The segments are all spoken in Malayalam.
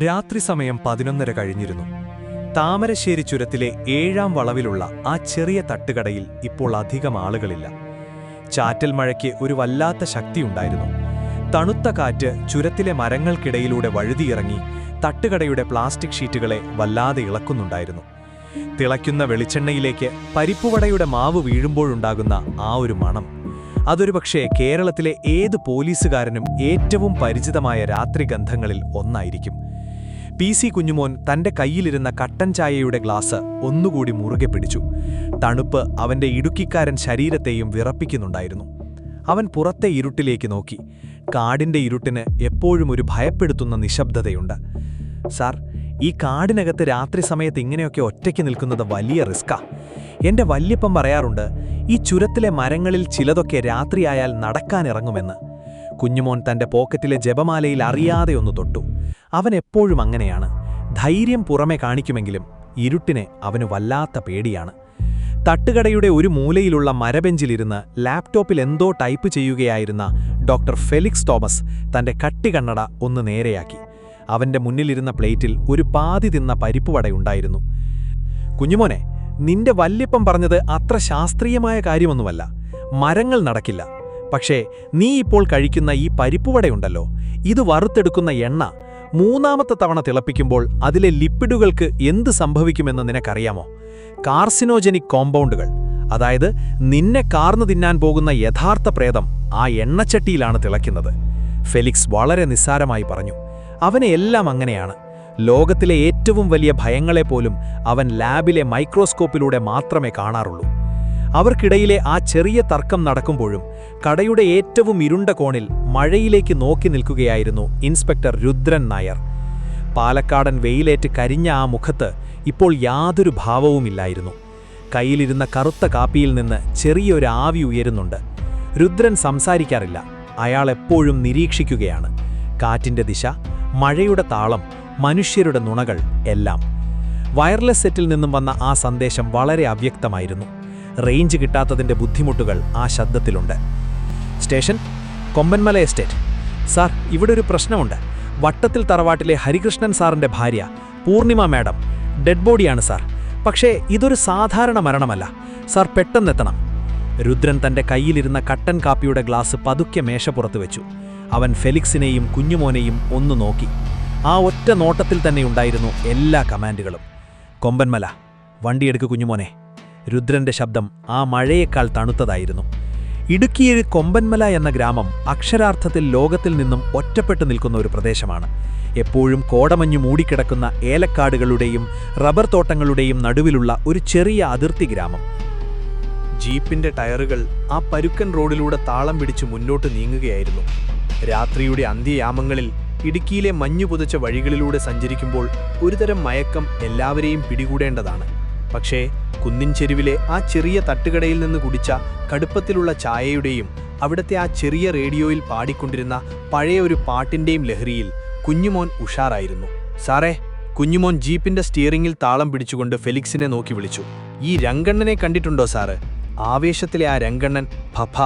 രാത്രി സമയം 11:30 കഴിഞ്ഞിരുന്നു. താമരശ്ശേരി ചുരത്തിലെ 7-ാം വളവിലുള്ള ആ ചെറിയ തട്ടുകടയിൽ ഇപ്പോൾ അധികം ആളുകളില്ല. ചാറ്റൽ മഴയ്ക്ക് ഒരു വല്ലാത്ത ശക്തിയുണ്ടായിരുന്നു. തണുത്ത കാറ്റ് ചുരത്തിലെ മരങ്ങൾക്കിടയിലൂടെ വഴുതിയിറങ്ങി തട്ടുകടയുടെ പ്ലാസ്റ്റിക് ഷീറ്റുകളെ വല്ലാതെ ഇളക്കുന്നുണ്ടായിരുന്നു. തിളയ്ക്കുന്ന വെളിച്ചെണ്ണയിലേക്ക് പരിപ്പുവടയുടെ മാവ് വീഴുമ്പോഴുണ്ടാകുന്ന ആ ഒരു മണം, അതൊരുപക്ഷേ കേരളത്തിലെ ഏത് പോലീസുകാരനും ഏറ്റവും പരിചിതമായ രാത്രിഗന്ധങ്ങളിൽ ഒന്നായിരിക്കും. PC കുഞ്ഞുമോൻ തന്റെ കയ്യിലിരുന്ന കട്ടൻ ചായയുടെ ഗ്ലാസ് ഒന്നുകൂടി മുറുകെ പിടിച്ചു. തണുപ്പ് അവന്റെ ഇടുക്കിക്കാരൻ ശരീരത്തെയും വിറപ്പിക്കുന്നുണ്ടായിരുന്നു. അവൻ പുറത്തെ ഇരുട്ടിലേക്ക് നോക്കി. കാടിന്റെ ഇരുട്ടിന് എപ്പോഴും ഒരു ഭയപ്പെടുത്തുന്ന നിശബ്ദതയുണ്ട്. സാർ, ഈ കാടിനകത്ത് രാത്രി സമയത്ത് ഇങ്ങനെയൊക്കെ ഒറ്റയ്ക്ക് നിൽക്കുന്നത് വലിയ റിസ്ക്കാ. എന്റെ വല്യപ്പൻ പറയാറുണ്ട്, ഈ ചുരത്തിലെ മരങ്ങളിൽ ചിലതൊക്കെ രാത്രിയായാൽ നടക്കാനിറങ്ങുമെന്ന്. കുഞ്ഞുമോൻ തന്റെ പോക്കറ്റിലെ ജപമാലയിൽ അറിയാതെ ഒന്ന് തൊട്ടു. അവൻ എപ്പോഴും അങ്ങനെയാണ്. ധൈര്യം പുറമെ കാണിക്കുമെങ്കിലും ഇരുട്ടിനെ അവന് വല്ലാത്ത പേടിയാണ്. തട്ടുകടയുടെ ഒരു മൂലയിലുള്ള മരബെഞ്ചിലിരുന്ന് ലാപ്ടോപ്പിൽ എന്തോ ടൈപ്പ് ചെയ്യുകയായിരുന്ന ഡോക്ടർ ഫെലിക്സ് തോമസ് തന്റെ കട്ടികണ്ണട ഒന്ന് നേരെയാക്കി. അവന്റെ മുന്നിലിരുന്ന പ്ലേറ്റിൽ ഒരു പാതി തിന്ന പരിപ്പുവടയുണ്ടായിരുന്നു. കുഞ്ഞുമോനെ, നിന്റെ വല്യപ്പൻ പറഞ്ഞത് അത്ര ശാസ്ത്രീയമായ കാര്യമൊന്നുമല്ല. മരങ്ങൾ നടക്കില്ല. പക്ഷേ നീ ഇപ്പോൾ കഴിക്കുന്ന ഈ പരിപ്പുവടയുണ്ടല്ലോ, ഇത് വറുത്തെടുക്കുന്ന എണ്ണ 3-ാമത്തെ തവണ തിളപ്പിക്കുമ്പോൾ അതിലെ ലിപ്പിഡുകൾക്ക് എന്ത് സംഭവിക്കുമെന്ന് നിനക്കറിയാമോ? കാർസിനോജനിക് കോമ്പൗണ്ടുകൾ, അതായത് നിന്നെ കാർന്നു തിന്നാൻ പോകുന്ന യഥാർത്ഥ പ്രേതം ആ എണ്ണച്ചട്ടിയിലാണ് തിളയ്ക്കുന്നത്. ഫെലിക്സ് വളരെ നിസ്സാരമായി പറഞ്ഞു. അവനെ എല്ലാം അങ്ങനെയാണ്. ലോകത്തിലെ ഏറ്റവും വലിയ ഭയങ്ങളെപ്പോലും അവൻ ലാബിലെ മൈക്രോസ്കോപ്പിലൂടെ മാത്രമേ കാണാറുള്ളൂ. അവർക്കിടയിലെ ആ ചെറിയ തർക്കം നടക്കുമ്പോഴും കടയുടെ ഏറ്റവും ഇരുണ്ട കോണിൽ മഴയിലേക്ക് നോക്കി നിൽക്കുകയായിരുന്നു ഇൻസ്പെക്ടർ രുദ്രൻ നായർ. പാലക്കാടൻ വെയിലേറ്റ് കരിഞ്ഞ ആ മുഖത്ത് ഇപ്പോൾ യാതൊരു ഭാവവുമില്ലായിരുന്നു. കയ്യിലിരുന്ന കറുത്ത കാപ്പിയിൽ നിന്ന് ചെറിയൊരു ആവി ഉയരുന്നുണ്ട്. രുദ്രൻ സംസാരിക്കാറില്ല. അയാൾ എപ്പോഴും നിരീക്ഷിക്കുകയാണ്. കാറ്റിന്റെ ദിശ, മഴയുടെ താളം, മനുഷ്യരുടെ നുണകൾ എല്ലാം. വയർലെസ് സെറ്റിൽ നിന്നും വന്ന ആ സന്ദേശം വളരെ അവ്യക്തമായിരുന്നു. റേഞ്ച് കിട്ടാത്തതിന്റെ ബുദ്ധിമുട്ടുകൾ ആ ശബ്ദത്തിലുണ്ട്. Station, Kombanmala estate. സാർ, ഇവിടെ ഒരു പ്രശ്നമുണ്ട്. വട്ടത്തിൽ തറവാട്ടിലെ ഹരികൃഷ്ണൻ സാറിന്റെ ഭാര്യ പൂർണിമ മാഡം ഡെഡ് ബോഡിയാണ് സാർ. പക്ഷേ ഇതൊരു സാധാരണ മരണമല്ല സാർ, പെട്ടെന്നെത്തണം. രുദ്രൻ തന്റെ കയ്യിലിരുന്ന കട്ടൻ കാപ്പിയുടെ ഗ്ലാസ് പതുക്കെ മേശപ്പുറത്ത് വെച്ചു. അവൻ ഫെലിക്സിനെയും കുഞ്ഞുമോനെയും ഒന്ന് നോക്കി. ആ ഒറ്റ നോട്ടത്തിൽ തന്നെയുണ്ടായിരുന്നു എല്ലാ കമാൻഡുകളും. കൊമ്പന്മല, വണ്ടിയെടുക്ക് കുഞ്ഞുമോനെ. രുദ്രന്റെ ശബ്ദം ആ മഴയേക്കാൾ തണുത്തതായിരുന്നു. ഇടുക്കിയിൽ കൊമ്പന്മല എന്ന ഗ്രാമം അക്ഷരാർത്ഥത്തിൽ ലോകത്തിൽ നിന്നും ഒറ്റപ്പെട്ടു നിൽക്കുന്ന ഒരു പ്രദേശമാണ്. എപ്പോഴും കോടമഞ്ഞു മൂടിക്കിടക്കുന്ന ഏലക്കാടുകളുടെയും റബ്ബർ തോട്ടങ്ങളുടെയും നടുവിലുള്ള ഒരു ചെറിയ അതിർത്തി ഗ്രാമം. ജീപ്പിന്റെ ടയറുകൾ ആ പരുക്കൻ റോഡിലൂടെ താളം പിടിച്ച് മുന്നോട്ട് നീങ്ങുകയായിരുന്നു. രാത്രിയുടെ അന്ത്യയാമങ്ങളിൽ ഇടുക്കിയിലെ മഞ്ഞു പുതച്ച വഴികളിലൂടെ സഞ്ചരിക്കുമ്പോൾ ഒരുതരം മയക്കം എല്ലാവരെയും പിടികൂടേണ്ടതാണ്. പക്ഷേ കുന്നിൻ ചെരുവിലെ ആ ചെറിയ തട്ടുകടയിൽ നിന്ന് കുടിച്ച കടുപ്പത്തിലുള്ള ചായയുടെയും അവിടുത്തെ ആ ചെറിയ റേഡിയോയിൽ പാടിക്കൊണ്ടിരുന്ന പഴയ ഒരു പാട്ടിന്റെയും ലഹരിയിൽ കുഞ്ഞുമോൻ ഉഷാറായിരുന്നു. സാറേ, കുഞ്ഞുമോൻ ജീപ്പിന്റെ സ്റ്റിയറിംഗിൽ താളം പിടിച്ചുകൊണ്ട് ഫെലിക്സിനെ നോക്കി വിളിച്ചു. ഈ രംഗണ്ണനെ കണ്ടിട്ടുണ്ടോ സാറ്? ആവേശത്തിലെ ആ രംഗണ്ണൻ, ഭഭ,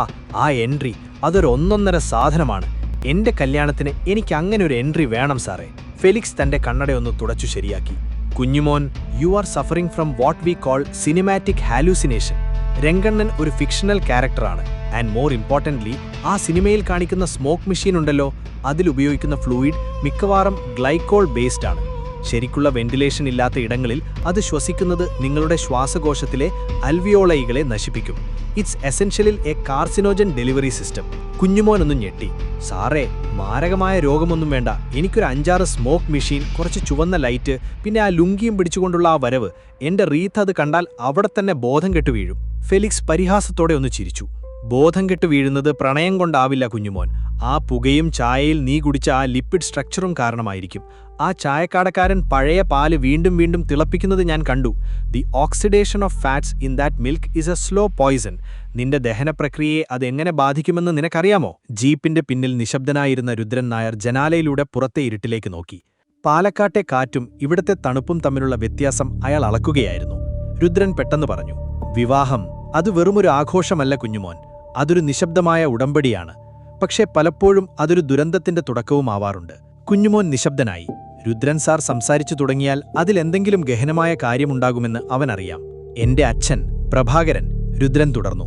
ആ എൻട്രി, അതൊരൊന്നൊന്നര സാധനമാണ്. എന്റെ കല്യാണത്തിന് എനിക്ക് അങ്ങനെ ഒരു എൻട്രി വേണം സാറേ. ഫെലിക്സ് തന്റെ കണ്ണടയൊന്ന് തുടച്ചു ശരിയാക്കി. Kunjumon, you are suffering from what we call cinematic hallucination. Rangannan ഒരു ഫിക്ഷണൽ ക്യാരക്ടറാണ്. ആൻഡ് മോർ ഇമ്പോർട്ടൻ്റ്ലി, ആ സിനിമയിൽ കാണിക്കുന്ന സ്മോക്ക് മെഷീൻ ഉണ്ടല്ലോ, അതിലുപയോഗിക്കുന്ന ഫ്ലൂയിഡ് മിക്കവാറും ഗ്ലൈക്കോൾ ബേസ്ഡ് ആണ്. ശരിക്കുള്ള വെന്റിലേഷൻ ഇല്ലാത്ത ഇടങ്ങളിൽ അത് ശ്വസിക്കുന്നത് നിങ്ങളുടെ ശ്വാസകോശത്തിലെ അൽവിയോളൈകളെ നശിപ്പിക്കും. It's essentially a carcinogen delivery system. കുഞ്ഞുമോനൊന്നും ഞെട്ടി. സാറേ, മാരകമായ രോഗമൊന്നും വേണ്ട. എനിക്കൊരു 5-6 സ്മോക്ക് മെഷീൻ, കുറച്ച് ചുവന്ന ലൈറ്റ്, പിന്നെ ആ ലുങ്കിയും പിടിച്ചുകൊണ്ടുള്ള ആ വരവ്. എന്റെ റീത്ത് അത് കണ്ടാൽ അവിടെ തന്നെ ബോധം കെട്ടു വീഴും. ഫെലിക്സ് പരിഹാസത്തോടെ ഒന്ന് ചിരിച്ചു. ബോധം കെട്ടു വീഴുന്നത് പ്രണയം കൊണ്ടാവില്ല കുഞ്ഞുമോൻ. ആ പുകയും ചായയിൽ നീ കുടിച്ച ആ ലിപ്പിഡ് സ്ട്രക്ചറും കാരണമായിരിക്കും. ആ ചായക്കാടക്കാരൻ പഴയ പാല് വീണ്ടും വീണ്ടും തിളപ്പിക്കുന്നത് ഞാൻ കണ്ടു. The oxidation of fats in that milk is A slow Poisson. നിന്റെ ദഹനപ്രക്രിയയെ അതെങ്ങനെ ബാധിക്കുമെന്ന് നിനക്കറിയാമോ? ജീപ്പിന്റെ പിന്നിൽ നിശബ്ദനായിരുന്ന രുദ്രൻ നായർ ജനാലയിലൂടെ പുറത്തെ ഇരുട്ടിലേക്ക് നോക്കി. പാലക്കാട്ടെ കാറ്റും ഇവിടത്തെ തണുപ്പും തമ്മിലുള്ള വ്യത്യാസം അയാൾ അളക്കുകയായിരുന്നു. രുദ്രൻ പെട്ടെന്ന് പറഞ്ഞു, വിവാഹം അത് വെറുമൊരു ആഘോഷമല്ല കുഞ്ഞുമോൻ. അതൊരു നിശബ്ദമായ ഉടമ്പടിയാണ്. പക്ഷേ പലപ്പോഴും അതൊരു ദുരന്തത്തിന്റെ തുടക്കവുമാവാറുണ്ട്. കുഞ്ഞുമോൻ നിശബ്ദനായി. രുദ്രൻ സാർ സംസാരിച്ചു തുടങ്ങിയാൽ അതിലെന്തെങ്കിലും ഗഹനമായ കാര്യമുണ്ടാകുമെന്ന് അവനറിയാം. എന്റെ അച്ഛൻ പ്രഭാകരൻ, രുദ്രൻ തുടർന്നു.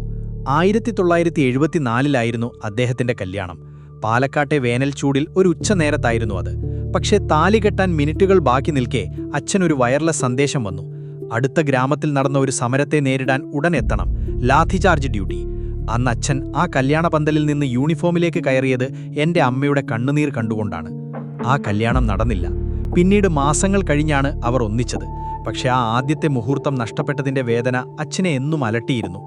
1974 അദ്ദേഹത്തിന്റെ കല്യാണം. പാലക്കാട്ടെ വേനൽ ചൂടിൽ ഒരു ഉച്ചനേരത്തായിരുന്നു അത്. പക്ഷേ താലി കെട്ടാൻ മിനിറ്റുകൾ ബാക്കി നിൽക്കെ അച്ഛനൊരു വയർലെസ് സന്ദേശം വന്നു. അടുത്ത ഗ്രാമത്തിൽ നടന്ന ഒരു സമരത്തെ നേരിടാൻ ഉടൻ എത്തണം, ലാത്തിചാർജ് ഡ്യൂട്ടി. അന്ന് അച്ഛൻ ആ കല്യാണ പന്തലിൽ നിന്ന് യൂണിഫോമിലേക്ക് കയറിയത് എന്റെ അമ്മയുടെ കണ്ണുനീർ കണ്ടുകൊണ്ടാണ്. ആ കല്യാണം നടന്നില്ല. പിന്നീട് മാസങ്ങൾ കഴിഞ്ഞാണ് അവർ ഒന്നിച്ചത്. പക്ഷെ ആ ആദ്യത്തെ മുഹൂർത്തം നഷ്ടപ്പെട്ടതിന്റെ വേദന അച്ഛനെ എന്നും അലട്ടിയിരുന്നു.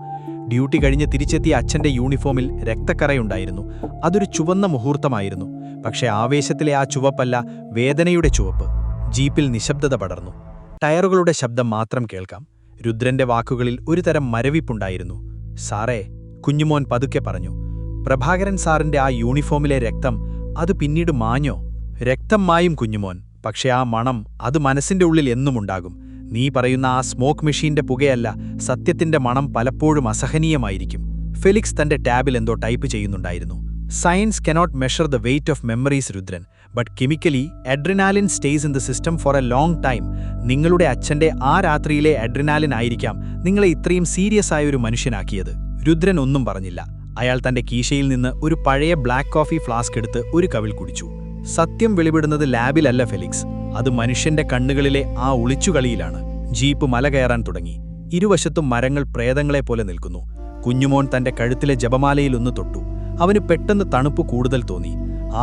ഡ്യൂട്ടി കഴിഞ്ഞ് തിരിച്ചെത്തിയ അച്ഛന്റെ യൂണിഫോമിൽ രക്തക്കറയുണ്ടായിരുന്നു. അതൊരു ചുവന്ന മുഹൂർത്തമായിരുന്നു. പക്ഷെ ആവേശത്തിലെ ആ ചുവപ്പല്ല, വേദനയുടെ ചുവപ്പ്. ജീപ്പിൽ നിശബ്ദത പടർന്നു. ടയറുകളുടെ ശബ്ദം മാത്രം കേൾക്കാം. രുദ്രന്റെ വാക്കുകളിൽ ഒരുതരം മരവിപ്പുണ്ടായിരുന്നു. സാറേ, കുഞ്ഞുമോൻ പതുക്കെ പറഞ്ഞു. പ്രഭാകരൻ സാറിന്റെ ആ യൂണിഫോമിലെ രക്തം, അത് പിന്നീട് മാഞ്ഞോ? രക്തം മായും കുഞ്ഞുമോൻ, പക്ഷെ ആ മണം, അത് മനസ്സിന്റെ ഉള്ളിൽ എന്നുമുണ്ടാകും. നീ പറയുന്ന ആ സ്മോക്ക് മെഷീന്റെ പുകയല്ല, സത്യത്തിന്റെ മണം പലപ്പോഴും അസഹനീയമായിരിക്കും. ഫെലിക്സ് തന്റെ ടാബിൽ എന്തോ ടൈപ്പ് ചെയ്യുന്നുണ്ടായിരുന്നു. Science cannot measure the weight of memories Rudran, but chemically adrenaline stays in the system for a long time. നിങ്ങളുടെ അച്ഛന്റെ ആ രാത്രിയിലെ അഡ്രിനാലിൻ ആയിരിക്കാം നിങ്ങളെ ഇത്രയും സീരിയസ് ആയ ഒരു മനുഷ്യനാക്കിയത്. രുദ്രൻ ഒന്നും പറഞ്ഞില്ല. അയാൾ തന്റെ കീശയിൽ നിന്ന് ഒരു പഴയ ബ്ലാക്ക് കോഫി ഫ്ലാസ്ക് എടുത്ത് ഒരു കവിൾ കുടിച്ചു. സത്യം വെളിപ്പെടുന്നത് ലാബിലല്ല ഫെലിക്സ്, അത് മനുഷ്യന്റെ കണ്ണുകളിലെ ആ ഒളിച്ചുകളിയിലാണ്. ജീപ്പ് മല കയറാൻ തുടങ്ങി. ഇരുവശത്തും മരങ്ങൾ പ്രേതങ്ങളെപ്പോലെ നിൽക്കുന്നു. കുഞ്ഞുമോൻ തന്റെ കഴുത്തിലെ ജപമാലയിലൊന്ന് തൊട്ടു. അവന് പെട്ടെന്ന് തണുപ്പ് കൂടുതൽ തോന്നി.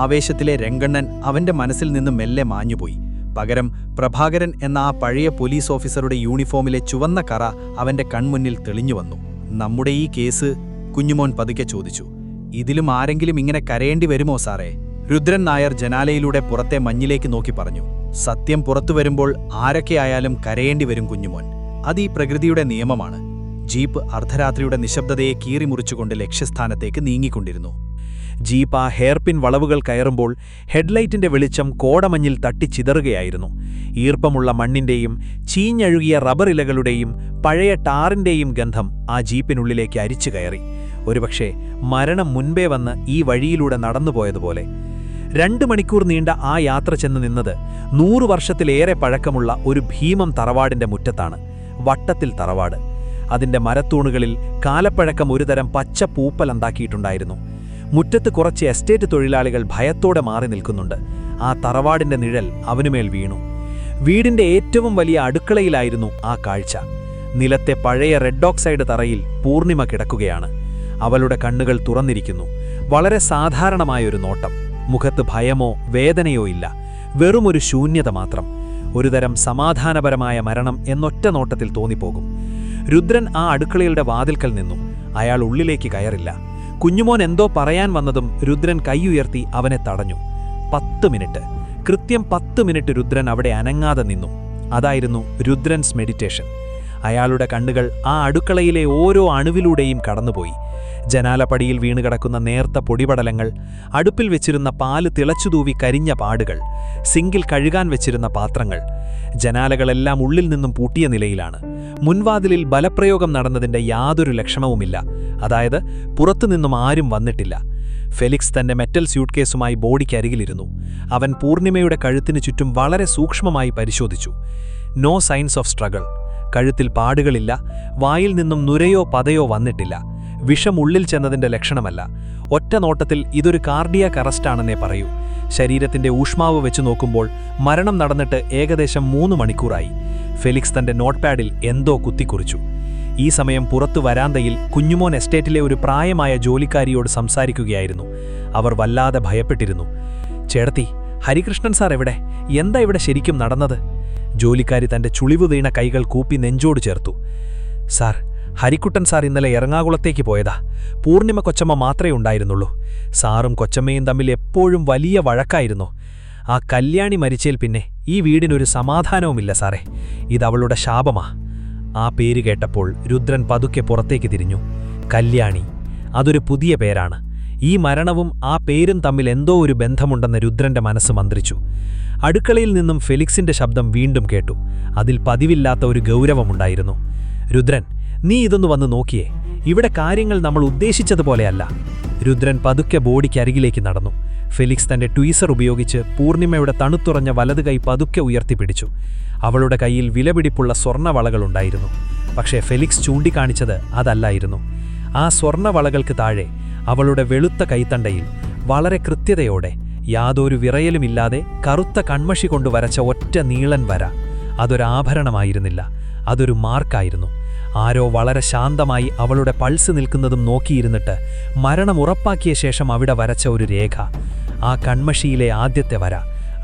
ആവേശത്തിലെ രംഗണ്ണൻ അവന്റെ മനസ്സിൽ നിന്ന് മെല്ലെ മാഞ്ഞുപോയി. പകരം പ്രഭാകരൻ എന്ന ആ പഴയ പോലീസ് ഓഫീസറുടെ യൂണിഫോമിലെ ചുവന്ന കറ അവന്റെ കൺമുന്നിൽ തെളിഞ്ഞുവന്നു. നമ്മുടെ ഈ കേസ്, കുഞ്ഞുമോൻ പതുക്കെ ചോദിച്ചു, ഇതിലും ആരെങ്കിലും ഇങ്ങനെ കരയേണ്ടി വരുമോ സാറേ? രുദ്രൻ നായർ ജനാലയിലൂടെ പുറത്തെ മഞ്ഞിലേക്ക് നോക്കി പറഞ്ഞു. സത്യം പുറത്തു വരുമ്പോൾ ആരൊക്കെയായാലും കരയേണ്ടി വരും കുഞ്ഞുമോൻ. അത് ഈ പ്രകൃതിയുടെ നിയമമാണ്. ജീപ്പ് അർദ്ധരാത്രിയുടെ നിശബ്ദതയെ കീറിമുറിച്ചുകൊണ്ട് ലക്ഷ്യസ്ഥാനത്തേക്ക് നീങ്ങിക്കൊണ്ടിരുന്നു. ജീപ്പ് ആ ഹെയർപിൻ വളവുകൾ കയറുമ്പോൾ ഹെഡ്ലൈറ്റിന്റെ വെളിച്ചം കോടമഞ്ഞിൽ തട്ടിച്ചിതറുകയായിരുന്നു. ഈർപ്പമുള്ള മണ്ണിന്റെയും ചീഞ്ഞഴുകിയ റബ്ബർ ഇലകളുടെയും പഴയ ടാറിന്റെയും ഗന്ധം ആ ജീപ്പിനുള്ളിലേക്ക് അരിച്ചു കയറി. ഒരുപക്ഷെ മരണം മുൻപേ വന്ന് ഈ വഴിയിലൂടെ നടന്നുപോയതുപോലെ. 2 മണിക്കൂർ നീണ്ട ആ യാത്ര ചെന്ന് നിന്നത് 100 വർഷത്തിലേറെ പഴക്കമുള്ള ഒരു ഭീമം തറവാടിന്റെ മുറ്റത്താണ്. വട്ടത്തിൽ തറവാട്. അതിന്റെ മരത്തൂണുകളിൽ കാലപ്പഴക്കം ഒരുതരം പച്ച പൂപ്പലുണ്ടാക്കിയിട്ടുണ്ടായിരുന്നു. മുറ്റത്ത് കുറച്ച് എസ്റ്റേറ്റ് തൊഴിലാളികൾ ഭയത്തോടെ മാറി നിൽക്കുന്നുണ്ട്. ആ തറവാടിന്റെ നിഴൽ അവനുമേൽ വീണു. വീടിന്റെ ഏറ്റവും വലിയ അടുക്കളയിലായിരുന്നു ആ കാഴ്ച. നിലത്തെ പഴയ റെഡ് ഓക്സൈഡ് തറയിൽ പൂർണിമ കിടക്കുകയാണ്. അവളുടെ കണ്ണുകൾ തുറന്നിരിക്കുന്നു. വളരെ സാധാരണമായൊരു നോട്ടം. മുഖത്ത് ഭയമോ വേദനയോ ഇല്ല, വെറുമൊരു ശൂന്യത മാത്രം. ഒരുതരം സമാധാനപരമായ മരണം എന്നൊറ്റ നോട്ടത്തിൽ തോന്നിപ്പോകും. രുദ്രൻ ആ അടുക്കളയുടെ വാതിൽക്കൽ നിന്നു. അയാൾ ഉള്ളിലേക്ക് കയറില്ല. കുഞ്ഞുമോൻ എന്തോ പറയാൻ വന്നതും രുദ്രൻ കൈയുയർത്തി അവനെ തടഞ്ഞു. 10 മിനിറ്റ്, കൃത്യം 10 മിനിറ്റ് രുദ്രൻ അവിടെ അനങ്ങാതെ നിന്നു. അതായിരുന്നു രുദ്രൻസ് മെഡിറ്റേഷൻ. അയാളുടെ കണ്ണുകൾ ആ അടുക്കളയിലെ ഓരോ അണുവിലൂടെയും കടന്നുപോയി. ജനാലപ്പടിയിൽ വീണുകിടക്കുന്ന നേർത്ത പൊടിപടലങ്ങൾ, അടുപ്പിൽ വെച്ചിരുന്ന പാല് തിളച്ചുതൂവി കരിഞ്ഞ പാടുകൾ, സിങ്കിൽ കഴുകാൻ വെച്ചിരുന്ന പാത്രങ്ങൾ. ജനാലകളെല്ലാം ഉള്ളിൽ നിന്നും പൂട്ടിയ നിലയിലാണ്. മുൻവാതിലിൽ ബലപ്രയോഗം നടന്നതിന്റെ യാതൊരു ലക്ഷണവുമില്ല. അതായത് പുറത്തുനിന്നും ആരും വന്നിട്ടില്ല. ഫെലിക്സ് തന്റെ മെറ്റൽ സ്യൂട്ട്കേസുമായി ബോഡിക്കരികിലിരുന്നു. അവൻ പൂർണിമയുടെ കഴുത്തിനു ചുറ്റും വളരെ സൂക്ഷ്മമായി പരിശോധിച്ചു. No signs of struggle. കഴുത്തിൽ പാടുകളില്ല. വായിൽ നിന്നും നുരയോ പതയോ വന്നിട്ടില്ല. വിഷം ഉള്ളിൽ ചെന്നതിന്റെ ലക്ഷണമല്ല. ഒറ്റ നോട്ടത്തിൽ ഇതൊരു കാർഡിയാക് അറസ്റ്റാണെന്നേ പറയൂ. ശരീരത്തിന്റെ ഊഷ്മാവ് വെച്ച് നോക്കുമ്പോൾ മരണം നടന്നിട്ട് ഏകദേശം 3 മണിക്കൂറായി. ഫെലിക്സ് തന്റെ നോട്ട്പാഡിൽ എന്തോ കുത്തിക്കുറിച്ചു. ഈ സമയം പുറത്തു വരാന്തയിൽ കുഞ്ഞുമോൻ എസ്റ്റേറ്റിലെ ഒരു പ്രായമായ ജോലിക്കാരിയോട് സംസാരിക്കുകയായിരുന്നു. അവർ വല്ലാതെ ഭയപ്പെട്ടിരുന്നു. ചേട്ടത്തി, ഹരികൃഷ്ണൻ സാർ എവിടെ? എന്താ ഇവിടെ ശരിക്കും നടന്നത്? ജോലിക്കാരി തന്റെ ചുളിവു വീണ കൈകൾ കൂപ്പി നെഞ്ചോട് ചേർത്തു. സാർ, ഹരിക്കുട്ടൻ സാർ ഇന്നലെ എറണാകുളത്തേക്ക് പോയതാ. പൂർണിമ കൊച്ചമ്മ മാത്രമേ ഉണ്ടായിരുന്നുള്ളൂ. സാറും കൊച്ചമ്മയും തമ്മിൽ എപ്പോഴും വലിയ വഴക്കായിരുന്നു. ആ കല്യാണി മരിച്ചേൽ പിന്നെ ഈ വീടിനൊരു സമാധാനവുമില്ല സാറേ. ഇതവളുടെ ശാപമാ. ആ പേര് കേട്ടപ്പോൾ രുദ്രൻ പതുക്കെ പുറത്തേക്ക് തിരിഞ്ഞു. കല്യാണി, അതൊരു പുതിയ പേരാണ്. ഈ മരണവും ആ പേരും തമ്മിൽ എന്തോ ഒരു ബന്ധമുണ്ടെന്ന് രുദ്രന്റെ മനസ്സ് മന്ത്രിച്ചു. അടുക്കളയിൽ നിന്നും ഫെലിക്സിന്റെ ശബ്ദം വീണ്ടും കേട്ടു. അതിൽ പതിവില്ലാത്ത ഒരു ഗൗരവമുണ്ടായിരുന്നു. രുദ്രൻ, നീ ഇതൊന്നു വന്ന് നോക്കിയേ. ഇവിടെ കാര്യങ്ങൾ നമ്മൾ ഉദ്ദേശിച്ചതുപോലെയല്ല. രുദ്രൻ പതുക്കെ ബോഡിക്കരികിലേക്ക് നടന്നു. ഫെലിക്സ് തന്റെ ട്വീസർ ഉപയോഗിച്ച് പൂർണിമയുടെ തണുത്തുറഞ്ഞ വലതു കൈ പതുക്കെ ഉയർത്തിപ്പിടിച്ചു. അവളുടെ കയ്യിൽ വിലപിടിപ്പുള്ള സ്വർണ്ണവളകളുണ്ടായിരുന്നു. പക്ഷേ ഫെലിക്സ് ചൂണ്ടിക്കാണിച്ചത് അതല്ലായിരുന്നു. ആ സ്വർണ്ണവളകൾക്ക് താഴെ അവളുടെ വെളുത്ത കൈത്തണ്ടയിൽ വളരെ കൃത്യതയോടെ, യാതൊരു വിറയലുമില്ലാതെ കറുത്ത കൺമഷി കൊണ്ട് വരച്ച ഒറ്റ നീളൻ വര. അതൊരാഭരണമായിരുന്നില്ല, അതൊരു മാർക്കായിരുന്നു. ആരോ വളരെ ശാന്തമായി അവളുടെ പൾസ് നിൽക്കുന്നതും നോക്കിയിരുന്നിട്ട് മരണം ഉറപ്പാക്കിയ ശേഷം അവിടെ വരച്ച ഒരു രേഖ. ആ കൺമഷിയിലെ ആദ്യത്തെ വര,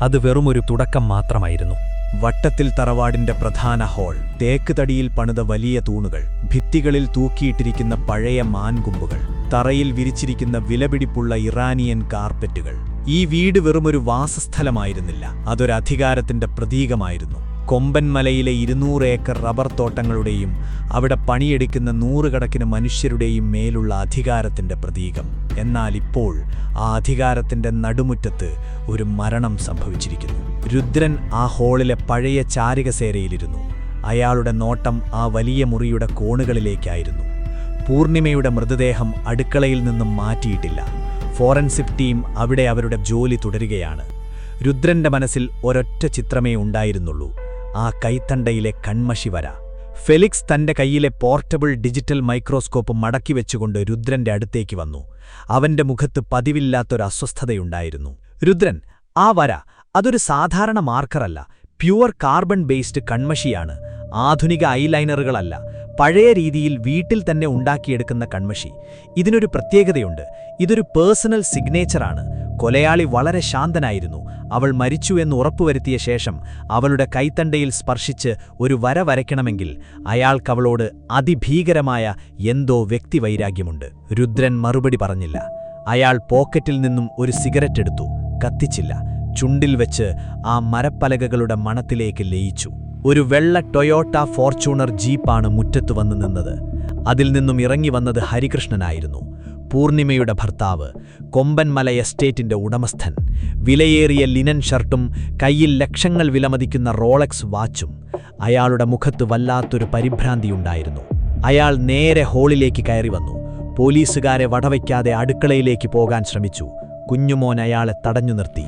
അത് വെറുമൊരു തുടക്കം മാത്രമായിരുന്നു. വട്ടത്തിൽ തറവാടിന്റെ പ്രധാന ഹാൾ, തേക്ക് തടിയിൽ പണിത വലിയ തൂണുകൾ, ഭിത്തികളിൽ തൂക്കിയിട്ടിരിക്കുന്ന പഴയ മാൻകുമ്പുകൾ, തറയിൽ വിരിച്ചിരിക്കുന്ന വിലപിടിപ്പുള്ള ഇറാനിയൻ കാർപ്പറ്റുകൾ. ഈ വീട് വെറുമൊരു വാസസ്ഥലമായിരുന്നില്ല, അതൊരു അധികാരത്തിന്റെ പ്രതീകമായിരുന്നു. കൊമ്പൻമലയിലെ 200 ഏക്കർ റബ്ബർ തോട്ടങ്ങളുടെയും അവിടെ പണിയെടുക്കുന്ന 100 കണക്കിന് മനുഷ്യരുടെയും മേലുള്ള അധികാരത്തിന്റെ പ്രതീകം. എന്നാൽ ഇപ്പോൾ ആ അധികാരത്തിന്റെ നടുമുറ്റത്ത് ഒരു മരണം സംഭവിച്ചിരിക്കുന്നു. രുദ്രൻ ആ ഹാളിലെ പഴയ ചാരികസേരയിലിരുന്നു. അയാളുടെ നോട്ടം ആ വലിയ മുറിയുടെ കോണുകളിലേക്കായിരുന്നു. പൂർണിമയുടെ മൃതദേഹം അടുക്കളയിൽ നിന്നും മാറ്റിയിട്ടില്ല. ഫോറൻസിക് ടീം അവിടെ അവരുടെ ജോലി തുടരുകയാണ്. രുദ്രന്റെ മനസ്സിൽ ഒരൊറ്റ ചിത്രമേ ഉണ്ടായിരുന്നുള്ളൂ, ആ കൈത്തണ്ടയിലെ കൺമഷി വര. ഫെലിക്സ് തന്റെ കയ്യിലെ പോർട്ടബിൾ ഡിജിറ്റൽ മൈക്രോസ്കോപ്പ് മടക്കി വെച്ചുകൊണ്ട് രുദ്രന്റെ അടുത്തേക്ക് വന്നു. അവന്റെ മുഖത്ത് പതിവില്ലാത്തൊരു അസ്വസ്ഥതയുണ്ടായിരുന്നു. രുദ്രൻ, ആ വര അതൊരു സാധാരണ മാർക്കറല്ല, പ്യുവർ കാർബൺ ബേസ്ഡ് കൺമഷിയാണ്. ആധുനിക ഐലൈനറുകളല്ല, പഴയ രീതിയിൽ വീട്ടിൽ തന്നെ ഉണ്ടാക്കിയെടുക്കുന്ന കൺമഷി. ഇതിനൊരു പ്രത്യേകതയുണ്ട്, ഇതൊരു പേഴ്സണൽ സിഗ്നേച്ചറാണ്. കൊലയാളി വളരെ ശാന്തനായിരുന്നു. അവൾ മരിച്ചു എന്ന് ഉറപ്പുവരുത്തിയ ശേഷം അവളുടെ കൈത്തണ്ടയിൽ സ്പർശിച്ച് ഒരു വര വരയ്ക്കണമെങ്കിൽ അയാൾക്കവളോട് അതിഭീകരമായ എന്തോ വ്യക്തിവൈരാഗ്യമുണ്ട്. രുദ്രൻ മറുപടി പറഞ്ഞില്ല. അയാൾ പോക്കറ്റിൽ നിന്നും ഒരു സിഗരറ്റ് എടുത്തു, കത്തിച്ചില്ല. ചുണ്ടിൽ വെച്ച് ആ മരപ്പലകകളുടെ മണത്തിലേക്ക് ലയിച്ചു. ഒരു വെള്ള ടൊയോട്ട ഫോർച്യൂണർ ജീപ്പാണ് മുറ്റത്തു വന്നു നിന്നത്. അതിൽ നിന്നും ഇറങ്ങി വന്നത് ഹരികൃഷ്ണനായിരുന്നു, പൂർണിമയുടെ ഭർത്താവ്, കൊമ്പൻമല എസ്റ്റേറ്റിന്റെ ഉടമസ്ഥൻ. വിലയേറിയ ലിനൻ ഷർട്ടും കയ്യിൽ ലക്ഷങ്ങൾ വിലമതിക്കുന്ന റോളക്സ് വാച്ചും. അയാളുടെ മുഖത്ത് വല്ലാത്തൊരു പരിഭ്രാന്തിയുണ്ടായിരുന്നു. അയാൾ നേരെ ഹാളിലേക്ക് കയറി വന്നു. പോലീസുകാരെ വടവയ്ക്കാതെ അടുക്കളയിലേക്ക് പോകാൻ ശ്രമിച്ചു. കുഞ്ഞുമോൻ അയാളെ തടഞ്ഞു നിർത്തി.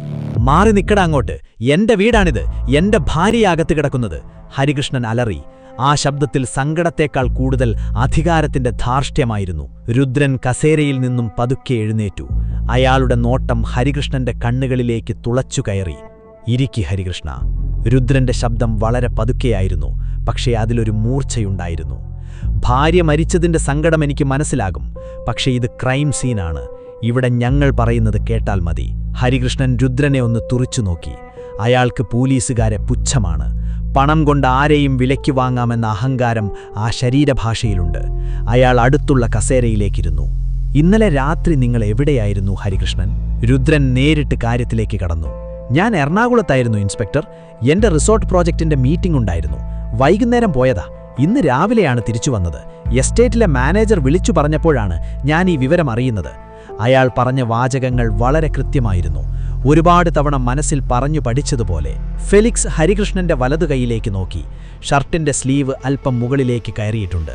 മാറി നിക്കട അങ്ങോട്ട്, എന്റെ വീടാണിത്, എന്റെ ഭാര്യയാകത്ത് കിടക്കുന്നത്, ഹരികൃഷ്ണൻ അലറി. ആ ശബ്ദത്തിൽ സങ്കടത്തേക്കാൾ കൂടുതൽ അധികാരത്തിന്റെ ധാർഷ്ട്യമായിരുന്നു. രുദ്രൻ കസേരയിൽ നിന്നും പതുക്കെ എഴുന്നേറ്റു. അയാളുടെ നോട്ടം ഹരികൃഷ്ണന്റെ കണ്ണുകളിലേക്ക് തുളച്ചു കയറി. ഇരിക്കി ഹരികൃഷ്ണ. രുദ്രന്റെ ശബ്ദം വളരെ പതുക്കെയായിരുന്നു, പക്ഷേ അതിലൊരു മൂർച്ചയുണ്ടായിരുന്നു. ഭാര്യ മരിച്ചതിന്റെ സങ്കടം എനിക്ക് മനസ്സിലാകും, പക്ഷേ ഇത് ക്രൈം സീനാണ്. ഇവിടെ ഞങ്ങൾ പറയുന്നത് കേട്ടാൽ മതി. ഹരികൃഷ്ണൻ രുദ്രനെ ഒന്ന് തുറിച്ചു നോക്കി. അയാൾക്ക് പോലീസുകാരെ പുച്ഛമാണ്. പണം കൊണ്ട് ആരെയും വിലയ്ക്ക് വാങ്ങാമെന്ന അഹങ്കാരം ആ ശരീരഭാഷയിലുണ്ട്. അയാൾ അടുത്തുള്ള കസേരയിലേക്കിരുന്നു. ഇന്നലെ രാത്രി നിങ്ങൾ എവിടെയായിരുന്നു ഹരികൃഷ്ണൻ? രുദ്രൻ നേരിട്ട് കാര്യത്തിലേക്ക് കടന്നു. ഞാൻ എറണാകുളത്തായിരുന്നു ഇൻസ്പെക്ടർ. എന്റെ റിസോർട്ട് പ്രോജക്റ്റിന്റെ മീറ്റിംഗ് ഉണ്ടായിരുന്നു. വൈകുന്നേരം പോയതാ. ഇന്ന് രാവിലെയാണ് തിരിച്ചു വന്നത്. എസ്റ്റേറ്റിലെ മാനേജർ വിളിച്ചു പറഞ്ഞപ്പോഴാണ് ഞാൻ ഈ വിവരം അറിയുന്നത്. അയാൾ പറഞ്ഞ വാചകങ്ങൾ വളരെ കൃത്യമായിരുന്നു. ഒരുപാട് തവണ മനസ്സിൽ പറഞ്ഞു പഠിച്ചതുപോലെ. ഫെലിക്സ് ഹരികൃഷ്ണന്റെ വലതു കൈയിലേക്ക് നോക്കി. ഷർട്ടിന്റെ സ്ലീവ് അല്പം മുകളിലേക്ക് കയറിയിട്ടുണ്ട്.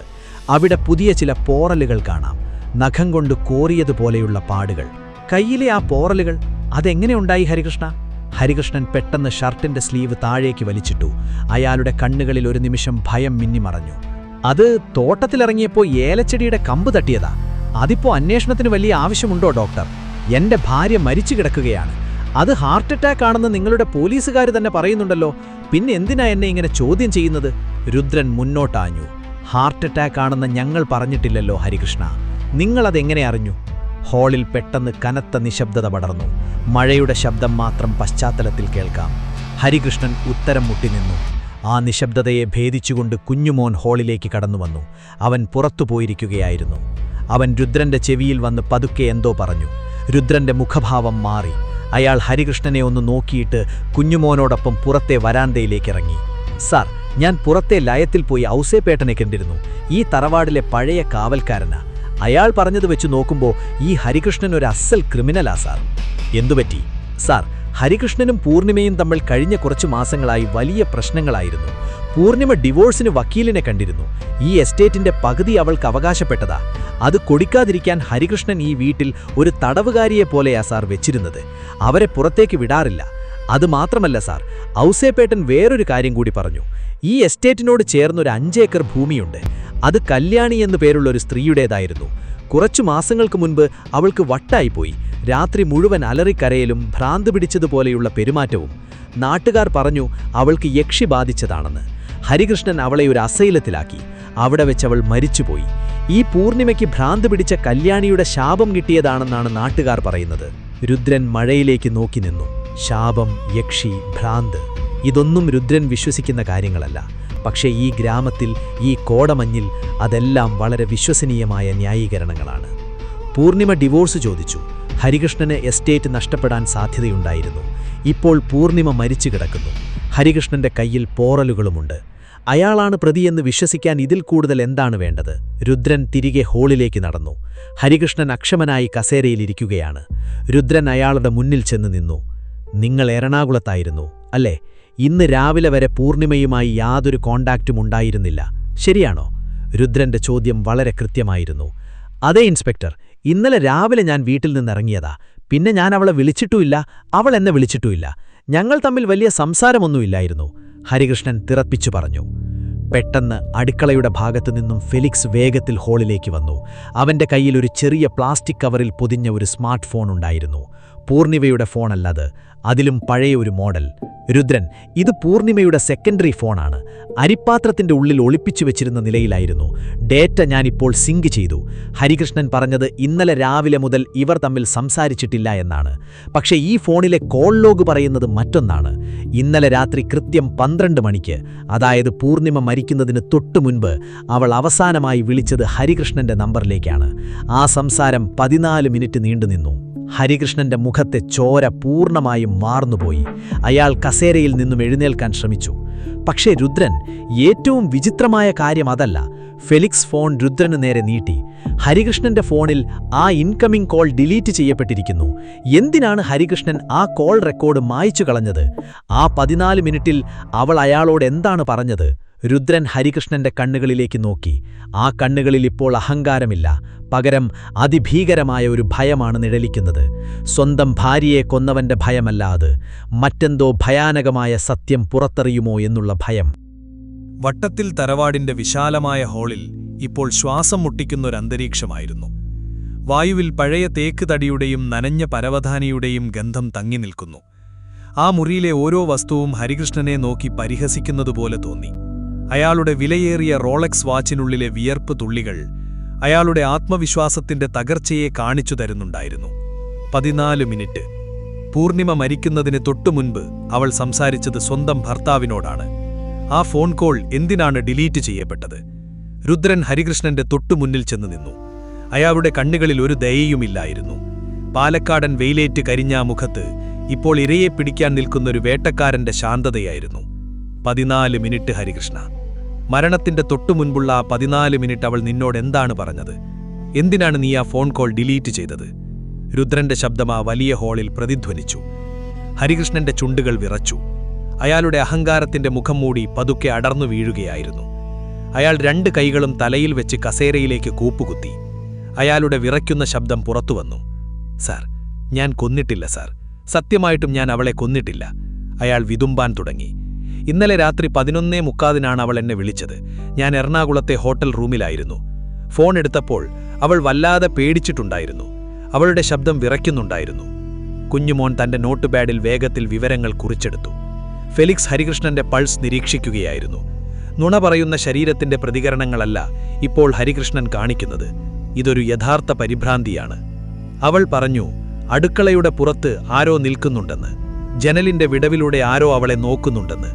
അവിടെ പുതിയ ചില പോറലുകൾ കാണാം, നഖം കൊണ്ട് കോറിയതുപോലെയുള്ള പാടുകൾ. കയ്യിലെ ആ പോറലുകൾ അതെങ്ങനെയുണ്ടായി ഹരികൃഷ്ണ? ഹരികൃഷ്ണൻ പെട്ടെന്ന് ഷർട്ടിന്റെ സ്ലീവ് താഴേക്ക് വലിച്ചിട്ടു. അയാളുടെ കണ്ണുകളിൽ ഒരു നിമിഷം ഭയം മിന്നിമറഞ്ഞു. അത് തോട്ടത്തിലിറങ്ങിയപ്പോൾ ഏലച്ചെടിയുടെ കമ്പ് തട്ടിയതാ. അതിപ്പോ അന്വേഷണത്തിന് വലിയ ആവശ്യമുണ്ടോ ഡോക്ടർ? എന്റെ ഭാര്യ മരിച്ചു കിടക്കുകയാണ്. അത് ഹാർട്ട് അറ്റാക്ക് ആണെന്ന് നിങ്ങളുടെ പോലീസുകാർ തന്നെ പറയുന്നുണ്ടല്ലോ. പിന്നെ എന്തിനാ എന്നെ ഇങ്ങനെ ചോദ്യം ചെയ്യുന്നത്? രുദ്രൻ മുന്നോട്ടാഞ്ഞു. ഹാർട്ട് അറ്റാക്ക് ആണെന്ന് ഞങ്ങൾ പറഞ്ഞിട്ടില്ലല്ലോ ഹരികൃഷ്ണ. നിങ്ങളതെങ്ങനെ അറിഞ്ഞു? ഹാളിൽ പെട്ടെന്ന് കനത്ത നിശബ്ദത പടർന്നു. മഴയുടെ ശബ്ദം മാത്രം പശ്ചാത്തലത്തിൽ കേൾക്കാം. ഹരികൃഷ്ണൻ ഉത്തരം മുട്ടിനിന്നു. ആ നിശബ്ദതയെ ഭേദിച്ചുകൊണ്ട് കുഞ്ഞുമോൻ ഹാളിലേക്ക് കടന്നുവന്നു. അവൻ പുറത്തുപോയിരിക്കുകയായിരുന്നു. അവൻ രുദ്രന്റെ ചെവിയിൽ വന്ന് പതുക്കെ എന്തോ പറഞ്ഞു. രുദ്രന്റെ മുഖഭാവം മാറി. അയാൾ ഹരികൃഷ്ണനെ ഒന്ന് നോക്കിയിട്ട് കുഞ്ഞുമോനോടൊപ്പം പുറത്തെ വരാന്തയിലേക്കിറങ്ങി. സാർ, ഞാൻ പുറത്തെ ലയത്തിൽ പോയി ഔസേപ്പേട്ടനെ കണ്ടിരുന്നു. ഈ തറവാടിലെ പഴയ കാവൽക്കാരനാ. അയാൾ പറഞ്ഞത് വെച്ച് നോക്കുമ്പോൾ ഈ ഹരികൃഷ്ണൻ ഒരു അസൽ ക്രിമിനലാ സാർ. എന്തുപറ്റി? സാർ, ഹരികൃഷ്ണനും പൂർണിമയും തമ്മിൽ കഴിഞ്ഞ കുറച്ചു മാസങ്ങളായി വലിയ പ്രശ്നങ്ങളായിരുന്നു. പൂർണിമ ഡിവോഴ്സിന് വക്കീലിനെ കണ്ടിരുന്നു. ഈ എസ്റ്റേറ്റിന്റെ പകുതി അവൾക്ക് അവകാശപ്പെട്ടതാ. അത് കൊടുക്കാതിരിക്കാൻ ഹരികൃഷ്ണൻ ഈ വീട്ടിൽ ഒരു തടവുകാരിയെ പോലെയാ സാർ വെച്ചിരുന്നത്. അവരെ പുറത്തേക്ക് വിടാറില്ല. അത് മാത്രമല്ല സാർ, ഔസേപ്പേട്ടൻ വേറൊരു കാര്യം കൂടി പറഞ്ഞു. ഈ എസ്റ്റേറ്റിനോട് ചേർന്നൊരു 5 ഏക്കർ ഭൂമിയുണ്ട്. അത് കല്യാണി എന്നു പേരുള്ള ഒരു സ്ത്രീയുടേതായിരുന്നു. കുറച്ചു മാസങ്ങൾക്ക് മുൻപ് അവൾക്ക് വട്ടായിപ്പോയി. രാത്രി മുഴുവൻ അലറിക്കരയലും ഭ്രാന്ത് പിടിച്ചതുപോലെയുള്ള പെരുമാറ്റവും. നാട്ടുകാർ പറഞ്ഞു അവൾക്ക് യക്ഷി ബാധിച്ചതാണെന്ന്. ഹരികൃഷ്ണൻ അവളെ ഒരു അസൈലത്തിലാക്കി. അവിടെ വെച്ചവൾ മരിച്ചുപോയി. ഈ പൂർണിമയ്ക്ക് ഭ്രാന്ത് പിടിച്ച കല്യാണിയുടെ ശാപം കിട്ടിയതാണെന്നാണ് നാട്ടുകാർ പറയുന്നത്. രുദ്രൻ മഴയിലേക്ക് നോക്കി നിന്നു. ശാപം, യക്ഷി, ഭ്രാന്ത്, ഇതൊന്നും രുദ്രൻ വിശ്വസിക്കുന്ന കാര്യങ്ങളല്ല. പക്ഷേ ഈ ഗ്രാമത്തിൽ, ഈ കോടമഞ്ഞിൽ അതെല്ലാം വളരെ വിശ്വസനീയമായ ന്യായീകരണങ്ങളാണ്. പൂർണിമ ഡിവോഴ്സ് ചോദിച്ചു. ഹരികൃഷ്ണന് എസ്റ്റേറ്റ് നഷ്ടപ്പെടാൻ സാധ്യതയുണ്ടായിരുന്നു. ഇപ്പോൾ പൂർണിമ മരിച്ചു കിടക്കുന്നു. ഹരികൃഷ്ണന്റെ കയ്യിൽ പോറലുകളുമുണ്ട്. അയാളാണ് പ്രതിയെന്ന് വിശ്വസിക്കാൻ ഇതിൽ കൂടുതൽ എന്താണ് വേണ്ടത്? രുദ്രൻ തിരികെ ഹോളിലേക്ക് നടന്നു. ഹരികൃഷ്ണൻ അക്ഷമനായി കസേരയിലിരിക്കുകയാണ്. രുദ്രൻ അയാളുടെ മുന്നിൽ ചെന്ന് നിന്നു. നിങ്ങൾ എറണാകുളത്തായിരുന്നു അല്ലേ? ഇന്ന് രാവിലെ വരെ പൂർണിമയുമായി യാതൊരു കോണ്ടാക്റ്റും ഉണ്ടായിരുന്നില്ല, ശരിയാണോ? രുദ്രന്റെ ചോദ്യം വളരെ കൃത്യമായിരുന്നു. അതെ ഇൻസ്പെക്ടർ, ഇന്നലെ രാവിലെ ഞാൻ വീട്ടിൽ നിന്നിറങ്ങിയതാ. പിന്നെ ഞാൻ അവളെ വിളിച്ചിട്ടുമില്ല, അവൾ എന്നെ വിളിച്ചിട്ടുമില്ല. ഞങ്ങൾ തമ്മിൽ വലിയ സംസാരമൊന്നുമില്ലായിരുന്നു, ഹരികൃഷ്ണൻ തിറപ്പിച്ചു പറഞ്ഞു. പെട്ടെന്ന് അടുക്കളയുടെ ഭാഗത്തു നിന്നും ഫെലിക്സ് വേഗത്തിൽ ഹോളിലേക്ക് വന്നു. അവന്റെ കയ്യിൽ ഒരു ചെറിയ പ്ലാസ്റ്റിക് കവറിൽ പൊതിഞ്ഞ ഒരു സ്മാർട്ട് ഫോൺ ഉണ്ടായിരുന്നു. പൂർണിമയുടെ ഫോണല്ലത്, അതിലും പഴയ ഒരു മോഡൽ. രുദ്രൻ, ഇത് പൂർണിമയുടെ സെക്കൻഡറി ഫോണാണ്. അരിപ്പാത്രത്തിന്റെ ഉള്ളിൽ ഒളിപ്പിച്ചു വെച്ചിരുന്ന നിലയിലായിരുന്നു. ഡേറ്റ ഞാനിപ്പോൾ സിങ്ക് ചെയ്തു. ഹരികൃഷ്ണൻ പറഞ്ഞത് ഇന്നലെ രാവിലെ മുതൽ ഇവർ തമ്മിൽ സംസാരിച്ചിട്ടില്ല എന്നാണ്. പക്ഷേ ഈ ഫോണിലെ കോൾ ലോഗ് പറയുന്നത് മറ്റൊന്നാണ്. ഇന്നലെ രാത്രി കൃത്യം 12 മണിക്ക്, അതായത് പൂർണിമ മരിക്കുന്നതിന് തൊട്ടു മുൻപ്, അവൾ അവസാനമായി വിളിച്ചത് ഹരികൃഷ്ണന്റെ നമ്പറിലേക്കാണ്. ആ സംസാരം 14 മിനിറ്റ് നീണ്ടുനിന്നു. ഹരികൃഷ്ണന്റെ മുഖത്തെ ചോര പൂർണ്ണമായും മാർന്നുപോയി. അയാൾ കസേരയിൽ നിന്നും എഴുന്നേൽക്കാൻ ശ്രമിച്ചു. പക്ഷേ രുദ്രൻ, ഏറ്റവും വിചിത്രമായ കാര്യം അതല്ല. ഫെലിക്സ് ഫോൺ രുദ്രന് നേരെ നീട്ടി. ഹരികൃഷ്ണന്റെ ഫോണിൽ ആ ഇൻകമിംഗ് കോൾ ഡിലീറ്റ് ചെയ്യപ്പെട്ടിരിക്കുന്നു. എന്തിനാണ് ഹരികൃഷ്ണൻ ആ കോൾ റെക്കോർഡ് മായ്ച്ചു കളഞ്ഞത്? ആ 14 മിനിറ്റിൽ അവൾ അയാളോട് എന്താണ് പറഞ്ഞത്? രുദ്രൻ ഹരികൃഷ്ണന്റെ കണ്ണുകളിലേക്ക് നോക്കി. ആ കണ്ണുകളിൽ ഇപ്പോൾ അഹങ്കാരമില്ല, പകരം അതിഭീകരമായ ഒരു ഭയമാണ് നിഴലിക്കുന്നത്. സ്വന്തം ഭാര്യയെ കൊന്നവന്റെ ഭയമല്ല അത്. മറ്റെന്തോ ഭയാനകമായ സത്യം പുറത്തറിയുമോ എന്നുള്ള ഭയം. വട്ടത്തിൽ തറവാടിന്റെ വിശാലമായ ഹാളിൽ ഇപ്പോൾ ശ്വാസം മുട്ടിക്കുന്നൊരന്തരീക്ഷമായിരുന്നു. വായുവിൽ പഴയ തേക്ക് തടിയുടെയും നനഞ്ഞ പരവധാനിയുടെയും ഗന്ധം തങ്ങി നിൽക്കുന്നു. ആ മുറിയിലെ ഓരോ വസ്തുവും ഹരികൃഷ്ണനെ നോക്കി പരിഹസിക്കുന്നതുപോലെ തോന്നി. അയാളുടെ വിലയേറിയ റോളക്സ് വാച്ചിനുള്ളിലെ വിയർപ്പ് തുള്ളികൾ അയാളുടെ ആത്മവിശ്വാസത്തിന്റെ തകർച്ചയെ കാണിച്ചു തരുന്നുണ്ടായിരുന്നു. 14 മിനിറ്റ്. പൂർണിമ മരിക്കുന്നതിന് തൊട്ടുമുൻപ് അവൾ സംസാരിച്ചത് സ്വന്തം ഭർത്താവിനോടാണ്. ആ ഫോൺ കോൾ എന്തിനാണ് ഡിലീറ്റ് ചെയ്യപ്പെട്ടത്? രുദ്രൻ ഹരികൃഷ്ണന്റെ തൊട്ടുമുന്നിൽ ചെന്ന് നിന്നു. അയാളുടെ കണ്ണുകളിൽ ഒരു ദയയുമില്ലായിരുന്നു. പാലക്കാടൻ വെയിലേറ്റ് കരിഞ്ഞ മുഖത്ത് ഇപ്പോൾ ഇരയെ പിടിക്കാൻ നിൽക്കുന്നൊരു വേട്ടക്കാരന്റെ ശാന്തതയായിരുന്നു. 14 മിനിറ്റ് ഹരികൃഷ്ണ. മരണത്തിന്റെ തൊട്ടുമുൻപുള്ള ആ 14 മിനിറ്റ് അവൾ നിന്നോട് എന്താണ് പറഞ്ഞത്? എന്തിനാണ് നീ ആ ഫോൺ കോൾ ഡിലീറ്റ് ചെയ്തത്? രുദ്രന്റെ ശബ്ദം ആ വലിയ ഹാളിൽ പ്രതിധ്വനിച്ചു. ഹരികൃഷ്ണന്റെ ചുണ്ടുകൾ വിറച്ചു. അയാളുടെ അഹങ്കാരത്തിന്റെ മുഖം മൂടി പതുക്കെ അടർന്നു വീഴുകയായിരുന്നു. അയാൾ 2 കൈകളും തലയിൽ വെച്ച് കസേരയിലേക്ക് കൂപ്പുകുത്തി. അയാളുടെ വിറയ്ക്കുന്ന ശബ്ദം പുറത്തുവന്നു. സാർ, ഞാൻ കൊന്നിട്ടില്ല സാർ. സത്യമായിട്ടും ഞാൻ അവളെ കൊന്നിട്ടില്ല. അയാൾ വിതുമ്പാൻ തുടങ്ങി. ഇന്നലെ രാത്രി 11:30 അവൾ എന്നെ വിളിച്ചത്. ഞാൻ എറണാകുളത്തെ ഹോട്ടൽ റൂമിലായിരുന്നു. ഫോൺ എടുത്തപ്പോൾ അവൾ വല്ലാതെ പേടിച്ചിട്ടുണ്ടായിരുന്നു. അവളുടെ ശബ്ദം വിറയ്ക്കുന്നുണ്ടായിരുന്നു. കുഞ്ഞുമോൻ തന്റെ നോട്ട് പാഡിൽ വേഗത്തിൽ വിവരങ്ങൾ കുറിച്ചെടുത്തു. Felix ഹരികൃഷ്ണന്റെ pulse നിരീക്ഷിക്കുകയായിരുന്നു. നുണ പറയുന്ന ശരീരത്തിന്റെ പ്രതികരണങ്ങളല്ല ഇപ്പോൾ ഹരികൃഷ്ണൻ കാണിക്കുന്നത്. ഇതൊരു യഥാർത്ഥ പരിഭ്രാന്തിയാണ്. അവൾ പറഞ്ഞു, അടുക്കളയുടെ പുറത്ത് ആരോ നിൽക്കുന്നുണ്ടെന്ന്. ജനലിന്റെ വിടവിലൂടെ ആരോ അവളെ നോക്കുന്നുണ്ടെന്ന്.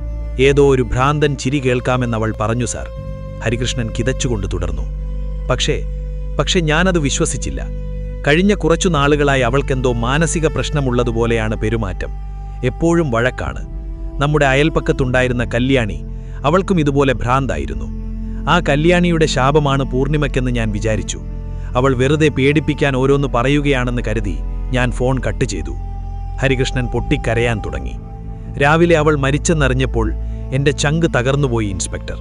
ഏതോ ഒരു ഭ്രാന്തൻ ചിരി കേൾക്കാമെന്നവൾ പറഞ്ഞു സാർ. ഹരികൃഷ്ണൻ കിതച്ചുകൊണ്ട് തുടർന്നു. പക്ഷേ ഞാനത് വിശ്വസിച്ചില്ല. കഴിഞ്ഞ കുറച്ചു നാളുകളായി അവൾക്കെന്തോ മാനസിക പ്രശ്നമുള്ളതുപോലെയാണ് പെരുമാറ്റം. എപ്പോഴും വഴക്കാണ്. നമ്മുടെ അയൽപ്പക്കത്തുണ്ടായിരുന്ന കല്യാണി, അവൾക്കും ഇതുപോലെ ഭ്രാന്തായിരുന്നു. ആ കല്യാണിയുടെ ശാപമാണ് പൂർണിമയ്ക്കെന്ന് ഞാൻ വിചാരിച്ചു. അവൾ വെറുതെ പേടിപ്പിക്കാൻ ഓരോന്ന് പറയുകയാണെന്ന് കരുതി ഞാൻ ഫോൺ കട്ട് ചെയ്തു. ഹരികൃഷ്ണൻ പൊട്ടിക്കരയാൻ തുടങ്ങി. രാവിലെ അവൾ മരിച്ചെന്നറിഞ്ഞപ്പോൾ എന്റെ ചങ്ക് തകർന്നുപോയി ഇൻസ്പെക്ടർ.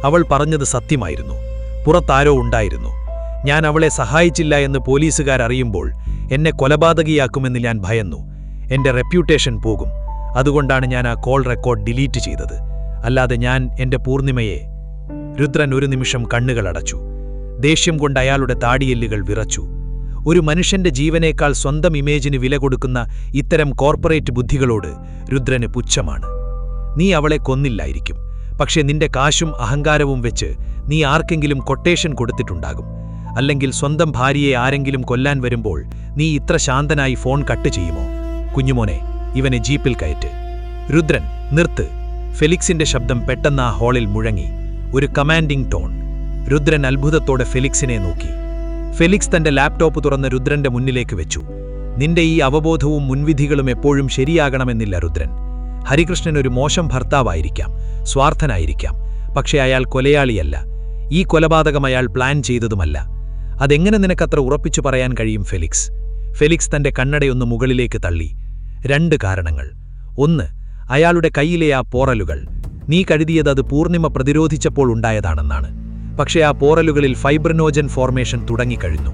അവൾ പറഞ്ഞത് സത്യമായിരുന്നു. പുറത്താരോ ഉണ്ടായിരുന്നു. ഞാൻ അവളെ സഹായിച്ചില്ല എന്ന് പോലീസുകാരറിയുമ്പോൾ എന്നെ കൊലപാതകിയാക്കുമെന്ന് ഞാൻ ഭയന്നു. എന്റെ റെപ്യൂട്ടേഷൻ പോകും. അതുകൊണ്ടാണ് ഞാൻ ആ കോൾ റെക്കോർഡ് ഡിലീറ്റ് ചെയ്തത്. അല്ലാതെ ഞാൻ എന്റെ പൂർണിമയെ... രുദ്രൻ ഒരു നിമിഷം കണ്ണുകളടച്ചു. ദേഷ്യം കൊണ്ട് അയാളുടെ താടിയെല്ലുകൾ വിറച്ചു. ഒരു മനുഷ്യന്റെ ജീവനേക്കാൾ സ്വന്തം ഇമേജിന് വില കൊടുക്കുന്ന ഇത്തരം കോർപ്പറേറ്റ് ബുദ്ധികളോട് രുദ്രന് പുച്ഛമാണ്. നീ അവളെ കൊന്നില്ലായിരിക്കും, പക്ഷേ നിന്റെ കാശും അഹങ്കാരവും വെച്ച് നീ ആർക്കെങ്കിലും കൊട്ടേഷൻ കൊടുത്തിട്ടുണ്ടാകും. അല്ലെങ്കിൽ സ്വന്തം ഭാര്യയെ ആരെങ്കിലും കൊല്ലാൻ വരുമ്പോൾ നീ ഇത്ര ശാന്തനായി ഫോൺ കട്ട് ചെയ്യുമോ? കുഞ്ഞുമോനെ, ഇവനെ ജീപ്പിൽ കയറ്റ്. രുദ്രൻ, നിർത്ത്. ഫെലിക്സിന്റെ ശബ്ദം പെട്ടെന്ന് ആ ഹാളിൽ മുഴങ്ങി. ഒരു കമാൻഡിംഗ് ടോൺ. രുദ്രൻ അത്ഭുതത്തോടെ ഫെലിക്സിനെ നോക്കി. ഫെലിക്സ് തന്റെ ലാപ്ടോപ്പ് തുറന്ന് രുദ്രന്റെ മുന്നിലേക്ക് വെച്ചു. നിന്റെ ഈ അവബോധവും മുൻവിധികളും എപ്പോഴും ശരിയാകണമെന്നില്ല രുദ്രൻ. ഹരികൃഷ്ണൻ ഒരു മോശം ഭർത്താവായിരിക്കാം, സ്വാർത്ഥനായിരിക്കാം, പക്ഷേ അയാൾ കൊലയാളിയല്ല. ഈ കൊലപാതകം അയാൾ പ്ലാൻ ചെയ്തതുമല്ല. അതെങ്ങനെ നിനക്കത്ര ഉറപ്പിച്ചു പറയാൻ കഴിയും ഫെലിക്സ്? ഫെലിക്സ് തന്റെ കണ്ണടയൊന്ന് മുകളിലേക്ക് തള്ളി. 2 കാരണങ്ങൾ. 1, അയാളുടെ കയ്യിലെ ആ പോറലുകൾ. നീ കരുതിയത് അത് പൂർണിമ പ്രതിരോധിച്ചപ്പോൾ ഉണ്ടായതാണെന്നാണ്. പക്ഷേ ആ പോറലുകളിൽ ഫൈബ്രിനോജൻ ഫോർമേഷൻ തുടങ്ങിക്കഴിഞ്ഞു.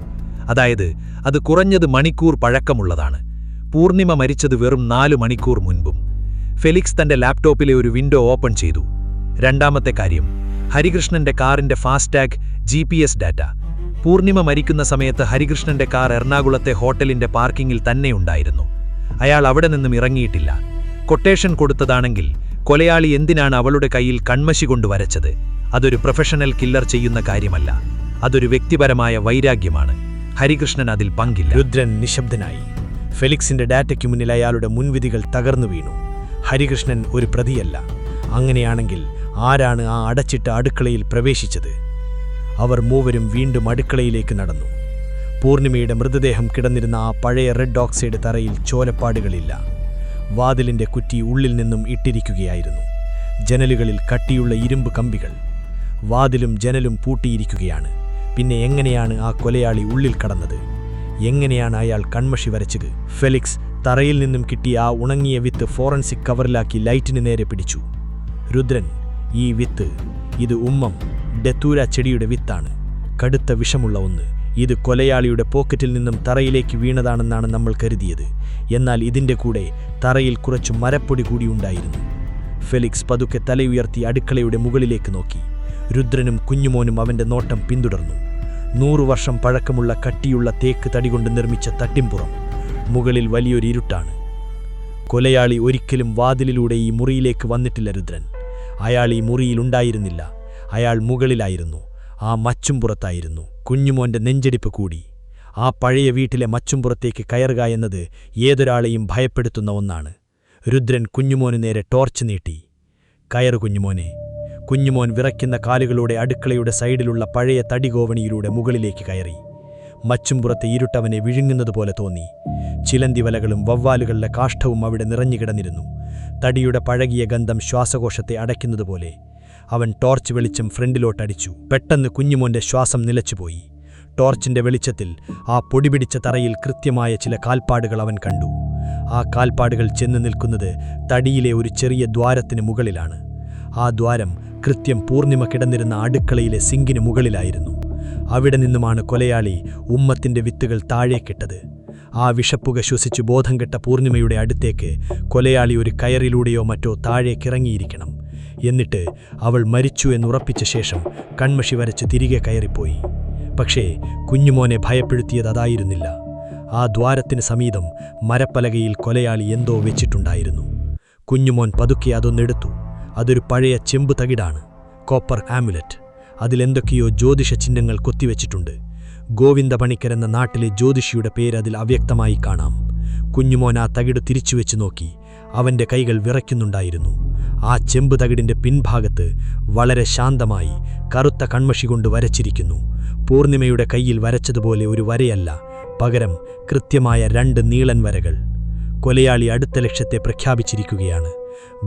അതായത് അത് കുറഞ്ഞത് മണിക്കൂർ പഴക്കമുള്ളതാണ്. പൂർണിമ മരിച്ചത് വെറും 4 മണിക്കൂർ മുൻപും. ഫെലിക്സ് തന്റെ ലാപ്ടോപ്പിലെ ഒരു വിൻഡോ ഓപ്പൺ ചെയ്തു. 2ാമത്തെ കാര്യം, ഹരികൃഷ്ണന്റെ കാറിന്റെ ഫാസ്ടാഗ് GPS ഡാറ്റ. പൂർണിമ മരിക്കുന്ന സമയത്ത് ഹരികൃഷ്ണന്റെ കാർ എറണാകുളത്തെ ഹോട്ടലിന്റെ പാർക്കിങ്ങിൽ തന്നെയുണ്ടായിരുന്നു. അയാൾ അവിടെ നിന്നും ഇറങ്ങിയിട്ടില്ല. കൊട്ടേഷൻ കൊടുത്തതാണെങ്കിൽ കൊലയാളി എന്തിനാണ് അവളുടെ കയ്യിൽ കൺമശി കൊണ്ട് വരച്ചത്? അതൊരു പ്രൊഫഷണൽ കില്ലർ ചെയ്യുന്ന കാര്യമല്ല. അതൊരു വ്യക്തിപരമായ വൈരാഗ്യമാണ്. ഹരികൃഷ്ണൻ അതിൽ പങ്കില്ല. രുദ്രൻ നിശബ്ദനായി. ഫെലിക്സിന്റെ ഡാറ്റയ്ക്ക് മുന്നിൽ അയാളുടെ മുൻവിധികൾ തകർന്നു വീണു. ഹരികൃഷ്ണൻ ഒരു പ്രതിയല്ല. അങ്ങനെയാണെങ്കിൽ ആരാണ് ആ അടച്ചിട്ട അടുക്കളയിൽ പ്രവേശിച്ചത്? അവർ മൂവരും വീണ്ടും അടുക്കളയിലേക്ക് നടന്നു. പൂർണിമയുടെ മൃതദേഹം കിടന്നിരുന്ന ആ പഴയ റെഡ് ഓക്സൈഡ് തറയിൽ ചോലപ്പാടുകളില്ല. വാതിലിന്റെ കുറ്റി ഉള്ളിൽ നിന്നും ഇട്ടിരിക്കുകയായിരുന്നു. ജനലുകളിൽ കട്ടിയുള്ള ഇരുമ്പ് കമ്പികൾ. വാതിലും ജനലും പൂട്ടിയിരിക്കുകയാണ്. പിന്നെ എങ്ങനെയാണ് ആ കൊലയാളി ഉള്ളിൽ കടന്നത്? എങ്ങനെയാണ് അയാൾ കൺമഷി വരച്ചത്? ഫെലിക്സ് തറയിൽ നിന്നും കിട്ടിയ ആ ഉണങ്ങിയ വിത്ത് ഫോറൻസിക് കവറിലാക്കി ലൈറ്റിന് നേരെ പിടിച്ചു. രുദ്രൻ, ഈ വിത്ത്, ഇത് ഉമ്മം ഡെത്തൂര ചെടിയുടെ വിത്താണ്. കടുത്ത വിഷമുള്ള ഒന്ന്. ഇത് കൊലയാളിയുടെ പോക്കറ്റിൽ നിന്നും തറയിലേക്ക് വീണതാണെന്നാണ് നമ്മൾ കരുതിയത്. എന്നാൽ ഇതിൻ്റെ കൂടെ തറയിൽ കുറച്ചു മരപ്പൊടി കൂടിയുണ്ടായിരുന്നു. ഫെലിക്സ് പതുക്കെ തലയുയർത്തി അടുക്കളയുടെ മുകളിലേക്ക് നോക്കി. രുദ്രനും കുഞ്ഞുമോനും അവൻ്റെ നോട്ടം പിന്തുടർന്നു. 100 വർഷം പഴക്കമുള്ള കട്ടിയുള്ള തേക്ക് തടികൊണ്ട് നിർമ്മിച്ച തട്ടിമ്പുറം. മുകളിൽ വലിയൊരു ഇരുട്ടാണ്. കൊലയാളി ഒരിക്കലും വാതിലിലൂടെ ഈ മുറിയിലേക്ക് വന്നിട്ടില്ല രുദ്രൻ. അയാൾ ഈ മുറിയിലുണ്ടായിരുന്നില്ല. അയാൾ മുകളിലായിരുന്നു. ആ മച്ചുംപുറത്തായിരുന്നു. കുഞ്ഞുമോൻ്റെ നെഞ്ചടിപ്പ് കൂടി. ആ പഴയ വീട്ടിലെ മച്ചുംപുറത്തേക്ക് കയറുക എന്നത് ഏതൊരാളെയും ഭയപ്പെടുത്തുന്ന ഒന്നാണ്. രുദ്രൻ കുഞ്ഞുമോന് നേരെ ടോർച്ച് നീട്ടി. കയറു കുഞ്ഞുമോനെ. കുഞ്ഞുമോൻ വിറയ്ക്കുന്ന കാലുകളോടെ അടുക്കളയുടെ സൈഡിലുള്ള പഴയ തടികോവണിയിലൂടെ മുകളിലേക്ക് കയറി. മച്ചുംപുറത്തെ ഇരുട്ടവനെ വിഴുങ്ങുന്നതുപോലെ തോന്നി. ചിലന്തി വലകളും വവ്വാലുകളുടെ കാഷ്ടവും അവിടെ നിറഞ്ഞുകിടന്നിരുന്നു. തടിയുടെ പഴകിയ ഗന്ധം ശ്വാസകോശത്തെ അടയ്ക്കുന്നതുപോലെ. അവൻ ടോർച്ച് വെളിച്ചം ഫ്രണ്ടിലോട്ടടിച്ചു. പെട്ടെന്ന് കുഞ്ഞുമോന്റെ ശ്വാസം നിലച്ചുപോയി. ടോർച്ചിന്റെ വെളിച്ചത്തിൽ ആ പൊടിപിടിച്ച തറയിൽ കൃത്യമായ ചില കാൽപ്പാടുകൾ അവൻ കണ്ടു. ആ കാൽപ്പാടുകൾ ചെന്ന് നിൽക്കുന്നത് തടിയിലെ ഒരു ചെറിയ ദ്വാരത്തിന് മുകളിലാണ്. ആ ദ്വാരം കൃത്യം പൂർണിമ കിടന്നിരുന്ന അടുക്കളയിലെ സിങ്കിന് മുകളിലായിരുന്നു. അവിടെ നിന്നുമാണ് കൊലയാളി ഉമ്മത്തിന്റെ വിത്തുകൾ താഴേക്കിട്ടത്. ആ വിഷപ്പുക ശ്വസിച്ചു ബോധം കെട്ട പൂർണിമയുടെ അടുത്തേക്ക് കൊലയാളി ഒരു കയറിലൂടെയോ മറ്റോ താഴേക്കിറങ്ങിയിരിക്കണം. എന്നിട്ട് അവൾ മരിച്ചു എന്നുറപ്പിച്ച ശേഷം കൺമഷി വരച്ച് തിരികെ കയറിപ്പോയി. പക്ഷേ കുഞ്ഞുമോനെ ഭയപ്പെടുത്തിയത് അതായിരുന്നില്ല. ആ ദ്വാരത്തിന് സമീപം മരപ്പലകയിൽ കൊലയാളി എന്തോ വെച്ചിട്ടുണ്ടായിരുന്നു. കുഞ്ഞുമോൻ പതുക്കെ അതൊന്നെടുത്തു. അതൊരു പഴയ ചെമ്പ് തകിടാണ്. Copper amulet. അതിലെന്തൊക്കെയോ ജ്യോതിഷ ചിഹ്നങ്ങൾ കൊത്തിവെച്ചിട്ടുണ്ട്. ഗോവിന്ദ പണിക്കർ എന്ന നാട്ടിലെ ജ്യോതിഷിയുടെ പേര് അതിൽ അവ്യക്തമായി കാണാം. കുഞ്ഞുമോൻ ആ തകിട് തിരിച്ചുവെച്ച് നോക്കി. അവൻ്റെ കൈകൾ വിറയ്ക്കുന്നുണ്ടായിരുന്നു. ആ ചെമ്പ് തകിടിൻ്റെ പിൻഭാഗത്ത് വളരെ ശാന്തമായി കറുത്ത കൺമഷി കൊണ്ട് വരച്ചിരിക്കുന്നു. പൂർണിമയുടെ കയ്യിൽ വരച്ചതുപോലെ ഒരു വരയല്ല, പകരം കൃത്യമായ 2 നീളൻ വരകൾ. കൊലയാളി അടുത്ത ലക്ഷ്യത്തെ പ്രഖ്യാപിച്ചിരിക്കുകയാണ്.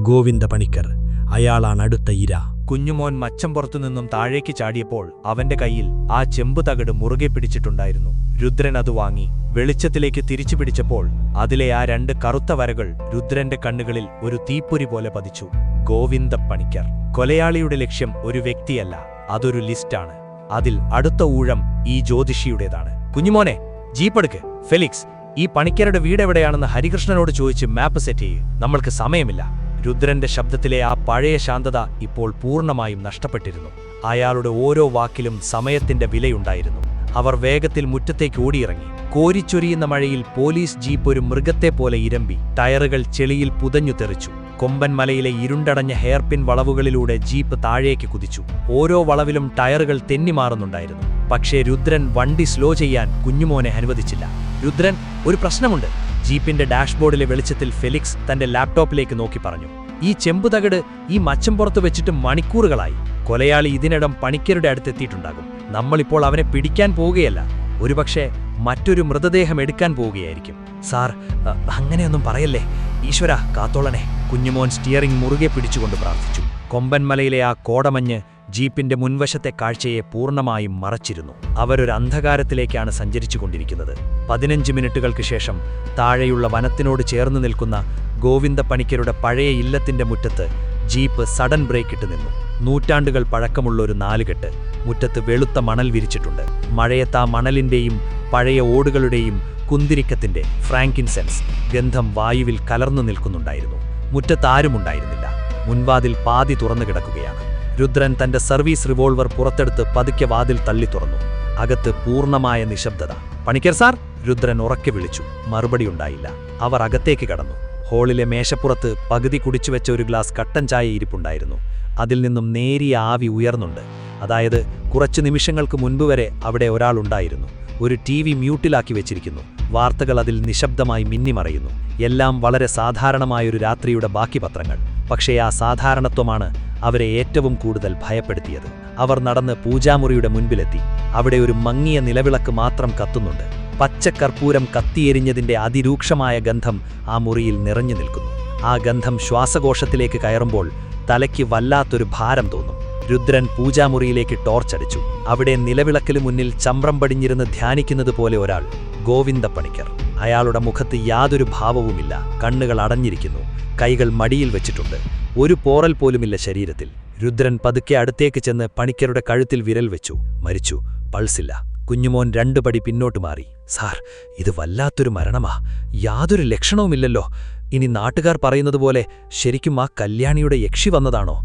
ഗോവിന്ദ പണിക്കർ. അയാളാണ് അടുത്ത ഇര. കുഞ്ഞുമോൻ മച്ചംപുറത്തു നിന്നും താഴേക്ക് ചാടിയപ്പോൾ അവന്റെ കയ്യിൽ ആ ചെമ്പ് തകിട് മുറുകെ പിടിച്ചിട്ടുണ്ടായിരുന്നു. രുദ്രൻ അത് വാങ്ങി വെളിച്ചത്തിലേക്ക് തിരിച്ചു പിടിച്ചപ്പോൾ അതിലെ ആ 2 കറുത്ത വരകൾ രുദ്രന്റെ കണ്ണുകളിൽ ഒരു തീപ്പൊരി പോലെ പതിച്ചു. ഗോവിന്ദ പണിക്കർ. കൊലയാളിയുടെ ലക്ഷ്യം ഒരു വ്യക്തിയല്ല, അതൊരു ലിസ്റ്റാണ്. അതിൽ അടുത്ത ഊഴം ഈ ജ്യോതിഷിയുടേതാണ്. കുഞ്ഞുമോനെ, ജീപ്പെടുക്ക്. ഫെലിക്സ്, ഈ പണിക്കരുടെ വീടെവിടെയാണെന്ന് ഹരികൃഷ്ണനോട് ചോദിച്ച് മാപ്പ് സെറ്റ് ചെയ്യ്. നമ്മൾക്ക് സമയമില്ല. രുദ്രന്റെ ശബ്ദത്തിലെ ആ പഴയ ശാന്തത ഇപ്പോൾ പൂർണ്ണമായും നഷ്ടപ്പെട്ടിരുന്നു. അയാളുടെ ഓരോ വാക്കിലും സമയത്തിന്റെ വിലയുണ്ടായിരുന്നു. അവർ വേഗത്തിൽ മുറ്റത്തേക്ക് ഓടിയിറങ്ങി. കോരിച്ചൊരിയുന്ന മഴയിൽ പോലീസ് ജീപ്പ് ഒരു മൃഗത്തെപ്പോലെ ഇരമ്പി. ടയറുകൾ ചെളിയിൽ പുതഞ്ഞു തെറിച്ചു. കൊമ്പൻ മലയിലെ ഇരുണ്ടടഞ്ഞ ഹെയർപിൻ വളവുകളിലൂടെ ജീപ്പ് താഴേക്ക് കുതിച്ചു. ഓരോ വളവിലും ടയറുകൾ തെന്നിമാറുന്നുണ്ടായിരുന്നു. പക്ഷേ രുദ്രൻ വണ്ടി സ്ലോ ചെയ്യാൻ കുഞ്ഞുമോനെ അനുവദിച്ചില്ല. രുദ്രൻ, ഒരു പ്രശ്നമുണ്ട്. ജീപ്പിന്റെ ഡാഷ്ബോർഡിലെ വെളിച്ചത്തിൽ ഫെലിക്സ് തന്റെ ലാപ്ടോപ്പിലേക്ക് നോക്കി പറഞ്ഞു. ഈ ചെമ്പുതകട് ഈ മച്ചം പുറത്ത് വെച്ചിട്ട് മണിക്കൂറുകളായി. കൊലയാളി ഇതിനിടം പണിക്കരുടെ അടുത്തെത്തിയിട്ടുണ്ടാകും. നമ്മളിപ്പോൾ അവനെ പിടിക്കാൻ പോവുകയല്ല, ഒരുപക്ഷെ മറ്റൊരു മൃതദേഹം എടുക്കാൻ പോവുകയായിരിക്കും. സാർ, അങ്ങനെയൊന്നും പറയല്ലേ. ഈശ്വര കാത്തോളനെ. കുഞ്ഞുമോൻ സ്റ്റിയറിംഗ് മുറുകെ പിടിച്ചുകൊണ്ട് പ്രാർത്ഥിച്ചു. കൊമ്പൻമലയിലെ ആ കോടമഞ്ഞ് ജീപ്പിന്റെ മുൻവശത്തെ കാഴ്ചയെ പൂർണ്ണമായും മറച്ചിരുന്നു. അവരൊരു അന്ധകാരത്തിലേക്കാണ് സഞ്ചരിച്ചുകൊണ്ടിരിക്കുന്നത്. 15 മിനിറ്റുകൾക്ക് ശേഷം താഴെയുള്ള വനത്തിനോട് ചേർന്ന് നിൽക്കുന്ന ഗോവിന്ദ പണിക്കരുടെ പഴയ ഇല്ലത്തിന്റെ മുറ്റത്ത് ജീപ്പ് സഡൻ ബ്രേക്കിട്ട് നിന്നു. നൂറ്റാണ്ടുകൾ പഴക്കമുള്ള ഒരു നാലുകെട്ട്. മുറ്റത്ത് വെളുത്ത മണൽ വിരിച്ചിട്ടുണ്ട്. മഴയത്ത് ആ മണലിന്റെയും പഴയ ഓടുകളുടെയും കുന്തിരിക്കത്തിന്റെ ഫ്രാങ്കിൻസെൻസ് ഗന്ധം വായുവിൽ കലർന്നു നിൽക്കുന്നുണ്ടായിരുന്നു. മുറ്റത്ത് ആരുമുണ്ടായിരുന്നില്ല. മുൻവാതിൽ പാതി തുറന്നു കിടക്കുകയാണ്. രുദ്രൻ തന്റെ സർവീസ് റിവോൾവർ പുറത്തെടുത്ത് പതുക്കെ വാതിൽ തള്ളി തുറന്നു. അകത്ത് പൂർണ്ണമായ നിശബ്ദത. പണിക്കർ സാർ, രുദ്രൻ ഉറക്കെ വിളിച്ചു. മറുപടിയുണ്ടായില്ല. അവർ അകത്തേക്ക് കടന്നു. ഹാളിലെ മേശപ്പുറത്ത് പകുതി കുടിച്ചുവെച്ച ഒരു ഗ്ലാസ് കട്ടൻ ചായ ഇരിപ്പുണ്ടായിരുന്നു. അതിൽ നിന്നും നേരിയ ആവി ഉയർന്നുണ്ട്. അതായത് കുറച്ചു നിമിഷങ്ങൾക്ക് മുൻപ് വരെ അവിടെ ഒരാളുണ്ടായിരുന്നു. ഒരു TV മ്യൂട്ടിലാക്കി വെച്ചിരിക്കുന്നു. വാർത്തകൾ അതിൽ നിശബ്ദമായി മിന്നിമറയുന്നു. എല്ലാം വളരെ സാധാരണമായൊരു രാത്രിയുടെ ബാക്കി പത്രങ്ങൾ. പക്ഷേ ആ സാധാരണത്വമാണ് അവരെ ഏറ്റവും കൂടുതൽ ഭയപ്പെടുത്തിയത്. അവർ നടന്ന് പൂജാമുറിയുടെ മുൻപിലെത്തി. അവിടെ ഒരു മങ്ങിയ നിലവിളക്ക് മാത്രം കത്തുന്നുണ്ട്. പച്ചക്കർപ്പൂരം കത്തിയെരിഞ്ഞതിന്റെ അതിരൂക്ഷമായ ഗന്ധം ആ മുറിയിൽ നിറഞ്ഞു നിൽക്കുന്നു. ആ ഗന്ധം ശ്വാസകോശത്തിലേക്ക് കയറുമ്പോൾ തലയ്ക്ക് വല്ലാത്തൊരു ഭാരം തോന്നും. രുദ്രൻ പൂജാമുറിയിലേക്ക് ടോർച്ചടിച്ചു. അവിടെ നിലവിളക്കിന് മുന്നിൽ ചമ്രം പടിഞ്ഞിരുന്ന് ധ്യാനിക്കുന്നത് പോലെ ഒരാൾ. ഗോവിന്ദ പണിക്കർ. അയാളുടെ മുഖത്ത് യാതൊരു ഭാവവുമില്ല. കണ്ണുകൾ അടഞ്ഞിരിക്കുന്നു. കൈകൾ മടിയിൽ വെച്ചിട്ടുണ്ട്. ഒരു പോറൽ പോലുമില്ല ശരീരത്തിൽ. രുദ്രൻ പതുക്കെ അടുത്തേക്ക് ചെന്ന് പണിക്കരുടെ കഴുത്തിൽ വിരൽ വെച്ചു. മരിച്ചു. പൾസില്ല. കുഞ്ഞുമോൻ 2 പടി പിന്നോട്ട് മാറി. സാർ, ഇത് വല്ലാത്തൊരു മരണമാ. യാതൊരു ലക്ഷണവുമില്ലല്ലോ. ഇനി നാട്ടുകാർ പറയുന്നതുപോലെ ശരിക്കും ആ കല്യാണിയുടെ യക്ഷി വന്നതാണോ?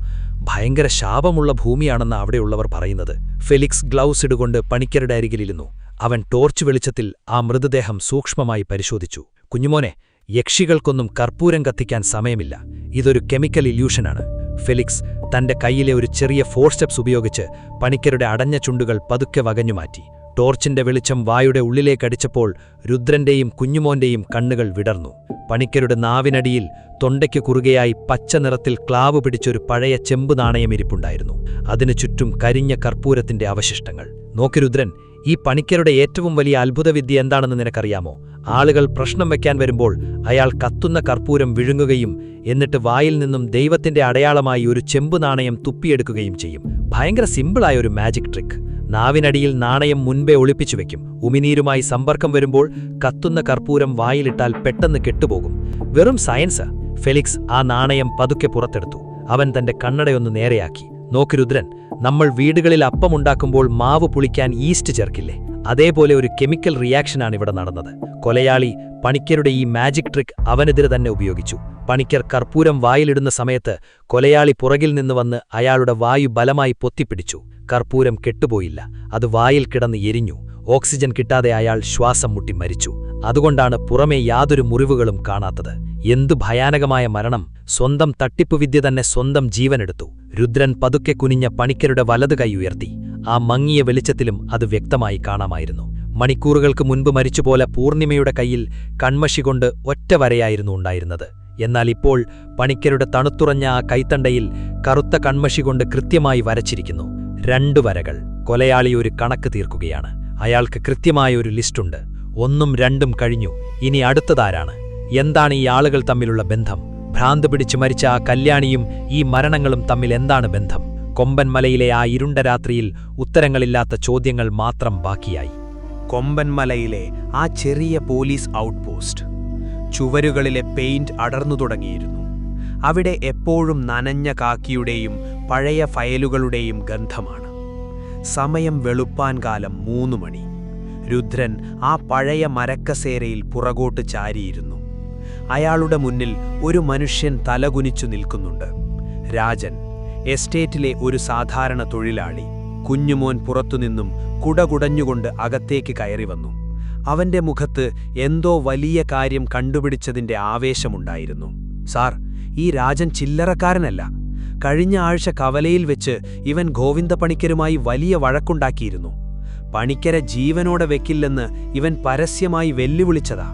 ഭയങ്കര ശാപമുള്ള ഭൂമിയാണെന്ന് അവിടെയുള്ളവർ പറയുന്നത്. ഫെലിക്സ് ഗ്ലൗസ് ഇടുകൊണ്ട് പണിക്കരുടെ അരികിലിരുന്നു. അവൻ ടോർച്ച് വെളിച്ചത്തിൽ ആ മൃതദേഹം സൂക്ഷ്മമായി പരിശോധിച്ചു. കുഞ്ഞുമോനെ, യക്ഷികൾക്കൊന്നും കർപ്പൂരം കത്തിക്കാൻ സമയമില്ല. ഇതൊരു കെമിക്കൽ ഇല്യൂഷനാണ്. ഫെലിക്സ് തന്റെ കൈയിലെ ഒരു ചെറിയ ഫോർസ്റ്റെപ്സ് ഉപയോഗിച്ച് പണിക്കരുടെ അടഞ്ഞ ചുണ്ടുകൾ പതുക്കെ വകഞ്ഞുമാറ്റി. ടോർച്ചിന്റെ വെളിച്ചം വായുടെ ഉള്ളിലേക്കടിച്ചപ്പോൾ രുദ്രന്റെയും കുഞ്ഞുമോന്റെയും കണ്ണുകൾ വിടർന്നു. പണിക്കരുടെ നാവിനടിയിൽ തൊണ്ടയ്ക്ക് കുറുകയായി പച്ച നിറത്തിൽ ക്ലാവ് പിടിച്ചൊരു പഴയ ചെമ്പ് നാണയം ഇരിപ്പുണ്ടായിരുന്നു. അതിനു ചുറ്റും കരിഞ്ഞ കർപ്പൂരത്തിന്റെ അവശിഷ്ടങ്ങൾ. നോക്ക് രുദ്രൻ, ഈ പണിക്കരുടെ ഏറ്റവും വലിയ അത്ഭുതവിദ്യ എന്താണെന്ന് നിനക്കറിയാമോ? ആളുകൾ പ്രശ്നം വയ്ക്കാൻ വരുമ്പോൾ അയാൾ കത്തുന്ന കർപ്പൂരം വിഴുങ്ങുകയും എന്നിട്ട് വായിൽ നിന്നും ദൈവത്തിന്റെ അടയാളമായി ഒരു ചെമ്പ് നാണയം തുപ്പിയെടുക്കുകയും ചെയ്യും. ഭയങ്കര സിമ്പിളായ ഒരു മാജിക് ട്രിക്ക്. നാവിനടിയിൽ നാണയം മുൻപേ ഒളിപ്പിച്ചു വെക്കും. ഉമിനീരുമായി സമ്പർക്കം വരുമ്പോൾ കത്തുന്ന കർപ്പൂരം വായിലിട്ടാൽ പെട്ടെന്ന് കെട്ടുപോകും. വെറും സയൻസ്. ഫെലിക്സ് ആ നാണയം പതുക്കെ പുറത്തെടുത്തു. അവൻ തന്റെ കണ്ണടയൊന്ന് നേരെയാക്കി. നോക്ക് രുദ്രൻ, നമ്മൾ വീടുകളിൽ അപ്പമുണ്ടാക്കുമ്പോൾ മാവ് പുളിക്കാൻ ഈസ്റ്റ് ചേർക്കില്ലേ? അതേപോലെ ഒരു കെമിക്കൽ റിയാക്ഷനാണ് ഇവിടെ നടന്നത്. കൊലയാളി പണിക്കരുടെ ഈ മാജിക് ട്രിക്ക് അവനെതിരെ തന്നെ ഉപയോഗിച്ചു. പണിക്കർ കർപ്പൂരം വായിലിടുന്ന സമയത്ത് കൊലയാളി പുറകിൽ നിന്ന് വന്ന് അയാളുടെ വായു ബലമായി പൊത്തിപ്പിടിച്ചു. കർപ്പൂരം കെട്ടുപോയില്ല. അത് വായിൽ കിടന്ന് എരിഞ്ഞു. ഓക്സിജൻ കിട്ടാതെ അയാൾ ശ്വാസം മുട്ടി മരിച്ചു. അതുകൊണ്ടാണ് പുറമേ യാതൊരു മുറിവുകളും കാണാത്തത്. എന്തു ഭയാനകമായ മരണം! സ്വന്തം തട്ടിപ്പുവിദ്യ തന്നെ സ്വന്തം ജീവനെടുത്തു. രുദ്രൻ പതുക്കെ കുനിഞ്ഞ പണിക്കരുടെ വലതു കൈ ഉയർത്തി. ആ മങ്ങിയ വെളിച്ചത്തിലും അത് വ്യക്തമായി കാണാമായിരുന്നു. മണിക്കൂറുകൾക്ക് മുൻപ് മരിച്ചുപോലെ പൂർണിമയുടെ കൈയിൽ കൺമഷികൊണ്ട് ഒറ്റ വരയായിരുന്നു ഉണ്ടായിരുന്നത്. എന്നാൽ ഇപ്പോൾ പണിക്കരുടെ തണുത്തുറഞ്ഞ ആ കൈത്തണ്ടയിൽ കറുത്ത കൺമഷികൊണ്ട് കൃത്യമായി വരച്ചിരിക്കുന്നു. 2 വരകൾ. കൊലയാളി ഒരു കണക്ക് തീർക്കുകയാണ്. അയാൾക്ക് കൃത്യമായ ഒരു ലിസ്റ്റുണ്ട്. 1ഉം 2ഉം കഴിഞ്ഞു. ഇനി അടുത്തതാരാണ്? എന്താണ് ഈ ആളുകൾ തമ്മിലുള്ള ബന്ധം? ഭ്രാന്ത് പിടിച്ച് മരിച്ച ആ കല്യാണിയും ഈ മരണങ്ങളും തമ്മിൽ എന്താണ് ബന്ധം? കൊമ്പൻമലയിലെ ആ ഇരുണ്ട രാത്രിയിൽ ഉത്തരങ്ങളില്ലാത്ത ചോദ്യങ്ങൾ മാത്രം ബാക്കിയായി. കൊമ്പൻമലയിലെ ആ ചെറിയ പോലീസ് ഔട്ട്പോസ്റ്റ്. ചുവരുകളിലെ പെയിന്റ് അടർന്നു തുടങ്ങിയിരുന്നു. അവിടെ എപ്പോഴും നനഞ്ഞ കാക്കിയുടെയും പഴയ ഫയലുകളുടെയും ഗന്ധമാണ്. സമയം വെളുപ്പാൻ കാലം 3 മണി. രുദ്രൻ ആ പഴയ മരക്കസേരയിൽ പുറകോട്ട് ചാരിയിരുന്നു. അയാളുടെ മുന്നിൽ ഒരു മനുഷ്യൻ തലകുനിച്ചു നിൽക്കുന്നുണ്ട്. രാജൻ, എസ്റ്റേറ്റിലെ ഒരു സാധാരണ തൊഴിലാളി. കുഞ്ഞുമോൻ പുറത്തുനിന്നും കുടകുടഞ്ഞുകൊണ്ട് അകത്തേക്ക് കയറി വന്നു. അവന്റെ മുഖത്ത് എന്തോ വലിയ കാര്യം കണ്ടുപിടിച്ചതിന്റെ ആവേശമുണ്ടായിരുന്നു. സാർ, ഈ രാജൻ ചില്ലറക്കാരനല്ല. കഴിഞ്ഞ ആഴ്ച കവലയിൽ വെച്ച് ഇവൻ ഗോവിന്ദപണിക്കരുമായി വലിയ വഴക്കുണ്ടാക്കിയിരുന്നു. പണിക്കരെ ജീവനോടെ വെക്കില്ലെന്ന് ഇവൻ പരസ്യമായി വെല്ലുവിളിച്ചതാ.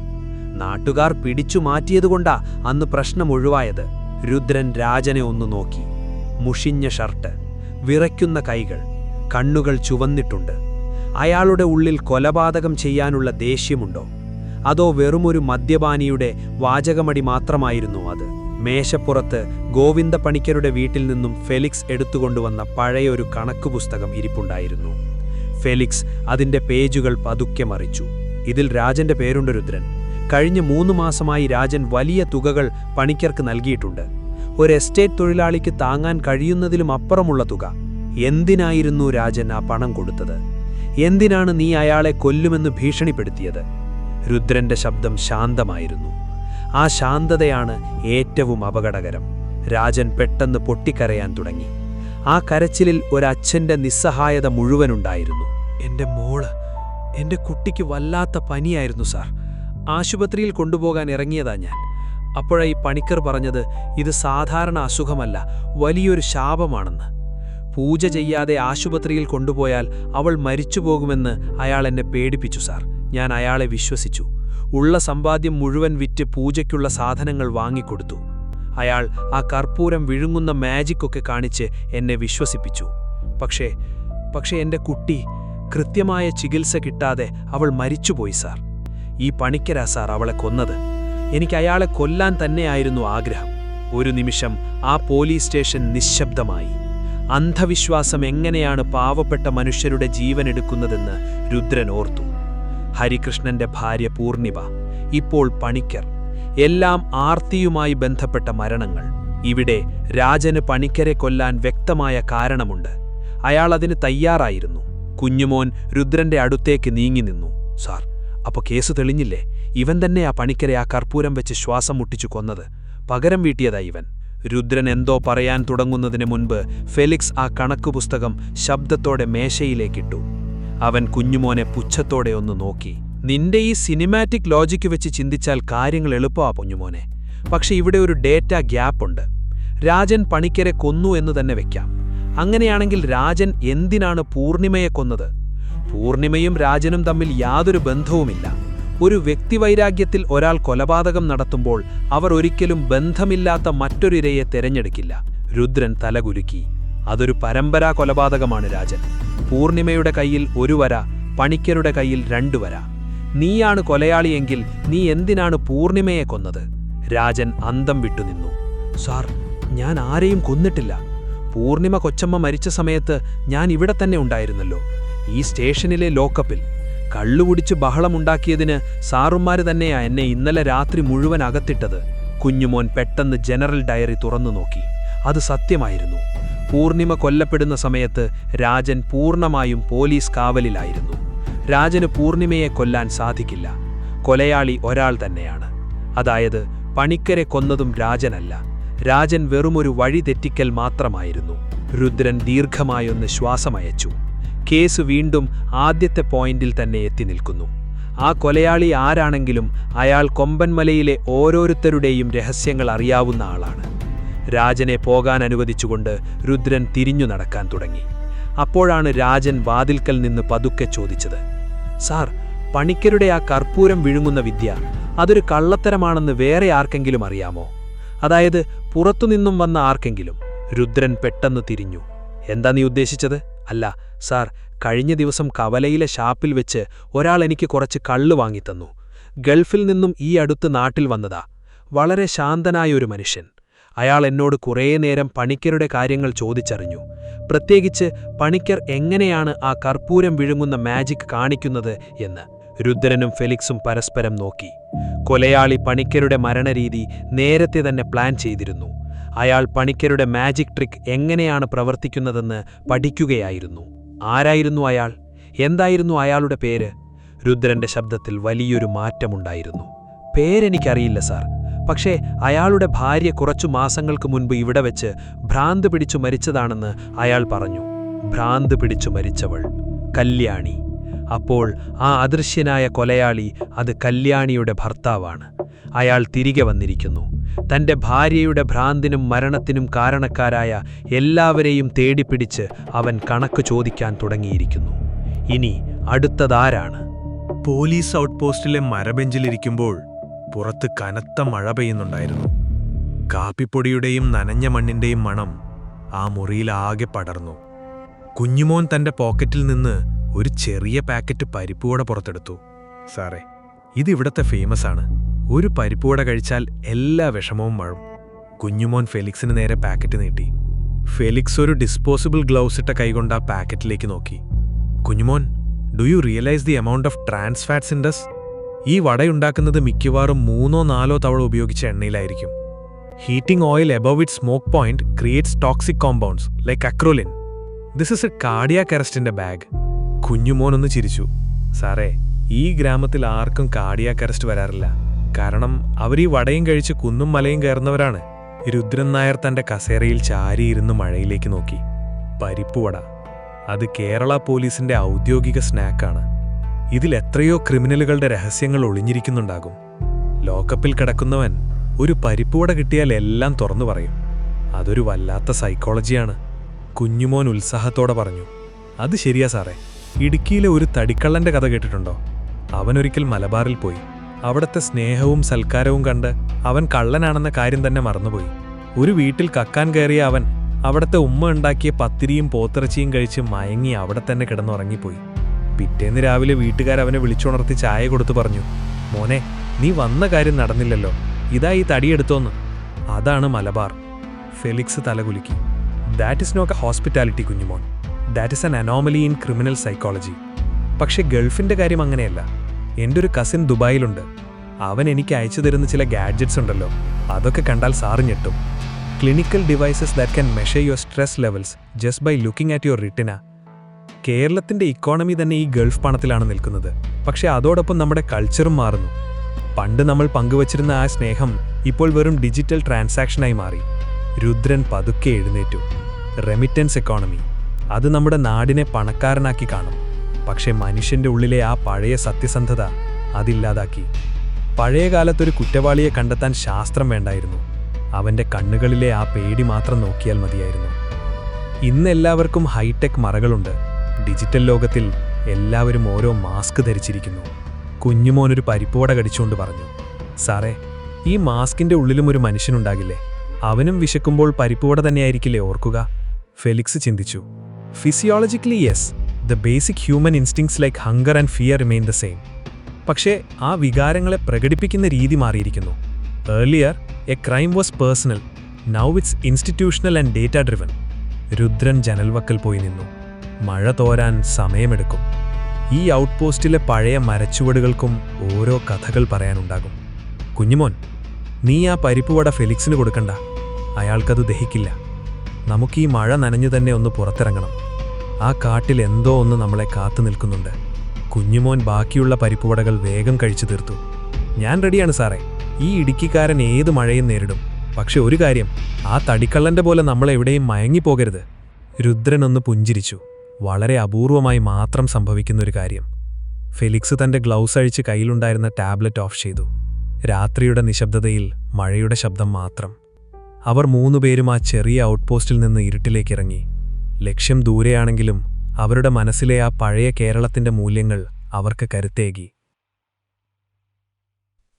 നാട്ടുകാർ പിടിച്ചു മാറ്റിയതുകൊണ്ടാ അന്ന് പ്രശ്നം ഒഴിവായത്. രുദ്രൻ രാജനെ ഒന്നു നോക്കി. മുഷിഞ്ഞ ഷർട്ട്, വിറയ്ക്കുന്ന കൈകൾ, കണ്ണുകൾ ചുവന്നിട്ടുണ്ട്. അയാളുടെ ഉള്ളിൽ കൊലപാതകം ചെയ്യാനുള്ള ദേഷ്യമുണ്ടോ, അതോ വെറുമൊരു മദ്യപാനിയുടെ വാചകമടി മാത്രമായിരുന്നു അത്? മേശപ്പുറത്ത് ഗോവിന്ദപണിക്കരുടെ വീട്ടിൽ നിന്നും ഫെലിക്സ് എടുത്തുകൊണ്ടുവന്ന പഴയൊരു കണക്കുപുസ്തകം ഇരിപ്പുണ്ടായിരുന്നു. ഫെലിക്സ് അതിന്റെ പേജുകൾ പതുക്കെ മറിച്ചു. ഇതിൽ രാജന്റെ പേരുണ്ട് രുദ്രൻ. കഴിഞ്ഞ 3 മാസമായി രാജൻ വലിയ തുകകൾ പണിക്കർക്ക് നൽകിയിട്ടുണ്ട്. ഒരു എസ്റ്റേറ്റ് തൊഴിലാളിക്ക് താങ്ങാൻ കഴിയുന്നതിലും അപ്പുറമുള്ള തുക. എന്തിനായിരുന്നു രാജൻ ആ പണം കൊടുത്തത്? എന്തിനാണ് നീ അയാളെ കൊല്ലുമെന്ന് ഭീഷണിപ്പെടുത്തിയത്? രുദ്രന്റെ ശബ്ദം ശാന്തമായിരുന്നു. ആ ശാന്തതയാണ് ഏറ്റവും അപകടകരം. രാജൻ പെട്ടെന്ന് പൊട്ടിക്കരയാൻ തുടങ്ങി. ആ കരച്ചിലിൽ ഒരച്ഛന്റെ നിസ്സഹായത മുഴുവനുണ്ടായിരുന്നു. എന്റെ മോള്, എന്റെ കുട്ടിക്ക് വല്ലാത്ത പനിയായിരുന്നു സാർ. ആശുപത്രിയിൽ കൊണ്ടുപോകാൻ ഇറങ്ങിയതാ ഞാൻ. അപ്പോഴാ ഈ പണിക്കർ പറഞ്ഞത് ഇത് സാധാരണ അസുഖമല്ല, വലിയൊരു ശാപമാണെന്ന്. പൂജ ചെയ്യാതെ ആശുപത്രിയിൽ കൊണ്ടുപോയാൽ അവൾ മരിച്ചുപോകുമെന്ന് അയാൾ എന്നെ പേടിപ്പിച്ചു സാർ. ഞാൻ അയാളെ വിശ്വസിച്ചു. ഉള്ള സമ്പാദ്യം മുഴുവൻ വിറ്റ് പൂജയ്ക്കുള്ള സാധനങ്ങൾ വാങ്ങിക്കൊടുത്തു. അയാൾ ആ കർപ്പൂരം വിഴുങ്ങുന്ന മാജിക്കൊക്കെ കാണിച്ച് എന്നെ വിശ്വസിപ്പിച്ചു. പക്ഷേ എൻ്റെ കുട്ടി കൃത്യമായ ചികിത്സ കിട്ടാതെ അവൾ മരിച്ചുപോയി സാർ. ഈ പണിക്കരാ സാർ അവളെ കൊന്നത്. എനിക്ക് അയാളെ കൊല്ലാൻ തന്നെയായിരുന്നു ആഗ്രഹം. ഒരു നിമിഷം ആ പോലീസ് സ്റ്റേഷൻ നിശ്ശബ്ദമായി. അന്ധവിശ്വാസം എങ്ങനെയാണ് പാവപ്പെട്ട മനുഷ്യരുടെ ജീവനെടുക്കുന്നതെന്ന് രുദ്രൻ ഓർത്തു. ഹരികൃഷ്ണന്റെ ഭാര്യ പൂർണിമ, ഇപ്പോൾ പണിക്കർ, എല്ലാം ആർത്തിയുമായി ബന്ധപ്പെട്ട മരണങ്ങൾ. ഇവിടെ രാജന് പണിക്കരെ കൊല്ലാൻ വ്യക്തമായ കാരണമുണ്ട്. അയാൾ അതിന് തയ്യാറായിരുന്നു. കുഞ്ഞുമോൻ രുദ്രന്റെ അടുത്തേക്ക് നീങ്ങി നിന്നു. സാർ, അപ്പൊ കേസ് തെളിഞ്ഞില്ലേ? ഇവൻ തന്നെ ആ പണിക്കരെ ആ കർപ്പൂരം വെച്ച് ശ്വാസം മുട്ടിച്ചു കൊന്നത്. പകരം വീട്ടിയതാ ഇവൻ. രുദ്രൻ എന്തോ പറയാൻ തുടങ്ങുന്നതിന് മുൻപ് ഫെലിക്സ് ആ കണക്കുപുസ്തകം ശബ്ദത്തോടെ മേശയിലേക്കിട്ടു. അവൻ കുഞ്ഞുമോനെ പുച്ഛത്തോടെ ഒന്ന് നോക്കി. നിന്റെ ഈ സിനിമാറ്റിക് ലോജിക്ക് വെച്ച് ചിന്തിച്ചാൽ കാര്യങ്ങൾ എളുപ്പമാ കുഞ്ഞുമോനെ. പക്ഷെ ഇവിടെ ഒരു ഡേറ്റ ഗ്യാപ്പുണ്ട്. രാജൻ പണിക്കരെ കൊന്നു എന്ന് തന്നെ വെക്കാം. അങ്ങനെയാണെങ്കിൽ രാജൻ എന്തിനാണ് പൂർണിമയെ കൊന്നത്? പൂർണിമയും രാജനും തമ്മിൽ യാതൊരു ബന്ധവുമില്ല. ഒരു വ്യക്തിവൈരാഗ്യത്തിൽ ഒരാൾ കൊലപാതകം നടത്തുമ്പോൾ അവർ ഒരിക്കലും ബന്ധമില്ലാത്ത മറ്റൊരിരയെ തിരഞ്ഞെടുക്കില്ല. രുദ്രൻ തലകുലുക്കി. അതൊരു പരമ്പരാ കൊലപാതകമാണ് രാജൻ. പൂർണിമയുടെ കയ്യിൽ 1 വര, പണിക്കരുടെ കയ്യിൽ 2 വര. നീയാണ് കൊലയാളിയെങ്കിൽ നീ എന്തിനാണ് പൂർണിമയെ കൊന്നത്? രാജൻ അന്തം വിട്ടുനിന്നു. സാർ, ഞാൻ ആരെയും കൊന്നിട്ടില്ല. പൂർണിമ കൊച്ചമ്മ മരിച്ച സമയത്ത് ഞാൻ ഇവിടെ തന്നെ ഉണ്ടായിരുന്നല്ലോ, ഈ സ്റ്റേഷനിലെ ലോക്കപ്പിൽ. കള്ളുകുടിച്ച് ബഹളമുണ്ടാക്കിയതിന് സാറുമാര് തന്നെയാ എന്നെ ഇന്നലെ രാത്രി മുഴുവൻ അകത്തിട്ടത്. കുഞ്ഞുമോൻ പെട്ടെന്ന് ജനറൽ ഡയറി തുറന്നു നോക്കി. അത് സത്യമായിരുന്നു. പൂർണിമ കൊല്ലപ്പെടുന്ന സമയത്ത് രാജൻ പൂർണ്ണമായും പോലീസ് കാവലിലായിരുന്നു. രാജന് പൂർണിമയെ കൊല്ലാൻ സാധിക്കില്ല. കൊലയാളി ഒരാൾ തന്നെയാണ്. അതായത് പണിക്കരെ കൊന്നതും രാജനല്ല. രാജൻ വെറുമൊരു വഴിതെറ്റിക്കൽ മാത്രമായിരുന്നു. രുദ്രൻ ദീർഘമായൊന്ന് ശ്വാസമയച്ചു. കേസ് വീണ്ടും ആദ്യത്തെ പോയിന്റിൽ തന്നെ എത്തി നിൽക്കുന്നു. ആ കൊലയാളി ആരാണെങ്കിലും അയാൾ കൊമ്പൻമലയിലെ ഓരോരുത്തരുടെയും രഹസ്യങ്ങൾ അറിയാവുന്ന ആളാണ്. രാജനെ പോകാൻ അനുവദിച്ചുകൊണ്ട് രുദ്രൻ തിരിഞ്ഞു നടക്കാൻ തുടങ്ങി. അപ്പോഴാണ് രാജൻ വാതിൽക്കൽ നിന്ന് പതുക്കെ ചോദിച്ചത്. സാർ, പണിക്കരുടെ ആ കർപ്പൂരം വിഴുങ്ങുന്ന വിദ്യ അതൊരു കള്ളത്തരമാണെന്ന് വേറെ ആർക്കെങ്കിലും അറിയാമോ? അതായത് പുറത്തുനിന്നും വന്ന ആർക്കെങ്കിലും? രുദ്രൻ പെട്ടെന്ന് തിരിഞ്ഞു. എന്താ നീ ഉദ്ദേശിച്ചത്? അല്ല സാർ, കഴിഞ്ഞ ദിവസം കവലയിലെ ഷാപ്പിൽ വെച്ച് ഒരാൾ എനിക്ക് കുറച്ച് കള്ള് വാങ്ങിത്തന്നു. ഗൾഫിൽ നിന്നും ഈ അടുത്ത് നാട്ടിൽ വന്നതാ. വളരെ ശാന്തനായൊരു മനുഷ്യൻ. അയാൾ എന്നോട് കുറേ നേരം പണിക്കരുടെ കാര്യങ്ങൾ ചോദിച്ചറിഞ്ഞു. പ്രത്യേകിച്ച് പണിക്കർ എങ്ങനെയാണ് ആ കർപ്പൂരം വിഴുങ്ങുന്ന മാജിക് കാണിക്കുന്നത് എന്ന്. രുദ്രനും ഫെലിക്സും പരസ്പരം നോക്കി. കൊലയാളി പണിക്കരുടെ മരണരീതി നേരത്തെ തന്നെ പ്ലാൻ ചെയ്തിരുന്നു. അയാൾ പണിക്കരുടെ മാജിക് ട്രിക്ക് എങ്ങനെയാണ് പ്രവർത്തിക്കുന്നതെന്ന് പഠിക്കുകയായിരുന്നു. ആരായിരുന്നു അയാൾ? എന്തായിരുന്നു അയാളുടെ പേര്? രുദ്രന്റെ ശബ്ദത്തിൽ വലിയൊരു മാറ്റമുണ്ടായിരുന്നു. പേരെനിക്കറിയില്ല സാർ, പക്ഷേ അയാളുടെ ഭാര്യ കുറച്ചു മാസങ്ങൾക്ക് മുൻപ് ഇവിടെ വെച്ച് ഭ്രാന്ത് പിടിച്ചു മരിച്ചതാണെന്ന് അയാൾ പറഞ്ഞു. ഭ്രാന്ത് പിടിച്ചു മരിച്ചവൾ കല്യാണി. അപ്പോൾ ആ അദൃശ്യനായ കൊലയാളി അത് കല്യാണിയുടെ ഭർത്താവാണ്. അയാൾ തിരികെ വന്നിരിക്കുന്നു. തൻ്റെ ഭാര്യയുടെ ഭ്രാന്തിനും മരണത്തിനും കാരണക്കാരായ എല്ലാവരെയും തേടിപ്പിടിച്ച് അവൻ കണക്ക് ചോദിക്കാൻ തുടങ്ങിയിരിക്കുന്നു. ഇനി അടുത്തതാരാണ്? പോലീസ് ഔട്ട്പോസ്റ്റിലെ മരബെഞ്ചിലിരിക്കുമ്പോൾ പുറത്ത് കനത്ത മഴ പെയ്യുന്നുണ്ടായിരുന്നു. കാപ്പിപ്പൊടിയുടെയും നനഞ്ഞ മണ്ണിന്റെയും മണം ആ മുറിയിലാകെ പടർന്നു. കുഞ്ഞുമോൻ തന്റെ പോക്കറ്റിൽ നിന്ന് ഒരു ചെറിയ പാക്കറ്റ് പരിപ്പുവട പുറത്തെടുത്തു. സാറേ, ഇതിവിടത്തെ ഫേമസ് ആണ്. ഒരു പരിപ്പുവട കഴിച്ചാൽ എല്ലാ വിഷമവും മഴും. കുഞ്ഞുമോൻ ഫെലിക്സിന് നേരെ പാക്കറ്റ് നീട്ടി. ഫെലിക്സ് ഒരു ഡിസ്പോസിബിൾ ഗ്ലൗസ് ഇട്ട കൈകൊണ്ട് ആ പാക്കറ്റിലേക്ക് നോക്കി. Kunjumon, do you realise the amount of trans fats in this? ഈ വടയുണ്ടാക്കുന്നത് മിക്കവാറും 3-4 തവണ ഉപയോഗിച്ച എണ്ണയിലായിരിക്കും. Heating oil above it smoke point creates toxic compounds like acrolein. This is a cardiac അറസ്റ്റിന്റെ ബാഗ്. കുഞ്ഞുമോനൊന്ന് ചിരിച്ചു. സാറേ, ഈ ഗ്രാമത്തിൽ ആർക്കും കാർഡിയാക് അറസ്റ്റ് വരാറില്ല. കാരണം അവർ ഈ വടയും കഴിച്ച് കുന്നും മലയും കയറുന്നവരാണ്. രുദ്രൻ നായർ തന്റെ കസേരയിൽ ചാരിയിരുന്ന് മഴയിലേക്ക് നോക്കി. പരിപ്പുവട, അത് കേരള പോലീസിന്റെ ഔദ്യോഗിക സ്നാക്കാണ്. ഇതിൽ എത്രയോ ക്രിമിനലുകളുടെ രഹസ്യങ്ങൾ ഒളിഞ്ഞിരിക്കുന്നുണ്ടാകും. ലോക്കപ്പിൽ കിടക്കുന്നവൻ ഒരു പരിപ്പുവട കിട്ടിയാൽ എല്ലാം തുറന്നു പറയും. അതൊരു വല്ലാത്ത സൈക്കോളജിയാണ്. കുഞ്ഞുമോൻ ഉത്സാഹത്തോടെ പറഞ്ഞു. അത് ശരിയാ സാറേ. ഇടുക്കിയിലെ ഒരു തടിക്കള്ളന്റെ കഥ കേട്ടിട്ടുണ്ടോ? അവനൊരിക്കൽ മലബാറിൽ പോയി. അവിടത്തെ സ്നേഹവും സൽക്കാരവും കണ്ട് അവൻ കള്ളനാണെന്ന കാര്യം തന്നെ മറന്നുപോയി. ഒരു വീട്ടിൽ കക്കാൻ കയറിയ അവൻ അവിടത്തെ ഉമ്മ ഉണ്ടാക്കിയ പത്തിരിയും പോത്തിറച്ചിയും കഴിച്ച് മയങ്ങി അവിടെ തന്നെ കിടന്നുറങ്ങിപ്പോയി. പിറ്റേന്ന് രാവിലെ വീട്ടുകാരവനെ വിളിച്ചുണർത്തി ചായ കൊടുത്തു പറഞ്ഞു, മോനെ, നീ വന്ന കാര്യം നടന്നില്ലല്ലോ, ഇതാ ഈ തടിയെടുത്തോന്ന്. അതാണ് മലബാർ. ഫെലിക്സ് തലകുലുക്കി. That is not a hospitality Kunjumon, that is an anomaly in criminal psychology. പക്ഷെ ഗൾഫിന്റെ കാര്യം അങ്ങനെയല്ല. എൻ്റെ ഒരു കസിൻ ദുബായിലുണ്ട്. അവൻ എനിക്ക് അയച്ചു തരുന്ന ചില ഗാഡ്ജറ്റ്സ് ഉണ്ടല്ലോ, അതൊക്കെ കണ്ടാൽ സാറ് ഞെട്ടും. Clinical devices that can measure your stress levels just by looking at your retina. കേരളത്തിന്റെ ഇക്കോണമി തന്നെ ഈ ഗൾഫ് പണത്തിലാണ് നിൽക്കുന്നത്. പക്ഷെ അതോടൊപ്പം നമ്മുടെ കൾച്ചറും മാറുന്നു. പണ്ട് നമ്മൾ പങ്കുവച്ചിരുന്ന ആ സ്നേഹം ഇപ്പോൾ വെറും ഡിജിറ്റൽ ട്രാൻസാക്ഷനായി മാറി. രുദ്രൻ പതുക്കെ എഴുന്നേറ്റു. റെമിറ്റൻസ് എക്കോണമി, അത് നമ്മുടെ നാടിനെ പണക്കാരനാക്കി കാണും. പക്ഷെ മനുഷ്യന്റെ ഉള്ളിലെ ആ പഴയ സത്യസന്ധത അതില്ലാതാക്കി. പഴയ കാലത്തൊരു കുറ്റവാളിയെ കണ്ടെത്താൻ ശാസ്ത്രം വേണ്ടായിരുന്നു. അവന്റെ കണ്ണുകളിലെ ആ പേടി മാത്രം നോക്കിയാൽ മതിയായിരുന്നു. ഇന്ന് എല്ലാവർക്കും ഹൈടെക് മറകളുണ്ട്. ഡിജിറ്റൽ ലോകത്തിൽ എല്ലാവരും ഓരോ മാസ്ക് ധരിച്ചിരിക്കുന്നു. കുഞ്ഞുമോനൊരു പരിപ്പുവട കടിച്ചുകൊണ്ട് പറഞ്ഞു, സാറേ, ഈ മാസ്കിന്റെ ഉള്ളിലും ഒരു മനുഷ്യനുണ്ടാകില്ലേ? അവനും വിശക്കുമ്പോൾ പരിപ്പുവട തന്നെയായിരിക്കില്ലേ ഓർക്കുക? ഫെലിക്സ് ചിന്തിച്ചു. Physiologically yes, the basic human instincts like hunger and fear remain the same. പക്ഷേ ആ വികാരങ്ങളെ പ്രകടിപ്പിക്കുന്ന രീതി മാറിയിരിക്കുന്നു. Earlier a crime was personal, now it's institutional and data driven. Rudran ജനൽവക്കൽ പോയി നിന്നു. മഴ തോരാൻ സമയമെടുക്കും. ഈ ഔട്ട്പോസ്റ്റിലെ പഴയ മരച്ചുവടുകൾക്കും ഓരോ കഥകൾ പറയാനുണ്ടാകും. കുഞ്ഞുമോൻ, നീ ആ പരിപ്പുവട ഫെലിക്സിന് കൊടുക്കണ്ട. അയാൾക്കത് ദഹിക്കില്ല. നമുക്ക് ഈ മഴ നനഞ്ഞു തന്നെ ഒന്ന് പുറത്തിറങ്ങണം. ആ കാട്ടിൽ എന്തോ ഒന്ന് നമ്മളെ കാത്തു നിൽക്കുന്നുണ്ട്. കുഞ്ഞുമോൻ ബാക്കിയുള്ള പരിപ്പുവടകൾ വേഗം കഴിച്ചു തീർത്തു. ഞാൻ റെഡിയാണ് സാറേ. ഈ ഇടുക്കിക്കാരൻ ഏത് മഴയും നേരിടും. പക്ഷെ ഒരു കാര്യം, ആ തടിക്കള്ളന്റെ പോലെ നമ്മളെവിടെയും മയങ്ങിപ്പോകരുത്. രുദ്രൻ ഒന്ന് പുഞ്ചിരിച്ചു. വളരെ അപൂർവമായി മാത്രം സംഭവിക്കുന്നൊരു കാര്യം. ഫെലിക്സ് തന്റെ ഗ്ലൗസ് അഴിച്ച് കയ്യിലുണ്ടായിരുന്ന ടാബ്ലറ്റ് ഓഫ് ചെയ്തു. രാത്രിയുടെ നിശബ്ദതയിൽ മഴയുടെ ശബ്ദം മാത്രം. അവർ 3 പേരും ആ ചെറിയ ഔട്ട്പോസ്റ്റിൽ നിന്ന് ഇരുട്ടിലേക്കിറങ്ങി. ലക്ഷ്യം ദൂരെയാണെങ്കിലും അവരുടെ മനസ്സിലെ ആ പഴയ കേരളത്തിന്റെ മൂല്യങ്ങൾ അവർക്ക് കരുത്തേകി.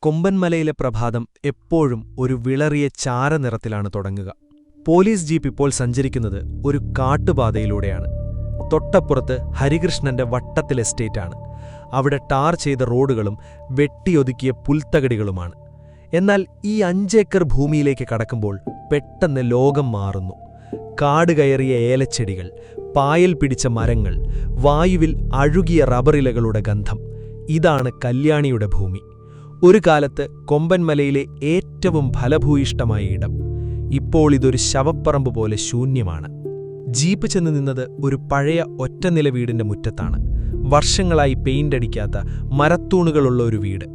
കൊമ്പൻമലയിലെ പ്രഭാതം എപ്പോഴും ഒരു വിളറിയ ചാരനിറത്തിലാണ് തുടങ്ങുക. പോലീസ് ജീപ്പ് ഇപ്പോൾ സഞ്ചരിക്കുന്നത് ഒരു കാട്ടുപാതയിലൂടെയാണ്. തൊട്ടപ്പുറത്ത് ഹരികൃഷ്ണന്റെ വട്ടത്തിൽ എസ്റ്റേറ്റാണ്. അവിടെ ടാർ ചെയ്ത റോഡുകളും വെട്ടിയൊതുക്കിയ പുൽത്തകടികളുമാണ്. എന്നാൽ ഈ 5 ഏക്കർ ഭൂമിയിലേക്ക് കടക്കുമ്പോൾ പെട്ടെന്ന് ലോകം മാറുന്നു. കാട് കയറിയ ഏലച്ചെടികൾ, പായൽ പിടിച്ച മരങ്ങൾ, വായുവിൽ അഴുകിയ റബ്ബറിലകളുടെ ഗന്ധം. ഇതാണ് കല്യാണിയുടെ ഭൂമി. ഒരു കാലത്ത് കൊമ്പൻമലയിലെ ഏറ്റവും ഫലഭൂയിഷ്ടമായ ഇടം. ഇപ്പോൾ ഇതൊരു ശവപ്പറമ്പ് പോലെ ശൂന്യമാണ്. ജീപ്പ് ചെന്ന് നിന്നത് ഒരു പഴയ ഒറ്റനില വീടിന്റെ മുറ്റത്താണ്. വർഷങ്ങളായി പെയിന്റടിക്കാത്ത മരത്തൂണുകളുള്ള ഒരു വീട്.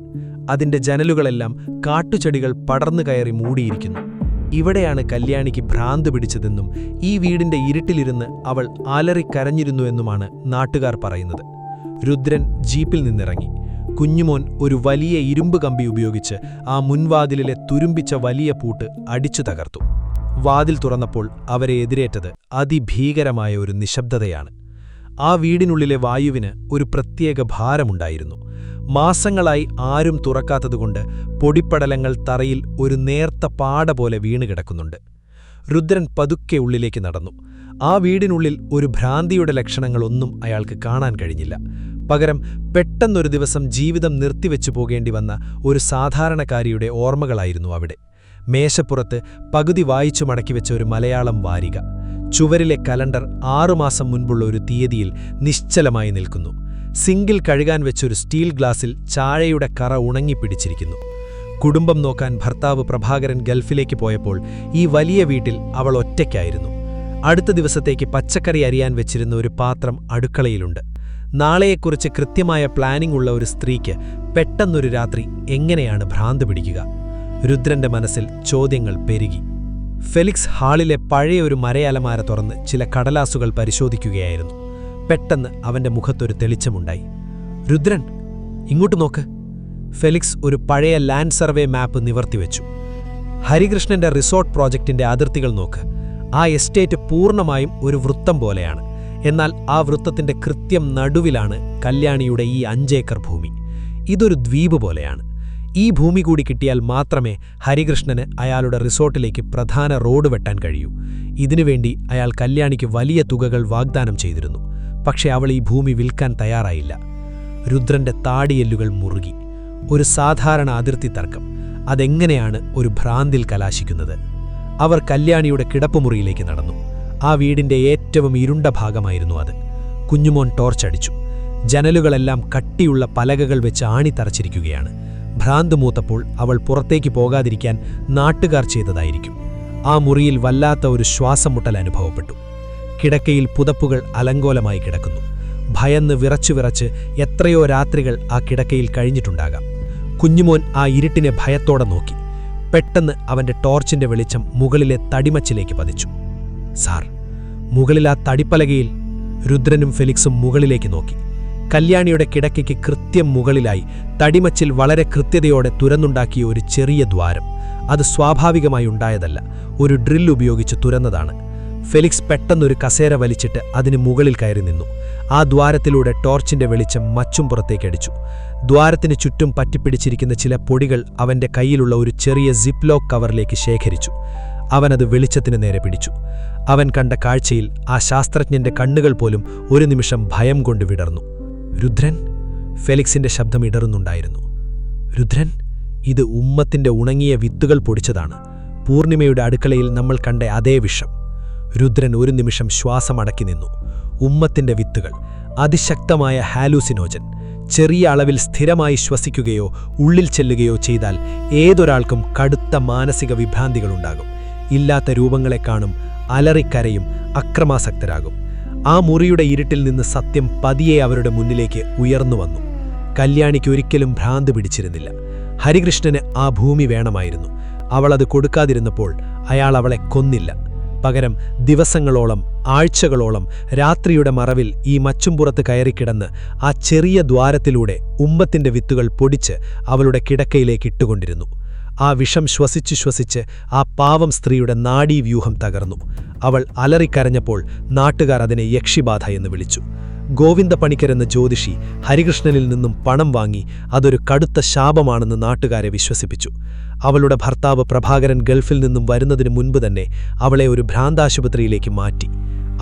അതിന്റെ ജനലുകളെല്ലാം കാട്ടുചെടികൾ പടർന്നു കയറി മൂടിയിരിക്കുന്നു. ഇവിടെയാണ് കല്യാണിക്ക് ഭ്രാന്ത് പിടിച്ചതെന്നും ഈ വീടിന്റെ ഇരുട്ടിലിരുന്ന് അവൾ അലറിക്കരഞ്ഞിരുന്നുവെന്നുമാണ് നാട്ടുകാർ പറയുന്നത്. രുദ്രൻ ജീപ്പിൽ നിന്നിറങ്ങി. കുഞ്ഞുമോൻ ഒരു വലിയ ഇരുമ്പ് കമ്പി ഉപയോഗിച്ച് ആ മുൻവാതിലിലെ തുരുമ്പിച്ച വലിയ പൂട്ട് അടിച്ചു തകർത്തു. വാതിൽ തുറന്നപ്പോൾ അവരെ എതിരേറ്റത് അതിഭീകരമായ ഒരു നിശബ്ദതയാണ്. ആ വീടിനുള്ളിലെ വായുവിന് ഒരു പ്രത്യേക ഭാരമുണ്ടായിരുന്നു. മാസങ്ങളായി ആരും തുറക്കാത്തതുകൊണ്ട് പൊടിപ്പടലങ്ങൾ തറയിൽ ഒരു നേർത്ത പാട പോലെ വീണുകിടക്കുന്നുണ്ട്. രുദ്രൻ പതുക്കെ ഉള്ളിലേക്ക് നടന്നു. ആ വീടിനുള്ളിൽ ഒരു ഭ്രാന്തിയുടെ ലക്ഷണങ്ങളൊന്നും അയാൾക്ക് കാണാൻ കഴിഞ്ഞില്ല. പകരം പെട്ടെന്നൊരു ദിവസം ജീവിതം നിർത്തിവെച്ചു പോകേണ്ടി വന്ന ഒരു സാധാരണക്കാരിയുടെ ഓർമ്മകളായിരുന്നു അവിടെ. മേശപ്പുറത്ത് പകുതി വായിച്ചു മടക്കിവെച്ച ഒരു മലയാളം വാരിക. ചുവരിലെ കലണ്ടർ 6 മാസം മുൻപുള്ള ഒരു തീയതിയിൽ നിശ്ചലമായി നിൽക്കുന്നു. സിങ്കിൽ കഴുകാൻ വെച്ചൊരു സ്റ്റീൽ ഗ്ലാസിൽ ചായയുടെ കറ ഉണങ്ങിപ്പിടിച്ചിരിക്കുന്നു. കുടുംബം നോക്കാൻ ഭർത്താവ് പ്രഭാകരൻ ഗൾഫിലേക്ക് പോയപ്പോൾ ഈ വലിയ വീട്ടിൽ അവൾ ഒറ്റയ്ക്കായിരുന്നു. അടുത്ത ദിവസത്തേക്ക് പച്ചക്കറി അരിയാൻ വെച്ചിരുന്ന ഒരു പാത്രം അടുക്കളയിലുണ്ട്. നാളെയെക്കുറിച്ച് കൃത്യമായ പ്ലാനിംഗ് ഉള്ള ഒരു സ്ത്രീക്ക് പെട്ടെന്നൊരു രാത്രി എങ്ങനെയാണ് ഭ്രാന്ത് പിടിക്കുക? രുദ്രന്റെ മനസ്സിൽ ചോദ്യങ്ങൾ പെരുകി. ഫെലിക്സ് ഹാളിലെ പഴയ ഒരു മരയലമാര തുറന്ന് ചില കടലാസുകൾ പരിശോധിക്കുകയായിരുന്നു. പെട്ടെന്ന് അവന്റെ മുഖത്തൊരു തെളിച്ചമുണ്ടായി. രുദ്രൻ, ഇങ്ങോട്ട് നോക്ക്. ഫെലിക്സ് ഒരു പഴയ ലാൻഡ് സർവേ മാപ്പ് നിവർത്തിവെച്ചു. ഹരികൃഷ്ണന്റെ റിസോർട്ട് പ്രോജക്റ്റിന്റെ അതിർത്തികൾ നോക്ക്. ആ എസ്റ്റേറ്റ് പൂർണ്ണമായും ഒരു വൃത്തം പോലെയാണ്. എന്നാൽ ആ വൃത്തത്തിന്റെ കൃത്യം നടുവിലാണ് കല്യാണിയുടെ ഈ 5 ഏക്കർ ഭൂമി. ഇതൊരു ദ്വീപ് പോലെയാണ്. ഈ ഭൂമി കൂടി കിട്ടിയാൽ മാത്രമേ ഹരികൃഷ്ണന് അയാളുടെ റിസോർട്ടിലേക്ക് പ്രധാന റോഡ് വെട്ടാൻ കഴിയൂ. ഇതിനുവേണ്ടി അയാൾ കല്യാണിക്ക് വലിയ തുകകൾ വാഗ്ദാനം ചെയ്തിരുന്നു. പക്ഷേ അവൾ ഈ ഭൂമി വിൽക്കാൻ തയ്യാറായില്ല. രുദ്രന്റെ താടിയെല്ലുകൾ മുറുകി. ഒരു സാധാരണ അതിർത്തി തർക്കം, അതെങ്ങനെയാണ് ഒരു ഭ്രാന്തിൽ കലാശിക്കുന്നത്? അവർ കല്യാണിയുടെ കിടപ്പുമുറിയിലേക്ക് നടന്നു. ആ വീടിന്റെ ഏറ്റവും ഇരുണ്ട ഭാഗമായിരുന്നു അത്. കുഞ്ഞുമോൻ ടോർച്ചടിച്ചു. ജനലുകളെല്ലാം കട്ടിയുള്ള പലകകൾ വെച്ച് ആണിത്തറച്ചിരിക്കുകയാണ്. ഭ്രാന്ത് മൂത്തപ്പോൾ അവൾ പുറത്തേക്ക് പോകാതിരിക്കാൻ നാട്ടുകാർ ചെയ്തതായിരിക്കും. ആ മുറിയിൽ വല്ലാത്ത ഒരു ശ്വാസം മുട്ടൽ അനുഭവപ്പെട്ടു. കിടക്കയിൽ പുതപ്പുകൾ അലങ്കോലമായി കിടക്കുന്നു. ഭയന്ന് വിറച്ചു എത്രയോ രാത്രികൾ ആ കിടക്കയിൽ കഴിഞ്ഞിട്ടുണ്ടാകാം. കുഞ്ഞുമോൻ ആ ഇരുട്ടിനെ ഭയത്തോടെ നോക്കി. പെട്ടെന്ന് അവന്റെ ടോർച്ചിന്റെ വെളിച്ചം മുകളിലെ തടിമച്ചിലേക്ക് പതിച്ചു. സാർ, മുകളിൽ ആ തടിപ്പലകയിൽ. രുദ്രനും ഫെലിക്സും മുകളിലേക്ക് നോക്കി. കല്യാണിയുടെ കിടക്കയ്ക്ക് കൃത്യം മുകളിലായി തടിമച്ചിൽ വളരെ കൃത്യതയോടെ തുരന്നുണ്ടാക്കിയ ഒരു ചെറിയ ദ്വാരം. അത് സ്വാഭാവികമായി ഉണ്ടായതല്ല, ഒരു ഡ്രിൽ ഉപയോഗിച്ച് തുരന്നതാണ്. ഫെലിക്സ് പെട്ടെന്നൊരു കസേര വലിച്ചിട്ട് അതിന് മുകളിൽ കയറി നിന്നു. ആ ദ്വാരത്തിലൂടെ ടോർച്ചിന്റെ വെളിച്ചം മച്ചും പുറത്തേക്കടിച്ചു. ദ്വാരത്തിന് ചുറ്റും പറ്റിപ്പിടിച്ചിരിക്കുന്ന ചില പൊടികൾ അവന്റെ കയ്യിലുള്ള ഒരു ചെറിയ സിപ്പ് ലോക്ക് കവറിലേക്ക് ശേഖരിച്ചു. അവനത് വെളിച്ചത്തിന് നേരെ പിടിച്ചു. അവൻ കണ്ട കാഴ്ചയിൽ ആ ശാസ്ത്രജ്ഞന്റെ കണ്ണുകൾ പോലും ഒരു നിമിഷം ഭയം കൊണ്ട് വിടർന്നു. രുദ്രൻ, ഫെലിക്സിന്റെ ശബ്ദം ഇടറുന്നുണ്ടായിരുന്നു. രുദ്രൻ, ഇത് ഉമ്മത്തിന്റെ ഉണങ്ങിയ വിത്തുകൾ പൊടിച്ചതാണ്. പൂർണിമയുടെ അടുക്കളയിൽ നമ്മൾ കണ്ട അതേ വിഷം. രുദ്രൻ ഒരു നിമിഷം ശ്വാസമടക്കി നിന്നു. ഉമ്മത്തിന്റെ വിത്തുകൾ, അതിശക്തമായ ഹാലൂസിനോജൻ. ചെറിയ അളവിൽ സ്ഥിരമായി ശ്വസിക്കുകയോ ഉള്ളിൽ ചെല്ലുകയോ ചെയ്താൽ ഏതൊരാൾക്കും കടുത്ത മാനസിക വിഭ്രാന്തികളുണ്ടാകും. ഇല്ലാത്ത രൂപങ്ങളെ കാണും, അലറിക്കരയും, അക്രമാസക്തരാകും. ആ മുറിയുടെ ഇരുട്ടിൽ നിന്ന് സത്യം പതിയെ അവരുടെ മുന്നിലേക്ക് ഉയർന്നുവന്നു. കല്യാണിക്ക് ഒരിക്കലും ഭ്രാന്ത് പിടിച്ചിരുന്നില്ല. ഹരികൃഷ്ണന് ആ ഭൂമി വേണമായിരുന്നു. അവളത് കൊടുക്കാതിരുന്നപ്പോൾ അയാൾ അവളെ കൊന്നില്ല. പകരം ദിവസങ്ങളോളം, ആഴ്ചകളോളം രാത്രിയുടെ മറവിൽ ഈ മച്ചുംപുറത്ത് കയറിക്കിടന്ന് ആ ചെറിയ ദ്വാരത്തിലൂടെ ഉമ്മത്തിന്റെ വിത്തുകൾ പൊടിച്ച് അവളുടെ കിടക്കയിലേക്ക് ഇട്ടുകൊണ്ടിരുന്നു. ആ വിഷം ശ്വസിച്ച് ആ പാവം സ്ത്രീയുടെ നാഡീവ്യൂഹം തകർന്നു. അവൾ അലറിക്കരഞ്ഞപ്പോൾ നാട്ടുകാർ അതിനെ യക്ഷിബാധ എന്ന് വിളിച്ചു. ഗോവിന്ദ പണിക്കരെന്ന ജ്യോതിഷി ഹരികൃഷ്ണനിൽ നിന്നും പണം വാങ്ങി അതൊരു കടുത്ത ശാപമാണെന്ന് നാട്ടുകാരെ വിശ്വസിപ്പിച്ചു. അവളുടെ ഭർത്താവ് പ്രഭാകരൻ ഗൾഫിൽ നിന്നും വരുന്നതിനു മുൻപ് തന്നെ അവളെ ഒരു ഭ്രാന്താശുപത്രിയിലേക്ക് മാറ്റി.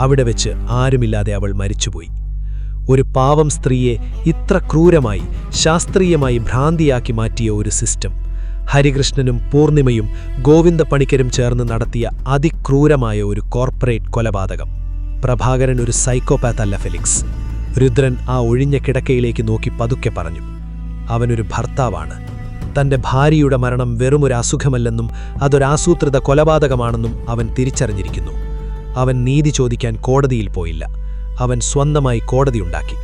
അവിടെ വെച്ച് ആരുമില്ലാതെ അവൾ മരിച്ചുപോയി. ഒരു പാവം സ്ത്രീയെ ഇത്ര ക്രൂരമായി, ശാസ്ത്രീയമായി ഭ്രാന്തിയാക്കി മാറ്റിയ ഒരു സിസ്റ്റം. ഹരികൃഷ്ണനും പൂർണിമയും ഗോവിന്ദ പണിക്കരും ചേർന്ന് നടത്തിയ അതിക്രൂരമായ ഒരു കോർപ്പറേറ്റ് കൊലപാതകം. പ്രഭാകരൻ ഒരു സൈക്കോപാത്ത് അല്ല ഫെലിക്സ്. രുദ്രൻ ആ ഒഴിഞ്ഞ കിടക്കയിലേക്ക് നോക്കി പതുക്കെ പറഞ്ഞു. അവനൊരു ഭർത്താവാണ്. തന്റെ ഭാര്യയുടെ മരണം വെറുമൊരു അസുഖമല്ലെന്നും അതൊരാസൂത്രിത കൊലപാതകമാണെന്നും അവൻ തിരിച്ചറിഞ്ഞിരിക്കുന്നു. അവൻ നീതി ചോദിക്കാൻ കോടതിയിൽ പോയില്ല. അവൻ സ്വന്തമായി കോടതിയുണ്ടാക്കി.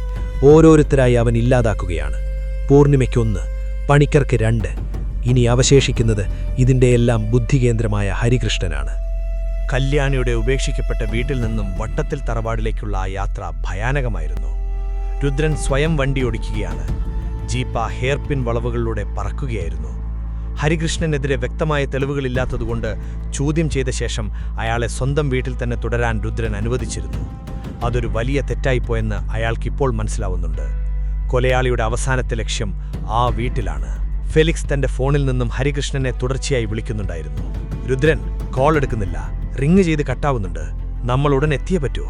ഓരോരുത്തരായി അവൻ ഇല്ലാതാക്കുകയാണ്. പൂർണിമയ്ക്കൊന്ന്, പണിക്കർക്ക് 2. ഇനി അവശേഷിക്കുന്നത് ഇതിൻ്റെയെല്ലാം ബുദ്ധികേന്ദ്രമായ ഹരികൃഷ്ണനാണ്. കല്യാണിയുടെ ഉപേക്ഷിക്കപ്പെട്ട വീട്ടിൽ നിന്നും വട്ടത്തിൽ തറവാടിലേക്കുള്ള ആ യാത്ര ഭയാനകമായിരുന്നു. രുദ്രൻ സ്വയം വണ്ടി ഓടിക്കുകയാണ്. Jeep hairpin വളവുകളിലൂടെ പറക്കുകയായിരുന്നു. ഹരികൃഷ്ണനെതിരെ വ്യക്തമായ തെളിവുകളില്ലാത്തതുകൊണ്ട് ചോദ്യം ചെയ്ത ശേഷം അയാളെ സ്വന്തം വീട്ടിൽ തന്നെ തുടരാൻ രുദ്രൻ അനുവദിച്ചിരുന്നു. അതൊരു വലിയ തെറ്റായിപ്പോയെന്ന് അയാൾക്കിപ്പോൾ മനസ്സിലാവുന്നുണ്ട്. കൊലയാളിയുടെ അവസാനത്തെ ലക്ഷ്യം ആ വീട്ടിലാണ്. ഫെലിക്സ് തന്റെ ഫോണിൽ നിന്നും ഹരികൃഷ്ണനെ തുടർച്ചയായി വിളിക്കുന്നുണ്ടായിരുന്നു. രുദ്രൻ കോൾ എടുക്കുന്നില്ല. റിങ് ചെയ്ത് കട്ടാവുന്നുണ്ട്. നമ്മൾ ഉടൻ എത്തിയേ പറ്റൂ.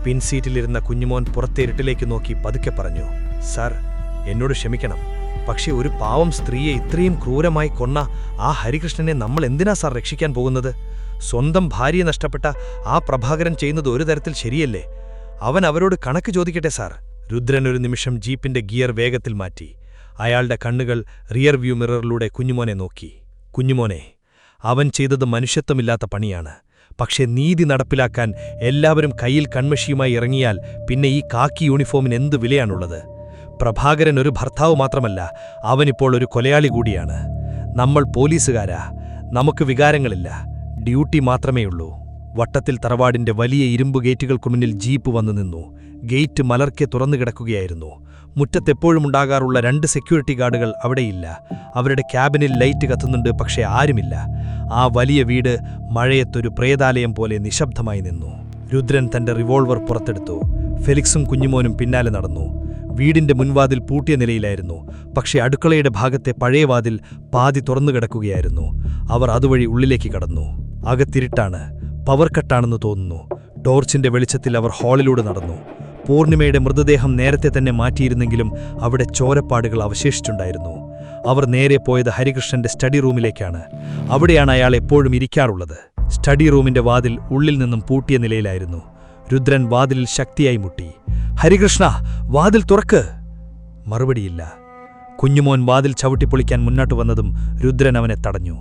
പിൻസീറ്റിലിരുന്ന കുഞ്ഞുമോൻ പുറത്തെ ഇരുട്ടിലേക്ക് നോക്കി പതുക്കെ പറഞ്ഞു, "സാർ, എന്നോട് ക്ഷമിക്കണം. പക്ഷേ ഒരു പാവം സ്ത്രീയെ ഇത്രയും ക്രൂരമായി കൊന്ന ആ ഹരികൃഷ്ണനെ നമ്മൾ എന്തിനാ സാർ രക്ഷിക്കാൻ പോകുന്നത്? സ്വന്തം ഭാര്യയെ നഷ്ടപ്പെട്ട ആ പ്രഭാകരൻ ചെയ്യുന്നത് ഒരു തരത്തിൽ ശരിയല്ലേ? അവൻ അവരോട് കണക്ക് ചോദിക്കട്ടെ സാർ." രുദ്രൻ ഒരു നിമിഷം ജീപ്പിന്റെ ഗിയർ വേഗത്തിൽ മാറ്റി. അയാളുടെ കണ്ണുകൾ റിയർ വ്യൂ മിററിലൂടെ കുഞ്ഞുമോനെ നോക്കി. "കുഞ്ഞുമോനെ, അവൻ ചെയ്തത് മനുഷ്യത്വമില്ലാത്ത പണിയാണ്. പക്ഷേ നീതി നടപ്പിലാക്കാൻ എല്ലാവരും കയ്യിൽ കൺമഷിയുമായി ഇറങ്ങിയാൽ പിന്നെ ഈ കാക്കി യൂണിഫോമിന് എന്ത് വിലയാണുള്ളത്? പ്രഭാകരൻ ഒരു ഭർത്താവ് മാത്രമല്ല, അവനിപ്പോൾ ഒരു കൊലയാളി കൂടിയാണ്. നമ്മൾ പോലീസുകാരാ. നമുക്ക് വികാരങ്ങളില്ല. ഡ്യൂട്ടി മാത്രമേയുള്ളൂ." വട്ടത്തിൽ തറവാടിന്റെ വലിയ ഇരുമ്പ് ഗേറ്റുകൾക്കു മുന്നിൽ ജീപ്പ് വന്നു നിന്നു. ഗേറ്റ് മലർക്കെ തുറന്നു കിടക്കുകയായിരുന്നു. മുറ്റത്തെപ്പോഴും ഉണ്ടാകാറുള്ള 2 സെക്യൂരിറ്റി ഗാർഡുകൾ അവിടെയില്ല. അവരുടെ ക്യാബിനിൽ ലൈറ്റ് കത്തുന്നുണ്ട്, പക്ഷേ ആരുമില്ല. ആ വലിയ വീട് മഴയത്തൊരു പ്രേതാലയം പോലെ നിശബ്ദമായി നിന്നു. രുദ്രൻ തന്റെ റിവോൾവർ പുറത്തെടുത്തു. ഫെലിക്സും കുഞ്ഞുമോനും പിന്നാലെ നടന്നു. വീടിന്റെ മുൻവാതിൽ പൂട്ടിയ നിലയിലായിരുന്നു. പക്ഷേ അടുക്കളയുടെ ഭാഗത്തെ പഴയ വാതിൽ പാതി തുറന്നു കിടക്കുകയായിരുന്നു. അവർ അതുവഴി ഉള്ളിലേക്ക് കടന്നു. അകത്തിരിട്ടാണ്. പവർ കട്ടാണെന്ന് തോന്നുന്നു. ടോർച്ചിന്റെ വെളിച്ചത്തിൽ അവർ ഹാളിലൂടെ നടന്നു. പൂർണിമയുടെ മൃതദേഹം നേരത്തെ തന്നെ മാറ്റിയിരുന്നെങ്കിലും അവിടെ ചോരപ്പാടുകൾ അവശേഷിച്ചുണ്ടായിരുന്നു. അവർ നേരെ പോയത് ഹരികൃഷ്ണന്റെ സ്റ്റഡി റൂമിലേക്കാണ്. അവിടെയാണ് അയാൾ എപ്പോഴും ഇരിക്കാറുള്ളത്. സ്റ്റഡി റൂമിന്റെ വാതിൽ ഉള്ളിൽ നിന്നും പൂട്ടിയ നിലയിലായിരുന്നു. രുദ്രൻ വാതിലിൽ ശക്തിയായി മുട്ടി. "ഹരികൃഷ്ണ, വാതിൽ തുറക്ക്!" മറുപടിയില്ല. കുഞ്ഞുമോൻ വാതിൽ ചവിട്ടിപ്പൊളിക്കാൻ മുന്നോട്ട് വന്നതും രുദ്രൻ അവനെ തടഞ്ഞു.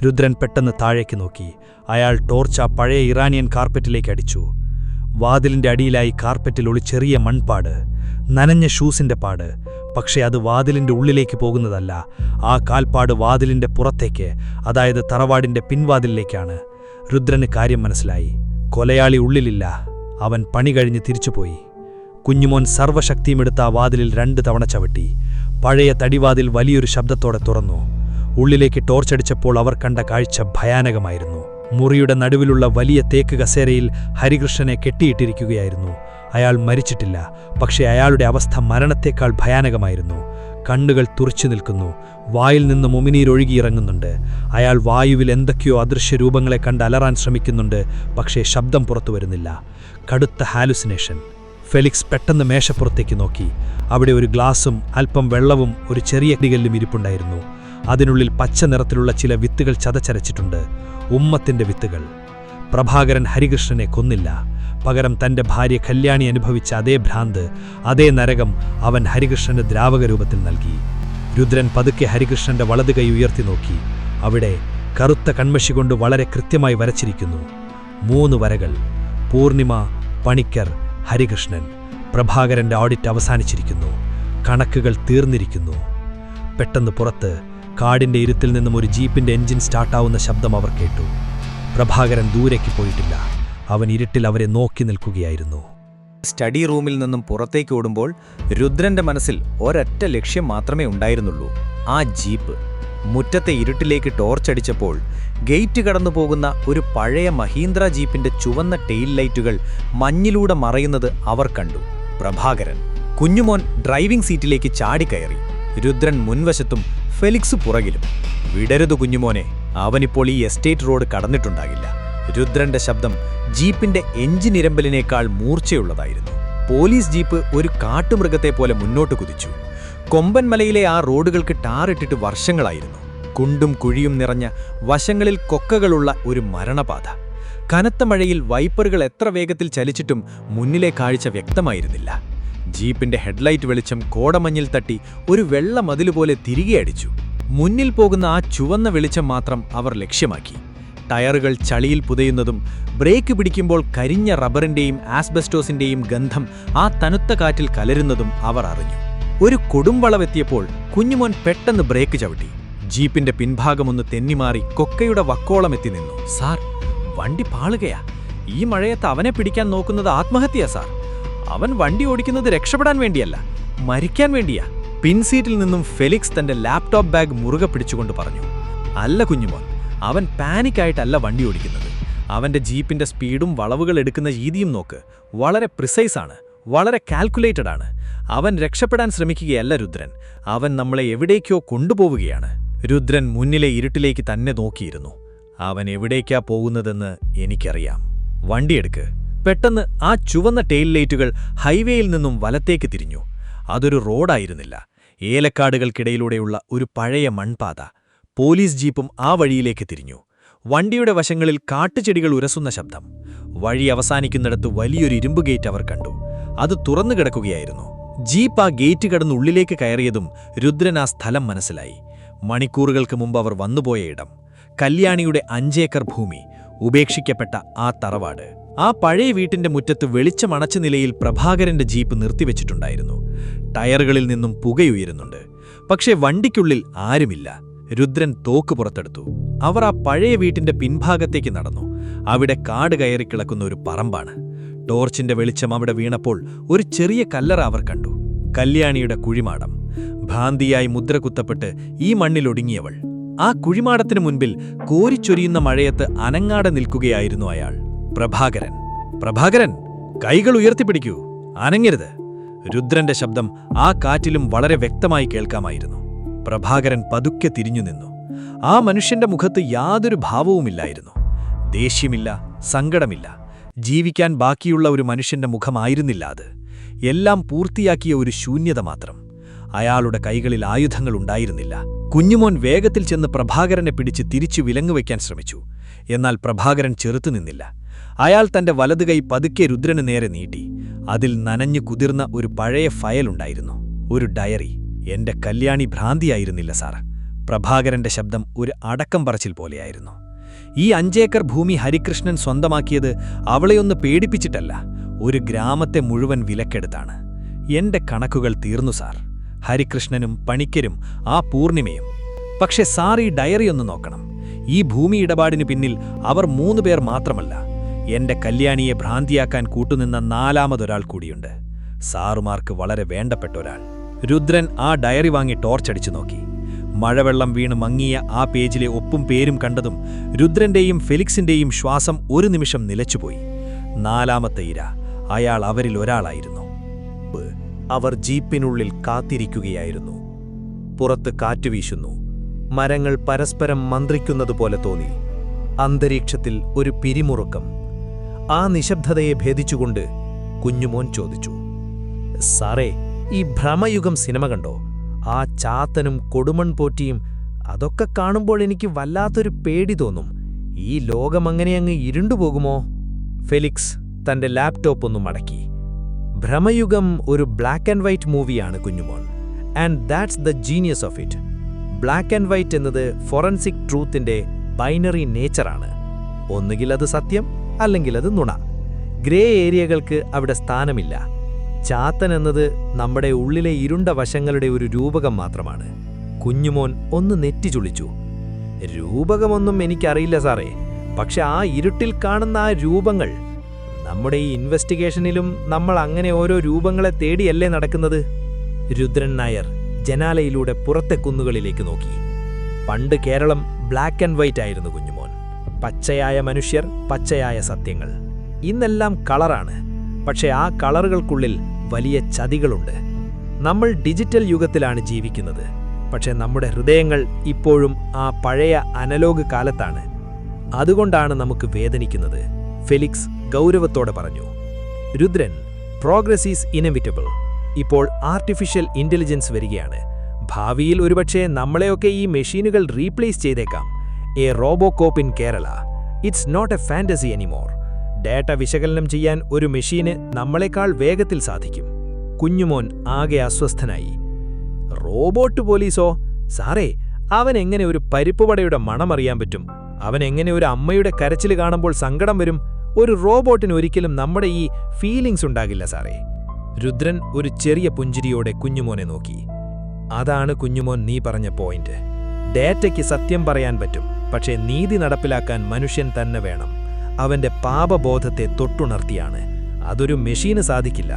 രുദ്രൻ പെട്ടെന്ന് താഴേക്ക് നോക്കി. അയാൾ ടോർച്ച് ആ പഴയ ഇറാനിയൻ കാർപ്പറ്റിലേക്ക് അടിച്ചു. വാതിലിന്റെ അടിയിലായി കാർപ്പറ്റിൽ ഒരു ചെറിയ മൺപാട്, നനഞ്ഞ ഷൂസിന്റെ പാട്. പക്ഷേ അത് വാതിലിന്റെ ഉള്ളിലേക്ക് പോകുന്നതല്ല. ആ കാൽപ്പാട് വാതിലിന്റെ പുറത്തേക്ക്, അതായത് തറവാടിന്റെ പിൻവാതിലിലേക്കാണ്. രുദ്രന് കാര്യം മനസ്സിലായി. കൊലയാളി ഉള്ളിലില്ല. അവൻ പണി കഴിഞ്ഞ് തിരിച്ചുപോയി. കുഞ്ഞുമോൻ സർവ്വശക്തിയുമെടുത്ത് ആ വാതിലിൽ 2 തവണ ചവിട്ടി. പഴയ തടിവാതിൽ വലിയൊരു ശബ്ദത്തോടെ തുറന്നു. ഉള്ളിലേക്ക് ടോർച്ചടിച്ചപ്പോൾ അവർ കണ്ട കാഴ്ച ഭയാനകമായിരുന്നു. മുറിയുടെ നടുവിലുള്ള വലിയ തേക്ക് കസേരയിൽ ഹരികൃഷ്ണനെ കെട്ടിയിട്ടിരിക്കുകയായിരുന്നു. അയാൾ മരിച്ചിട്ടില്ല, പക്ഷേ അയാളുടെ അവസ്ഥ മരണത്തേക്കാൾ ഭയാനകമായിരുന്നു. കണ്ണുകൾ തുറച്ചു നിൽക്കുന്നു. വായിൽ നിന്ന് ഉമിനീരൊഴുകിയിറങ്ങുന്നുണ്ട്. അയാൾ വായുവിൽ എന്തൊക്കെയോ അദൃശ്യ രൂപങ്ങളെ കണ്ട് അലറാൻ ശ്രമിക്കുന്നുണ്ട്, പക്ഷേ ശബ്ദം പുറത്തു വരുന്നില്ല. കടുത്ത ഹാലുസിനേഷൻ. ഫെലിക്സ് പെട്ടെന്ന് മേശപ്പുറത്തേക്ക് നോക്കി. അവിടെ ഒരു ഗ്ലാസും അല്പം വെള്ളവും ഒരു ചെറിയ ഇടികല്ലും ഇരിപ്പുണ്ടായിരുന്നു. അതിനുള്ളിൽ പച്ച നിറത്തിലുള്ള ചില വിത്തുകൾ ചതച്ചരച്ചിട്ടുണ്ട്. ഉമ്മത്തിന്റെ വിത്തുകൾ. പ്രഭാകരൻ ഹരികൃഷ്ണനെ കൊന്നില്ല. പകരം തന്റെ ഭാര്യ കല്യാണി അനുഭവിച്ച അതേ ഭ്രാന്ത്, അതേ നരകം അവൻ ഹരികൃഷ്ണന് ദ്രാവക രൂപത്തിൽ നൽകി. രുദ്രൻ പതുക്കെ ഹരികൃഷ്ണന്റെ വലതു കൈ ഉയർത്തി നോക്കി. അവിടെ കറുത്ത കൺമഷി കൊണ്ട് വളരെ കൃത്യമായി വരച്ചിരിക്കുന്നു 3 വരകൾ. പൂർണിമ, പണിക്കർ, ഹരികൃഷ്ണൻ. പ്രഭാകരന്റെ ഓഡിറ്റ് അവസാനിച്ചിരിക്കുന്നു. കണക്കുകൾ തീർന്നിരിക്കുന്നു. പെട്ടെന്ന് പുറത്ത് കാടിന്റെ ഇരുത്തിൽ നിന്നും ഒരു ജീപ്പിന്റെ എഞ്ചിൻ സ്റ്റാർട്ടാവുന്ന ശബ്ദം അവർ കേട്ടു. പ്രഭാകരൻ ദൂരേക്ക് പോയിട്ടില്ല. അവൻ ഇരുട്ടിൽ അവരെ നോക്കി നിൽക്കുകയായിരുന്നു. സ്റ്റഡി റൂമിൽ നിന്നും പുറത്തേക്ക് ഓടുമ്പോൾ രുദ്രന്റെ മനസ്സിൽ ഒരൊറ്റ ലക്ഷ്യം മാത്രമേ ഉണ്ടായിരുന്നുള്ളൂ, ആ ജീപ്പ്. മുറ്റത്തെ ഇരുട്ടിലേക്ക് ടോർച്ചടിച്ചപ്പോൾ ഗേറ്റ് കടന്നു പോകുന്ന ഒരു പഴയ മഹീന്ദ്ര ജീപ്പിന്റെ ചുവന്ന ടെയിൽ ലൈറ്റുകൾ മഞ്ഞിലൂടെ മറയുന്നത് അവർ കണ്ടു. പ്രഭാകരൻ. കുഞ്ഞുമോൻ ഡ്രൈവിംഗ് സീറ്റിലേക്ക് ചാടിക്കയറി. രുദ്രൻ മുൻവശത്തും ഫെലിക്സ് പുറകിലും. "വിടരുത് കുഞ്ഞുമോനെ, അവനിപ്പോൾ ഈ എസ്റ്റേറ്റ് റോഡ് കടന്നിട്ടുണ്ടാകില്ല." രുദ്രന്റെ ശബ്ദം ജീപ്പിന്റെ എഞ്ചിനിരമ്പലിനേക്കാൾ മൂർച്ചയുള്ളതായിരുന്നു. പോലീസ് ജീപ്പ് ഒരു കാട്ടുമൃഗത്തെ പോലെ മുന്നോട്ട് കുതിച്ചു. കൊമ്പൻമലയിലെ ആ റോഡുകൾക്ക് ടാറിട്ടിട്ട് വർഷങ്ങളായിരുന്നു. കുണ്ടും കുഴിയും നിറഞ്ഞ, വശങ്ങളിൽ കൊക്കകളുള്ള ഒരു മരണപാത. കനത്ത മഴയിൽ വൈപ്പറുകൾ എത്ര വേഗത്തിൽ ചലിച്ചിട്ടും മുന്നിലെ കാഴ്ച വ്യക്തമായിരുന്നില്ല. ജീപ്പിന്റെ ഹെഡ്ലൈറ്റ് വെളിച്ചം കോടമഞ്ഞിൽ തട്ടി ഒരു വെള്ള മതിലുപോലെ തിരികെ അടിച്ചു. മുന്നിൽ പോകുന്ന ആ ചുവന്ന വെളിച്ചം മാത്രം അവർ ലക്ഷ്യമാക്കി. ടയറുകൾ ചളിയിൽ പുതയുന്നതും ബ്രേക്ക് പിടിക്കുമ്പോൾ കരിഞ്ഞ റബ്ബറിന്റെയും ആസ്ബസ്റ്റോസിന്റെയും ഗന്ധം ആ തണുത്ത കാറ്റിൽ കലരുന്നതും അവർ അറിഞ്ഞു. ഒരു കൊടുംവളവെത്തിയപ്പോൾ കുഞ്ഞുമോൻ പെട്ടെന്ന് ബ്രേക്ക് ചവിട്ടി. ജീപ്പിന്റെ പിൻഭാഗമൊന്ന് തെന്നിമാറി കൊക്കയുടെ വക്കോളം എത്തി നിന്നു. സാർ, വണ്ടി പാളുകയാ. ഈ മഴയത്ത് അവനെ പിടിക്കാൻ നോക്കുന്നത് ആത്മഹത്യയാ സാർ. അവൻ വണ്ടി ഓടിക്കുന്നത് രക്ഷപ്പെടാൻ വേണ്ടിയല്ല, മരിക്കാൻ വേണ്ടിയാ. പിൻസീറ്റിൽ നിന്നും ഫെലിക്സ് തന്റെ ലാപ്ടോപ്പ് ബാഗ് മുറുകെ പിടിച്ചുകൊണ്ട് പറഞ്ഞു. അല്ല കുഞ്ഞുമോൻ, അവൻ പാനിക്കായിട്ടല്ല വണ്ടി ഓടിക്കുന്നത്. അവന്റെ ജീപ്പിന്റെ സ്പീഡും വളവുകൾ എടുക്കുന്ന രീതിയും നോക്ക്. വളരെ പ്രിസൈസാണ്, വളരെ കാൽക്കുലേറ്റഡ് ആണ്. അവൻ രക്ഷപ്പെടാൻ ശ്രമിക്കുകയല്ല രുദ്രൻ, അവൻ നമ്മളെ എവിടേക്കോ കൊണ്ടുപോവുകയാണ്. രുദ്രൻ മുന്നിലെ ഇരുട്ടിലേക്ക് തന്നെ നോക്കിയിരുന്നു. അവൻ എവിടേക്കാ പോകുന്നതെന്ന് എനിക്കറിയാം. വണ്ടിയെടുക്ക്. പെട്ടെന്ന് ആ ചുവന്ന ടെയിൽ ലൈറ്റുകൾ ഹൈവേയിൽ നിന്നും വലത്തേക്ക് തിരിഞ്ഞു. അതൊരു റോഡായിരുന്നില്ല, ഏലക്കാടുകൾക്കിടയിലൂടെയുള്ള ഒരു പഴയ മൺപാത. പോലീസ് ജീപ്പും ആ വഴിയിലേക്ക് തിരിഞ്ഞു. വണ്ടിയുടെ വശങ്ങളിൽ കാട്ടുചെടികൾ ഉരസുന്ന ശബ്ദം. വഴി അവസാനിക്കുന്നിടത്ത് വലിയൊരു ഇരുമ്പ് ഗേറ്റ് അവർ കണ്ടു. അത് തുറന്നു കിടക്കുകയായിരുന്നു. ജീപ്പ് ആ ഗേറ്റ് കടന്ന് ഉള്ളിലേക്ക് കയറിയതും രുദ്രൻ ആ സ്ഥലം മനസ്സിലായി. മണിക്കൂറുകൾക്ക് മുമ്പ് അവർ വന്നുപോയ ഇടം. കല്യാണിയുടെ 5 ഏക്കർ ഭൂമി, ഉപേക്ഷിക്കപ്പെട്ട ആ തറവാട്. ആ പഴയ വീട്ടിന്റെ മുറ്റത്ത് വെളിച്ചമണച്ച നിലയിൽ പ്രഭാകരന്റെ ജീപ്പ് നിർത്തിവെച്ചിട്ടുണ്ടായിരുന്നു. ടയറുകളിൽ നിന്നും പുകയുയരുന്നുണ്ട്. പക്ഷേ വണ്ടിക്കുള്ളിൽ ആരുമില്ല. രുദ്രൻ തോക്ക് പുറത്തെടുത്തു. അവർ ആ പഴയ വീട്ടിന്റെ പിൻഭാഗത്തേക്ക് നടന്നു. അവിടെ കാട് കയറിക്കിടക്കുന്ന ഒരു പറമ്പാണ്. ടോർച്ചിന്റെ വെളിച്ചം അവിടെ വീണപ്പോൾ ഒരു ചെറിയ കല്ലറ അവർ കണ്ടു. കല്യാണിയുടെ കുഴിമാടം. ഭ്രാന്തിയായി മുദ്ര കുത്തപ്പെട്ട് ഈ മണ്ണിലൊടുങ്ങിയവൾ. ആ കുഴിമാടത്തിനു മുൻപിൽ കോരിച്ചൊരിയുന്ന മഴയത്ത് അനങ്ങാതെ നിൽക്കുകയായിരുന്നു അയാൾ. പ്രഭാകരൻ. പ്രഭാകരൻ, കൈകൾ ഉയർത്തിപ്പിടിക്കൂ, അനങ്ങരുത്. രുദ്രന്റെ ശബ്ദം ആ കാറ്റിലും വളരെ വ്യക്തമായി കേൾക്കാമായിരുന്നു. പ്രഭാകരൻ പതുക്കെ തിരിഞ്ഞു നിന്നു. ആ മനുഷ്യന്റെ മുഖത്ത് യാതൊരു ഭാവവുമില്ലായിരുന്നു. ദേഷ്യമില്ല, സങ്കടമില്ല. ജീവിക്കാൻ ബാക്കിയുള്ള ഒരു മനുഷ്യന്റെ മുഖമായിരുന്നില്ല അത്. എല്ലാം പൂർത്തിയാക്കിയ ഒരു ശൂന്യത മാത്രം. അയാളുടെ കൈകളിൽ ആയുധങ്ങൾ ഉണ്ടായിരുന്നില്ല. കുഞ്ഞുമോൻ വേഗത്തിൽ ചെന്ന് പ്രഭാകരനെ പിടിച്ച് തിരിച്ചു വിലങ്ങുവയ്ക്കാൻ ശ്രമിച്ചു. എന്നാൽ പ്രഭാകരൻ ചെറുത്തുനിന്നില്ല. അയാൾ തന്റെ വലതുകൈ പതുക്കെ രുദ്രന് നേരെ നീട്ടി. അതിൽ നനഞ്ഞു കുതിർന്ന ഒരു പഴയ ഫയലുണ്ടായിരുന്നു, ഒരു ഡയറി. എന്റെ കല്യാണി ഭ്രാന്തിയായിരുന്നില്ല സാർ. പ്രഭാകരന്റെ ശബ്ദം ഒരു അടക്കം പറച്ചിൽ പോലെയായിരുന്നു. ഈ 5 ഏക്കർ ഭൂമി ഹരികൃഷ്ണൻ സ്വന്തമാക്കിയത് അവളെയൊന്ന് പേടിപ്പിച്ചിട്ടല്ല, ഒരു ഗ്രാമത്തെ മുഴുവൻ വിലക്കെടുത്താണ്. എന്റെ കണക്കുകൾ തീർന്നു സാർ. ഹരികൃഷ്ണനും പണിക്കരും ആ പൂർണിമയും. പക്ഷെ സാർ ഈ ഡയറി ഒന്ന് നോക്കണം. ഈ ഭൂമി ഇടപാടിനു പിന്നിൽ അവർ 3 പേർ മാത്രമല്ല. എന്റെ കല്യാണിയെ ഭ്രാന്തിയാക്കാൻ കൂട്ടുനിന്ന 4ാമതൊരാൾ കൂടിയുണ്ട്. സാറുമാർക്ക് വളരെ വേണ്ടപ്പെട്ട ഒരാൾ. രുദ്രൻ ആ ഡയറി വാങ്ങി ടോർച്ചടിച്ചു നോക്കി. മഴവെള്ളം വീണ് മങ്ങിയ ആ പേജിലെ ഒപ്പും പേരും കണ്ടതും രുദ്രന്റെയും ഫെലിക്സിന്റെയും ശ്വാസം ഒരു നിമിഷം നിലച്ചുപോയി. 4ാമത്തെ ഇര. അയാൾ അവരിൽ ഒരാളായിരുന്നു. അവർ ജീപ്പിനുള്ളിൽ കാത്തിരിക്കുകയായിരുന്നു. പുറത്ത് കാറ്റുവീശുന്നു. മരങ്ങൾ പരസ്പരം മന്ത്രിക്കുന്നതുപോലെ തോന്നി. അന്തരീക്ഷത്തിൽ ഒരു പിരിമുറുക്കം. ആ നിശബ്ദതയെ ഭേദിച്ചുകൊണ്ട് കുഞ്ഞുമോൻ ചോദിച്ചു, സാറേ, ഈ ഭ്രമയുഗം സിനിമ കണ്ടോ? ആ ചാത്തനും കൊടുമൺ പോറ്റിയും. അതൊക്കെ കാണുമ്പോൾ എനിക്ക് വല്ലാത്തൊരു പേടി തോന്നും. ഈ ലോകമങ്ങനെയങ്ങ് ഇരുണ്ടുപോകുമോ? ഫെലിക്സ് തന്റെ ലാപ്ടോപ്പ് ഒന്നും മടക്കി. ഭ്രമയുഗം ഒരു ബ്ലാക്ക് ആൻഡ് വൈറ്റ് മൂവിയാണ് Kunjumon. And that's the genius of it. Black and white എന്നത് ഫോറൻസിക് ട്രൂത്തിന്റെ ബൈനറി നേച്ചറാണ്. ഒന്നുകിൽ അത് സത്യം, അല്ലെങ്കിൽ അത് നുണ. ഗ്രേ ഏരിയകൾക്ക് അവിടെ സ്ഥാനമില്ല. ചാത്തൻ എന്നത് നമ്മുടെ ഉള്ളിലെ ഇരുണ്ട വശങ്ങളുടെ ഒരു രൂപകം മാത്രമാണ്. കുഞ്ഞുമോൻ ഒന്ന് നെറ്റിച്ചുളിച്ചു. രൂപകമൊന്നും എനിക്കറിയില്ല സാറേ, പക്ഷെ ആ ഇരുട്ടിൽ കാണുന്ന ആ രൂപങ്ങൾ. നമ്മുടെ ഈ ഇൻവെസ്റ്റിഗേഷനിലും നമ്മൾ അങ്ങനെ ഓരോ രൂപങ്ങളെ തേടിയല്ലേ നടക്കുന്നത്? രുദ്രൻ നായർ ജനാലയിലൂടെ പുറത്തെ കുന്നുകളിലേക്ക് നോക്കി. പണ്ട് കേരളം ബ്ലാക്ക് ആൻഡ് വൈറ്റ് ആയിരുന്നു കുഞ്ഞുമോൻ. പച്ചയായ മനുഷ്യർ, പച്ചയായ സത്യങ്ങൾ. ഇന്നെല്ലാം കളറാണ്. പക്ഷെ ആ കളറുകൾക്കുള്ളിൽ വലിയ ചതികളുണ്ട്. നമ്മൾ ഡിജിറ്റൽ യുഗത്തിലാണ് ജീവിക്കുന്നത്. പക്ഷെ നമ്മുടെ ഹൃദയങ്ങൾ ഇപ്പോഴും ആ പഴയ അനലോഗ് കാലത്താണ്. അതുകൊണ്ടാണ് നമുക്ക് വേദനിക്കുന്നത്. ഫെലിക്സ് ഗൗരവത്തോടെ പറഞ്ഞു. Rudran, progress is inevitable. ഇപ്പോൾ ആർട്ടിഫിഷ്യൽ ഇന്റലിജൻസ് വരികയാണ്. ഭാവിയിൽ ഒരുപക്ഷെ നമ്മളെയൊക്കെ ഈ മെഷീനുകൾ റീപ്ലേസ് ചെയ്തേക്കാം. A robocop in Kerala. It's not a fantasy anymore. Data വിശകലനം ചെയ്യാൻ ഒരു മെഷീന് നമ്മളെക്കാൾ വേഗത്തിൽ സാധിക്കും. കുഞ്ഞുമോൻ ആകെ അസ്വസ്ഥനായി. റോബോട്ട് പോലീസോ? സാറേ, അവൻ എങ്ങനെ ഒരു പരിപ്പുവടയുടെ മണമറിയാൻ പറ്റും? അവൻ എങ്ങനെ ഒരു അമ്മയുടെ കരച്ചിൽ കാണുമ്പോൾ സങ്കടം വരും? ഒരു റോബോട്ടിന് ഒരിക്കലും നമ്മുടെ ഈ ഫീലിംഗ്സ് ഉണ്ടാകില്ല സാറേ. രുദ്രൻ ഒരു ചെറിയ പുഞ്ചിരിയോടെ കുഞ്ഞുമോനെ നോക്കി. അതാണ് കുഞ്ഞുമോൻ നീ പറഞ്ഞ പോയിന്റ്. ഡേറ്റയ്ക്ക് സത്യം പറയാൻ പറ്റും, പക്ഷേ നീതി നടപ്പിലാക്കാൻ മനുഷ്യൻ തന്നെ വേണം. അവന്റെ പാപബോധത്തെ തൊട്ടുണർത്തിയാണ്. അതൊരു മെഷീന് സാധിക്കില്ല.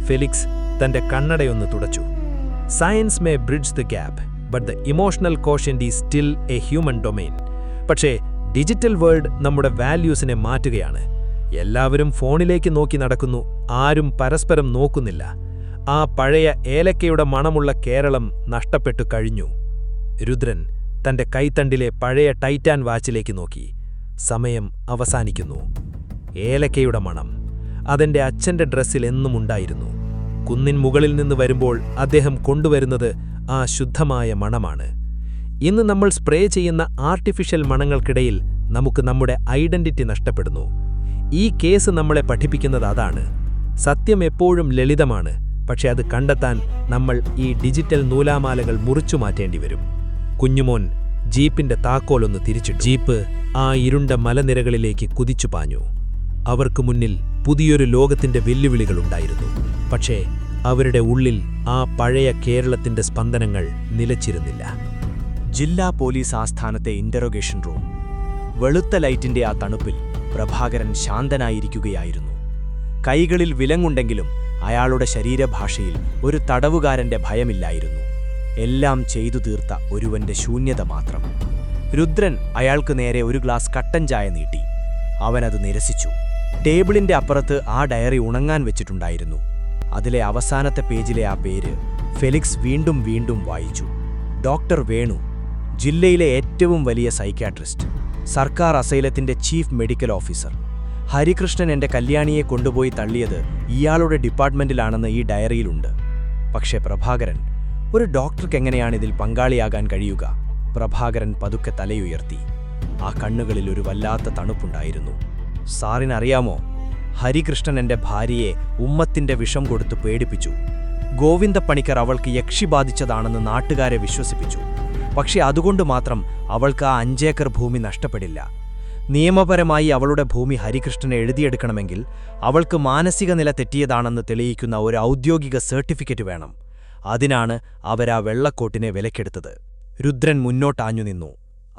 ഫെലിക്സ് തന്റെ കണ്ണടയൊന്ന് തുടച്ചു. Science may bridge the gap, but the emotional quotient is still A human domain. പക്ഷേ ഡിജിറ്റൽ വേൾഡ് നമ്മുടെ വാല്യൂസിനെ മാറ്റുകയാണ്. എല്ലാവരും ഫോണിലേക്ക് നോക്കി നടക്കുന്നു, ആരും പരസ്പരം നോക്കുന്നില്ല. ആ പഴയ ഏലക്കയുടെ മണമുള്ള കേരളം നഷ്ടപ്പെട്ടു കഴിഞ്ഞു. രുദ്രൻ തന്റെ കൈത്തണ്ടിലെ പഴയ ടൈറ്റാൻ വാച്ചിലേക്ക് നോക്കി. സമയം അവസാനിക്കുന്നു. ഏലക്കയുടെ മണം അതെന്റെ അച്ഛന്റെ ഡ്രസ്സിൽ എന്നും ഉണ്ടായിരുന്നു. കുന്നിൻ മുകളിൽ നിന്ന് വരുമ്പോൾ അദ്ദേഹം കൊണ്ടുവരുന്നത് ആ ശുദ്ധമായ മണമാണ്. ഇന്ന് നമ്മൾ സ്പ്രേ ചെയ്യുന്ന ആർട്ടിഫിഷ്യൽ മണങ്ങൾക്കിടയിൽ നമുക്ക് നമ്മുടെ ഐഡന്റിറ്റി നഷ്ടപ്പെടുന്നു. ഈ കേസ് നമ്മളെ പഠിപ്പിക്കുന്നത് അതാണ്. സത്യം എപ്പോഴും ലളിതമാണ്, പക്ഷെ അത് കണ്ടെത്താൻ നമ്മൾ ഈ ഡിജിറ്റൽ നൂലാമാലകൾ മുറിച്ചു മാറ്റേണ്ടി വരും. കുഞ്ഞുമോൻ ജീപ്പിന്റെ താക്കോലൊന്ന് തിരിച്ചിട്ടു. ജീപ്പ് ആ ഇരുണ്ട മലനിരകളിലേക്ക് കുതിച്ചു പാഞ്ഞു. അവർക്ക് മുന്നിൽ പുതിയൊരു ലോകത്തിന്റെ വെല്ലുവിളികളുണ്ടായിരുന്നു. പക്ഷേ അവരുടെ ഉള്ളിൽ ആ പഴയ കേരളത്തിന്റെ സ്പന്ദനങ്ങൾ നിലച്ചിരുന്നില്ല. ജില്ലാ പോലീസ് ആസ്ഥാനത്തെ ഇന്ററോഗേഷൻ റൂം. വെളുത്ത ലൈറ്റിന്റെ ആ തണുപ്പിൽ പ്രഭാകരൻ ശാന്തനായിരിക്കുകയായിരുന്നു. കൈകളിൽ വിലങ്ങുണ്ടെങ്കിലും അയാളുടെ ശരീരഭാഷയിൽ ഒരു തടവുകാരന്റെ ഭയമില്ലായിരുന്നു. എല്ലാം ചെയ്തു തീർത്ത ഒരുവന്റെ ശൂന്യത മാത്രം. രുദ്രൻ അയാൾക്ക് നേരെ ഒരു ഗ്ലാസ് കട്ടൻ ചായ നീട്ടി. അവനത് നിരസിച്ചു. ടേബിളിന്റെ അപ്പുറത്ത് ആ ഡയറി ഉണങ്ങാൻ വെച്ചിട്ടുണ്ടായിരുന്നു. അതിലെ അവസാനത്തെ പേജിലെ ആ പേര് ഫെലിക്സ് വീണ്ടും വീണ്ടും വായിച്ചു. ഡോക്ടർ വേണു, ജില്ലയിലെ ഏറ്റവും വലിയ സൈക്യാട്രിസ്റ്റ്, സർക്കാർ അസൈലത്തിന്റെ ചീഫ് മെഡിക്കൽ ഓഫീസർ. ഹരികൃഷ്ണൻ എന്റെ കല്യാണിയെ കൊണ്ടുപോയി തള്ളിയത് ഇയാളുടെ ഡിപ്പാർട്ട്മെന്റിലാണെന്ന് ഈ ഡയറിയിലുണ്ട്. പക്ഷേ പ്രഭാകരൻ, ഒരു ഡോക്ടർക്ക് എങ്ങനെയാണ് ഇതിൽ പങ്കാളിയാകാൻ കഴിയുക? പ്രഭാകരൻ പതുക്കെ തലയുയർത്തി. ആ കണ്ണുകളിൽ ഒരു വല്ലാത്ത തണുപ്പുണ്ടായിരുന്നു. സാറിനറിയാമോ, ഹരികൃഷ്ണൻ എന്റെ ഭാര്യയെ ഉമ്മത്തിന്റെ വിഷം കൊടുത്തു പേടിപ്പിച്ചു. ഗോവിന്ദപ്പണിക്കർ അവൾക്ക് യക്ഷി ബാധിച്ചതാണെന്ന് നാട്ടുകാരെ വിശ്വസിപ്പിച്ചു. പക്ഷെ അതുകൊണ്ട് മാത്രം അവൾക്ക് ആ 5 ഏക്കർ ഭൂമി നഷ്ടപ്പെടില്ല. നിയമപരമായി അവളുടെ ഭൂമി ഹരികൃഷ്ണനെ എഴുതിയെടുക്കണമെങ്കിൽ അവൾക്ക് മാനസിക നില തെറ്റിയതാണെന്ന് തെളിയിക്കുന്ന ഒരു ഔദ്യോഗിക സർട്ടിഫിക്കറ്റ് വേണം. അതിനാണ് അവരാ വെള്ളക്കോട്ടിനെ വിലക്കെടുത്തത്. രുദ്രൻ മുന്നോട്ടാഞ്ഞു നിന്നു.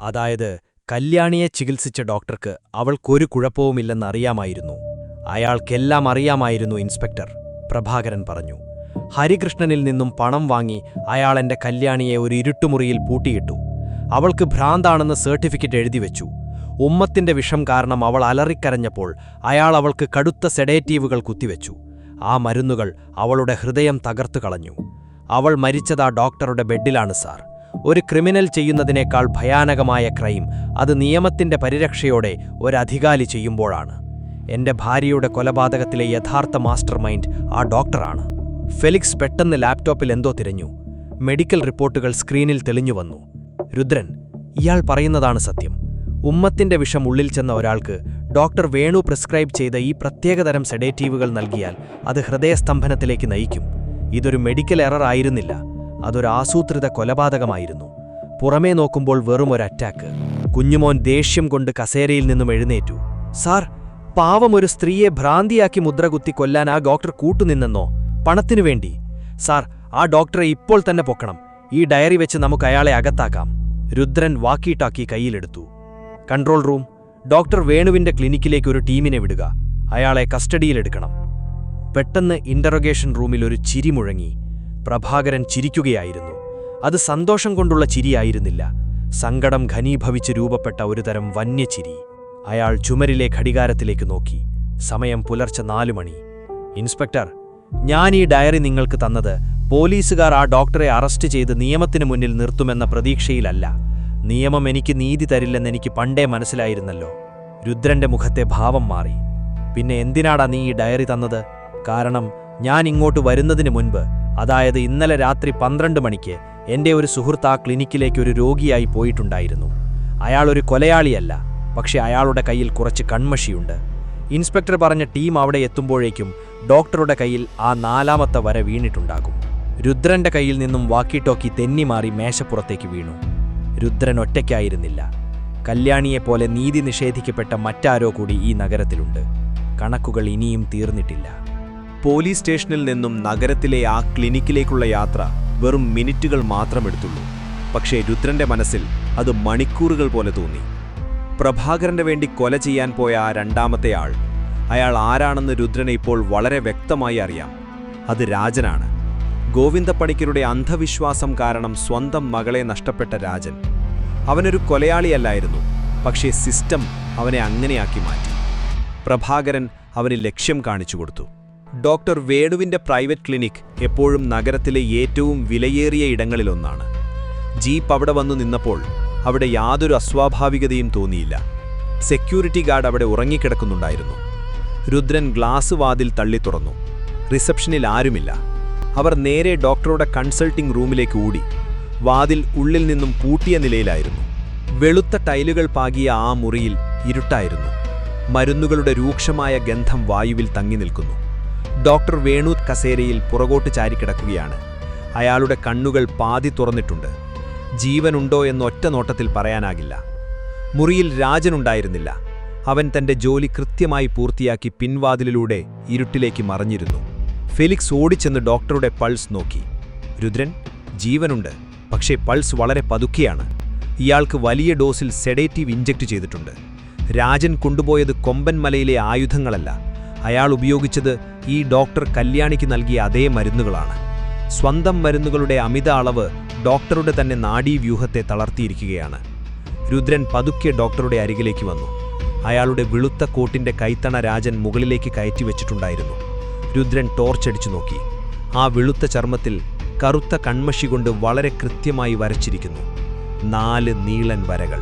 അതായത് കല്യാണിയെ ചികിത്സിച്ച ഡോക്ടർക്ക് അവൾക്കൊരു കുഴപ്പവുമില്ലെന്നറിയാമായിരുന്നു. അയാൾക്കെല്ലാം അറിയാമായിരുന്നു ഇൻസ്പെക്ടർ, പ്രഭാകരൻ പറഞ്ഞു. ഹരികൃഷ്ണനിൽ നിന്നും പണം വാങ്ങി അയാൾ എന്റെ കല്യാണിയെ ഒരു ഇരുട്ടുമുറിയിൽ പൂട്ടിയിട്ടു. അവൾക്ക് ഭ്രാന്താണെന്ന് സർട്ടിഫിക്കറ്റ് എഴുതിവെച്ചു. ഉമ്മത്തിന്റെ വിഷം കാരണം അവൾ അലറിക്കരഞ്ഞപ്പോൾ അയാൾ അവൾക്ക് കടുത്ത സെഡേറ്റീവുകൾ കുത്തിവെച്ചു. ആ മരുന്നുകൾ അവളുടെ ഹൃദയം തകർത്തു കളഞ്ഞു. അവൾ മരിച്ചത് ആ ഡോക്ടറുടെ ബെഡിലാണ് സാർ. ഒരു ക്രിമിനൽ ചെയ്യുന്നതിനേക്കാൾ ഭയാനകമായ ക്രൈം അത് നിയമത്തിന്റെ പരിരക്ഷയോടെ ഒരധികാരി ചെയ്യുമ്പോഴാണ്. എന്റെ ഭാര്യയുടെ കൊലപാതകത്തിലെ യഥാർത്ഥ മാസ്റ്റർ മൈൻഡ് ആ ഡോക്ടറാണ്. ഫെലിക്സ് പെട്ടെന്ന് ലാപ്ടോപ്പിൽ എന്തോ തിരഞ്ഞു. മെഡിക്കൽ റിപ്പോർട്ടുകൾ സ്ക്രീനിൽ തെളിഞ്ഞു വന്നു. രുദ്രൻ, ഇയാൾ പറയുന്നതാണ് സത്യം. ഉമ്മത്തിന്റെ വിഷം ഉള്ളിൽ ചെന്ന ഒരാൾക്ക് ഡോക്ടർ വേണു പ്രിസ്ക്രൈബ് ചെയ്ത ഈ പ്രത്യേകതരം സെഡേറ്റീവുകൾ നൽകിയാൽ അത് ഹൃദയസ്തംഭനത്തിലേക്ക് നയിക്കും. ഇതൊരു മെഡിക്കൽ എറർ ആയിരുന്നില്ല, അതൊരു ആസൂത്രിത കൊലപാതകമായിരുന്നു. പുറമേ നോക്കുമ്പോൾ വെറും ഒരു അറ്റാക്ക്. കുഞ്ഞുമോൻ ദേഷ്യം കൊണ്ട് കസേരയിൽ നിന്നും എഴുന്നേറ്റു. സാർ, പാവം ഒരു സ്ത്രീയെ ഭ്രാന്തിയാക്കി മുദ്രകുത്തി കൊല്ലാൻ ആ ഡോക്ടർ കൂട്ടുനിന്നെന്നോ? പണത്തിനു വേണ്ടി? സാർ, ആ ഡോക്ടറെ ഇപ്പോൾ തന്നെ പൊക്കണം. ഈ ഡയറി വെച്ച് നമുക്ക് അയാളെ അകത്താക്കാം. രുദ്രൻ വാക്കീട്ടാക്കി കയ്യിലെടുത്തു. കൺട്രോൾ റൂം, ഡോക്ടർ വേണുവിന്റെ ക്ലിനിക്കിലേക്ക് ഒരു ടീമിനെ വിടുക. അയാളെ കസ്റ്റഡിയിലെടുക്കണം. പെട്ടെന്ന് ഇന്ററോഗേഷൻ റൂമിൽ ഒരു ചിരി മുഴങ്ങി. പ്രഭാകരൻ ചിരിക്കുകയായിരുന്നു. അത് സന്തോഷം കൊണ്ടുള്ള ചിരിയായിരുന്നില്ല. സങ്കടം ഘനീഭവിച്ച് രൂപപ്പെട്ട ഒരുതരം വന്യചിരി. അയാൾ ചുമരിലെ ഘടികാരത്തിലേക്ക് നോക്കി. സമയം പുലർച്ചെ 4 മണി. ഇൻസ്പെക്ടർ, ഞാൻ ഈ ഡയറി നിങ്ങൾക്ക് തന്നത് പോലീസുകാർ ആ ഡോക്ടറെ അറസ്റ്റ് ചെയ്ത് നിയമത്തിനു മുന്നിൽ നിർത്തുമെന്ന പ്രതീക്ഷയിലല്ല. നിയമം എനിക്ക് നീതി തരില്ലെന്നെനിക്ക് പണ്ടേ മനസ്സിലായിരുന്നല്ലോ. രുദ്രന്റെ മുഖത്തെ ഭാവം മാറി. പിന്നെ എന്തിനാടാ നീ ഈ ഡയറി തന്നത്? കാരണം ഞാൻ ഇങ്ങോട്ട് വരുന്നതിന് മുൻപ്, അതായത് ഇന്നലെ രാത്രി 12 മണിക്ക് എന്റെ ഒരു സുഹൃത്ത് ആ ക്ലിനിക്കിലേക്ക് ഒരു രോഗിയായി പോയിട്ടുണ്ടായിരുന്നു. അയാൾ ഒരു കൊലയാളിയല്ല, പക്ഷെ അയാളുടെ കയ്യിൽ കുറച്ച് കൺമഷിയുണ്ട്. ഇൻസ്പെക്ടർ പറഞ്ഞ ടീം അവിടെ എത്തുമ്പോഴേക്കും ഡോക്ടറുടെ കയ്യിൽ ആ 4ാമത്തെ വര വീണിട്ടുണ്ടാകും. രുദ്രന്റെ കയ്യിൽ നിന്നും വാക്കി ടോക്കി തെന്നിമാറി മേശപ്പുറത്തേക്ക് വീണു. രുദ്രൻ ഒറ്റയ്ക്കായിരുന്നില്ല. കല്യാണിയെപ്പോലെ നീതി നിഷേധിക്കപ്പെട്ട മറ്റാരോ കൂടി ഈ നഗരത്തിലുണ്ട്. കണക്കുകൾ ഇനിയും തീർന്നിട്ടില്ല. പോലീസ് സ്റ്റേഷനിൽ നിന്നും നഗരത്തിലെ ആ ക്ലിനിക്കിലേക്കുള്ള യാത്ര വെറും മിനിറ്റുകൾ മാത്രമെടുത്തുള്ളൂ. പക്ഷേ രുദ്രന്റെ മനസ്സിൽ അത് മണിക്കൂറുകൾ പോലെ തോന്നി. പ്രഭാകരന്റെ വേണ്ടി കൊല ചെയ്യാൻ പോയ ആ രണ്ടാമത്തെ ആൾ, അയാൾ ആരാണെന്ന് രുദ്രനെ ഇപ്പോൾ വളരെ വ്യക്തമായി അറിയാം. അത് രാജനാണ്. ഗോവിന്ദപ്പണിക്കരുടെ അന്ധവിശ്വാസം കാരണം സ്വന്തം മകളെ നഷ്ടപ്പെട്ട രാജൻ. അവനൊരു കൊലയാളിയല്ലായിരുന്നു, പക്ഷേ സിസ്റ്റം അവനെ അങ്ങനെയാക്കി മാറ്റി. പ്രഭാകരൻ അവന് ലക്ഷ്യം കാണിച്ചു കൊടുത്തു. ഡോക്ടർ വേണുവിൻ്റെ പ്രൈവറ്റ് ക്ലിനിക് എപ്പോഴും നഗരത്തിലെ ഏറ്റവും വിലയേറിയ ഇടങ്ങളിലൊന്നാണ്. ജീപ്പ് അവിടെ വന്നു നിന്നപ്പോൾ അവിടെ യാതൊരു അസ്വാഭാവികതയും തോന്നിയില്ല. സെക്യൂരിറ്റി ഗാർഡ് അവിടെ ഉറങ്ങിക്കിടക്കുന്നുണ്ടായിരുന്നു. രുദ്രൻ ഗ്ലാസ് വാതിൽ തള്ളി തുറന്നു. റിസപ്ഷനിൽ ആരുമില്ല. അവർ നേരെ ഡോക്ടറുടെ കൺസൾട്ടിംഗ് റൂമിലേക്ക് ഓടി. വാതിൽ ഉള്ളിൽ നിന്നും പൂട്ടിയ നിലയിലായിരുന്നു. വെളുത്ത ടൈലുകൾ പാകിയ ആ മുറിയിൽ ഇരുട്ടായിരുന്നു. മരുന്നുകളുടെ രൂക്ഷമായ ഗന്ധം വായുവിൽ തങ്ങി നിൽക്കുന്നു. ഡോക്ടർ വേണു കസേരയിൽ പുറകോട്ട് ചാരിക്കിടക്കുകയാണ്. അയാളുടെ കണ്ണുകൾ പാതി തുറന്നിട്ടുണ്ട്. ജീവനുണ്ടോ എന്ന് ഒറ്റ നോട്ടത്തിൽ പറയാനാകില്ല. മുറിയിൽ രാജനുണ്ടായിരുന്നില്ല. അവൻ തന്റെ ജോലി കൃത്യമായി പൂർത്തിയാക്കി പിൻവാതിലിലൂടെ ഇരുട്ടിലേക്ക് മറഞ്ഞിരുന്നു. ഫെലിക്സ് ഓടിച്ചെന്ന് ഡോക്ടറുടെ പൾസ് നോക്കി. രുദ്രൻ, ജീവനുണ്ട്, പക്ഷേ പൾസ് വളരെ പതുക്കെയാണ്. ഇയാൾക്ക് വലിയ ഡോസിൽ സെഡേറ്റീവ് ഇഞ്ചക്ട് ചെയ്തിട്ടുണ്ട്. രാജൻ കൊണ്ടുപോയത് കൊമ്പൻ മലയിലെ ആയുധങ്ങളല്ല. അയാൾ ഉപയോഗിച്ചത് ഈ ഡോക്ടർ കല്യാണിക്ക് നൽകിയ അതേ മരുന്നുകളാണ്. സ്വന്തം മരുന്നുകളുടെ അമിത അളവ് ഡോക്ടറുടെ തന്നെ നാഡീവ്യൂഹത്തെ തളർത്തിയിരിക്കുകയാണ്. രുദ്രൻ പതുക്കെ ഡോക്ടറുടെ അരികിലേക്ക് വന്നു. അയാളുടെ വെളുത്ത കോട്ടിന്റെ കൈത്തണ രാജൻ മുകളിലേക്ക് കയറ്റിവെച്ചിട്ടുണ്ടായിരുന്നു. രുദ്രൻ ടോർച്ചടിച്ചു നോക്കി. ആ വെളുത്ത ചർമ്മത്തിൽ കറുത്ത കൺമഷി കൊണ്ട് വളരെ കൃത്യമായി വരച്ചിരിക്കുന്നു 4 നീളൻ വരകൾ.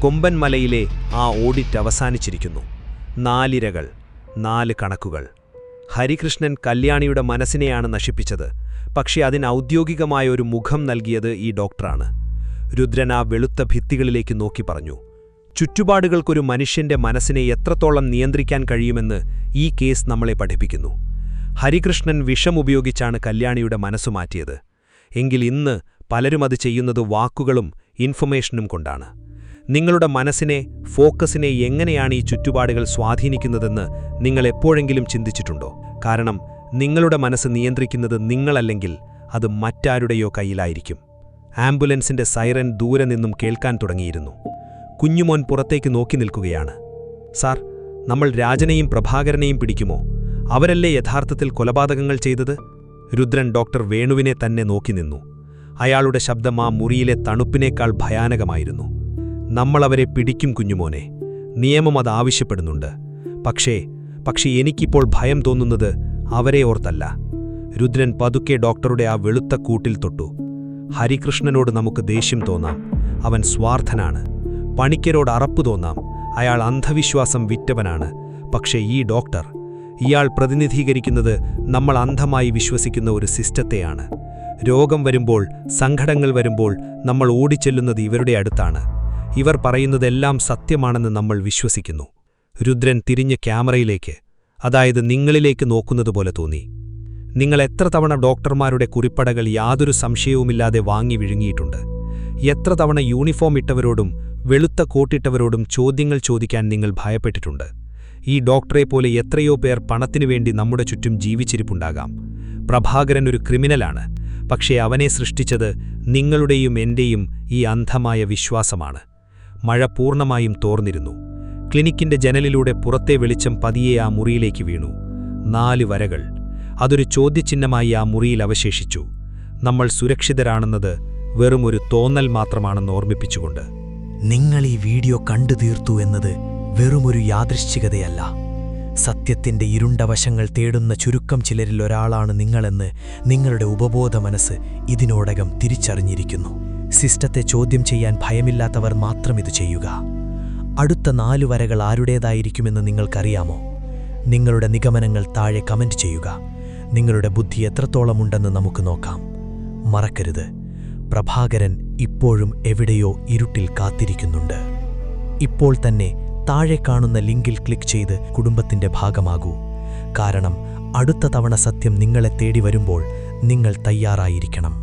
കൊമ്പൻ മലയിലെ ആ ഓഡിറ്റ് അവസാനിച്ചിരിക്കുന്നു. 4 ഇരകൾ, 4 കണക്കുകൾ. ഹരികൃഷ്ണൻ കല്യാണിയുടെ മനസ്സിനെയാണ് നശിപ്പിച്ചത്. പക്ഷേ അതിന് ഔദ്യോഗികമായ ഒരു മുഖം നൽകിയത് ഈ ഡോക്ടറാണ്. രുദ്രൻ ആ വെളുത്ത ഭിത്തികളിലേക്ക് നോക്കി പറഞ്ഞു, ചുറ്റുപാടുകൾക്കൊരു മനുഷ്യന്റെ മനസ്സിനെ എത്രത്തോളം നിയന്ത്രിക്കാൻ കഴിയുമെന്ന് ഈ കേസ് നമ്മളെ പഠിപ്പിക്കുന്നു. ഹരികൃഷ്ണൻ വിഷം ഉപയോഗിച്ചാണ് കല്യാണിയുടെ മനസ്സു മാറ്റിയത്. എങ്കിൽ ഇന്ന് പലരും അത് ചെയ്യുന്നത് വാക്കുകളും ഇൻഫർമേഷനും കൊണ്ടാണ്. നിങ്ങളുടെ മനസ്സിനെ, ഫോക്കസിനെ എങ്ങനെയാണ് ഈ ചുറ്റുപാടുകൾ സ്വാധീനിക്കുന്നതെന്ന് നിങ്ങൾ എപ്പോഴെങ്കിലും ചിന്തിച്ചിട്ടുണ്ടോ? കാരണം നിങ്ങളുടെ മനസ്സ് നിയന്ത്രിക്കുന്നത് നിങ്ങളല്ലെങ്കിൽ അത് മറ്റാരുടെയോ കയ്യിലായിരിക്കും. ആംബുലൻസിന്റെ സൈറൻ ദൂരെ നിന്നും കേൾക്കാൻ തുടങ്ങിയിരുന്നു. കുഞ്ഞുമോൻ പുറത്തേക്ക് നോക്കി നിൽക്കുകയാണ്. സാർ, നമ്മൾ രാജനെയും പ്രഭാകരനെയും പിടിക്കുമോ? അവരല്ലേ യഥാർത്ഥത്തിൽ കൊലപാതകങ്ങൾ ചെയ്തത്? രുദ്രൻ ഡോക്ടർ വേണുവിനെ തന്നെ നോക്കി നിന്നു. അയാളുടെ ശബ്ദം ആ മുറിയിലെ തണുപ്പിനേക്കാൾ ഭയാനകമായിരുന്നു. നമ്മളവരെ പിടിക്കും കുഞ്ഞുമോനെ. നിയമം അത് ആവശ്യപ്പെടുന്നുണ്ട്. പക്ഷേ എനിക്കിപ്പോൾ ഭയം തോന്നുന്നത് അവരെ ഓർത്തല്ല. രുദ്രൻ പതുക്കെ ഡോക്ടറുടെ ആ വെളുത്ത കൂട്ടിൽ തൊട്ടു. ഹരികൃഷ്ണനോട് നമുക്ക് ദേഷ്യം തോന്നാം. അവൻ സ്വാർത്ഥനാണ്. പണിക്കരോട് അറപ്പ് തോന്നാം. അയാൾ അന്ധവിശ്വാസം വിറ്റവനാണ്. പക്ഷേ ഈ ഡോക്ടർ, ഇയാൾ പ്രതിനിധീകരിക്കുന്നത് നമ്മൾ അന്ധമായി വിശ്വസിക്കുന്ന ഒരു സിസ്റ്റത്തെയാണ്. രോഗം വരുമ്പോൾ, സങ്കടങ്ങൾ വരുമ്പോൾ നമ്മൾ ഓടിച്ചെല്ലുന്നത് ഇവരുടെ അടുത്താണ്. ഇവർ പറയുന്നതെല്ലാം സത്യമാണെന്ന് നമ്മൾ വിശ്വസിക്കുന്നു. രുദ്രൻ തിരിഞ്ഞ് ക്യാമറയിലേക്ക്, അതായത് നിങ്ങളിലേക്ക് നോക്കുന്നതുപോലെ തോന്നി. നിങ്ങൾ എത്ര തവണ ഡോക്ടർമാരുടെ കുറിപ്പടകൾ യാതൊരു സംശയവുമില്ലാതെ വാങ്ങി വിഴുങ്ങിയിട്ടുണ്ട്? എത്ര തവണ യൂണിഫോം ഇട്ടവരോടും വെളുത്ത കോട്ടിട്ടവരോടും ചോദ്യങ്ങൾ ചോദിക്കാൻ നിങ്ങൾ ഭയപ്പെട്ടിട്ടുണ്ട്? ഈ ഡോക്ടറെപ്പോലെ എത്രയോ പേർ പണത്തിനു വേണ്ടി നമ്മുടെ ചുറ്റും ജീവിച്ചിരിപ്പുണ്ടാകാം. പ്രഭാകരൻ ഒരു ക്രിമിനലാണ്. പക്ഷേ അവനെ സൃഷ്ടിച്ചത് നിങ്ങളുടെയും എന്റെയും ഈ അന്ധമായ വിശ്വാസമാണ്. മഴ പൂർണ്ണമായും തോർന്നിരുന്നു. ക്ലിനിക്കിന്റെ ജനലിലൂടെ പുറത്തെ വെളിച്ചം പതിയെ ആ മുറിയിലേക്ക് വീണു. 4 വരകൾ. അതൊരു ചോദ്യചിഹ്നമായി ആ മുറിയിൽ അവശേഷിച്ചു. നമ്മൾ സുരക്ഷിതരാണെന്നത് വെറുമൊരു തോന്നൽ മാത്രമാണെന്ന് ഓർമ്മിപ്പിച്ചുകൊണ്ട്. നിങ്ങൾ ഈ വീഡിയോ കണ്ടു തീർത്തു എന്നത് വെറുമൊരു യാദൃശ്ചികതയല്ല. സത്യത്തിന്റെ ഇരുണ്ട വശങ്ങൾ തേടുന്ന ചുരുക്കം ചിലരിൽ ഒരാളാണ് നിങ്ങളെന്ന് നിങ്ങളുടെ ഉപബോധ മനസ്സ് ഇതിനോടകം തിരിച്ചറിഞ്ഞിരിക്കുന്നു. സിസ്റ്റത്തെ ചോദ്യം ചെയ്യാൻ ഭയമില്ലാത്തവർ മാത്രം ഇത് ചെയ്യുക. അടുത്ത 4 വരകൾ ആരുടേതായിരിക്കുമെന്ന് നിങ്ങൾക്കറിയാമോ? നിങ്ങളുടെ നിഗമനങ്ങൾ താഴെ കമന്റ് ചെയ്യുക. നിങ്ങളുടെ ബുദ്ധി എത്രത്തോളമുണ്ടെന്ന് നമുക്ക് നോക്കാം. മറക്കരുത്, പ്രഭാകരൻ ഇപ്പോഴും എവിടെയോ ഇരുട്ടിൽ കാത്തിരിക്കുന്നുണ്ട്. ഇപ്പോൾ തന്നെ താഴെ കാണുന്ന ലിങ്കിൽ ക്ലിക്ക് ചെയ്ത് കുടുംബത്തിന്റെ ഭാഗമാകൂ. കാരണം അടുത്ത തവണ സത്യം നിങ്ങളെ തേടി വരുമ്പോൾ നിങ്ങൾ തയ്യാറായിരിക്കണം.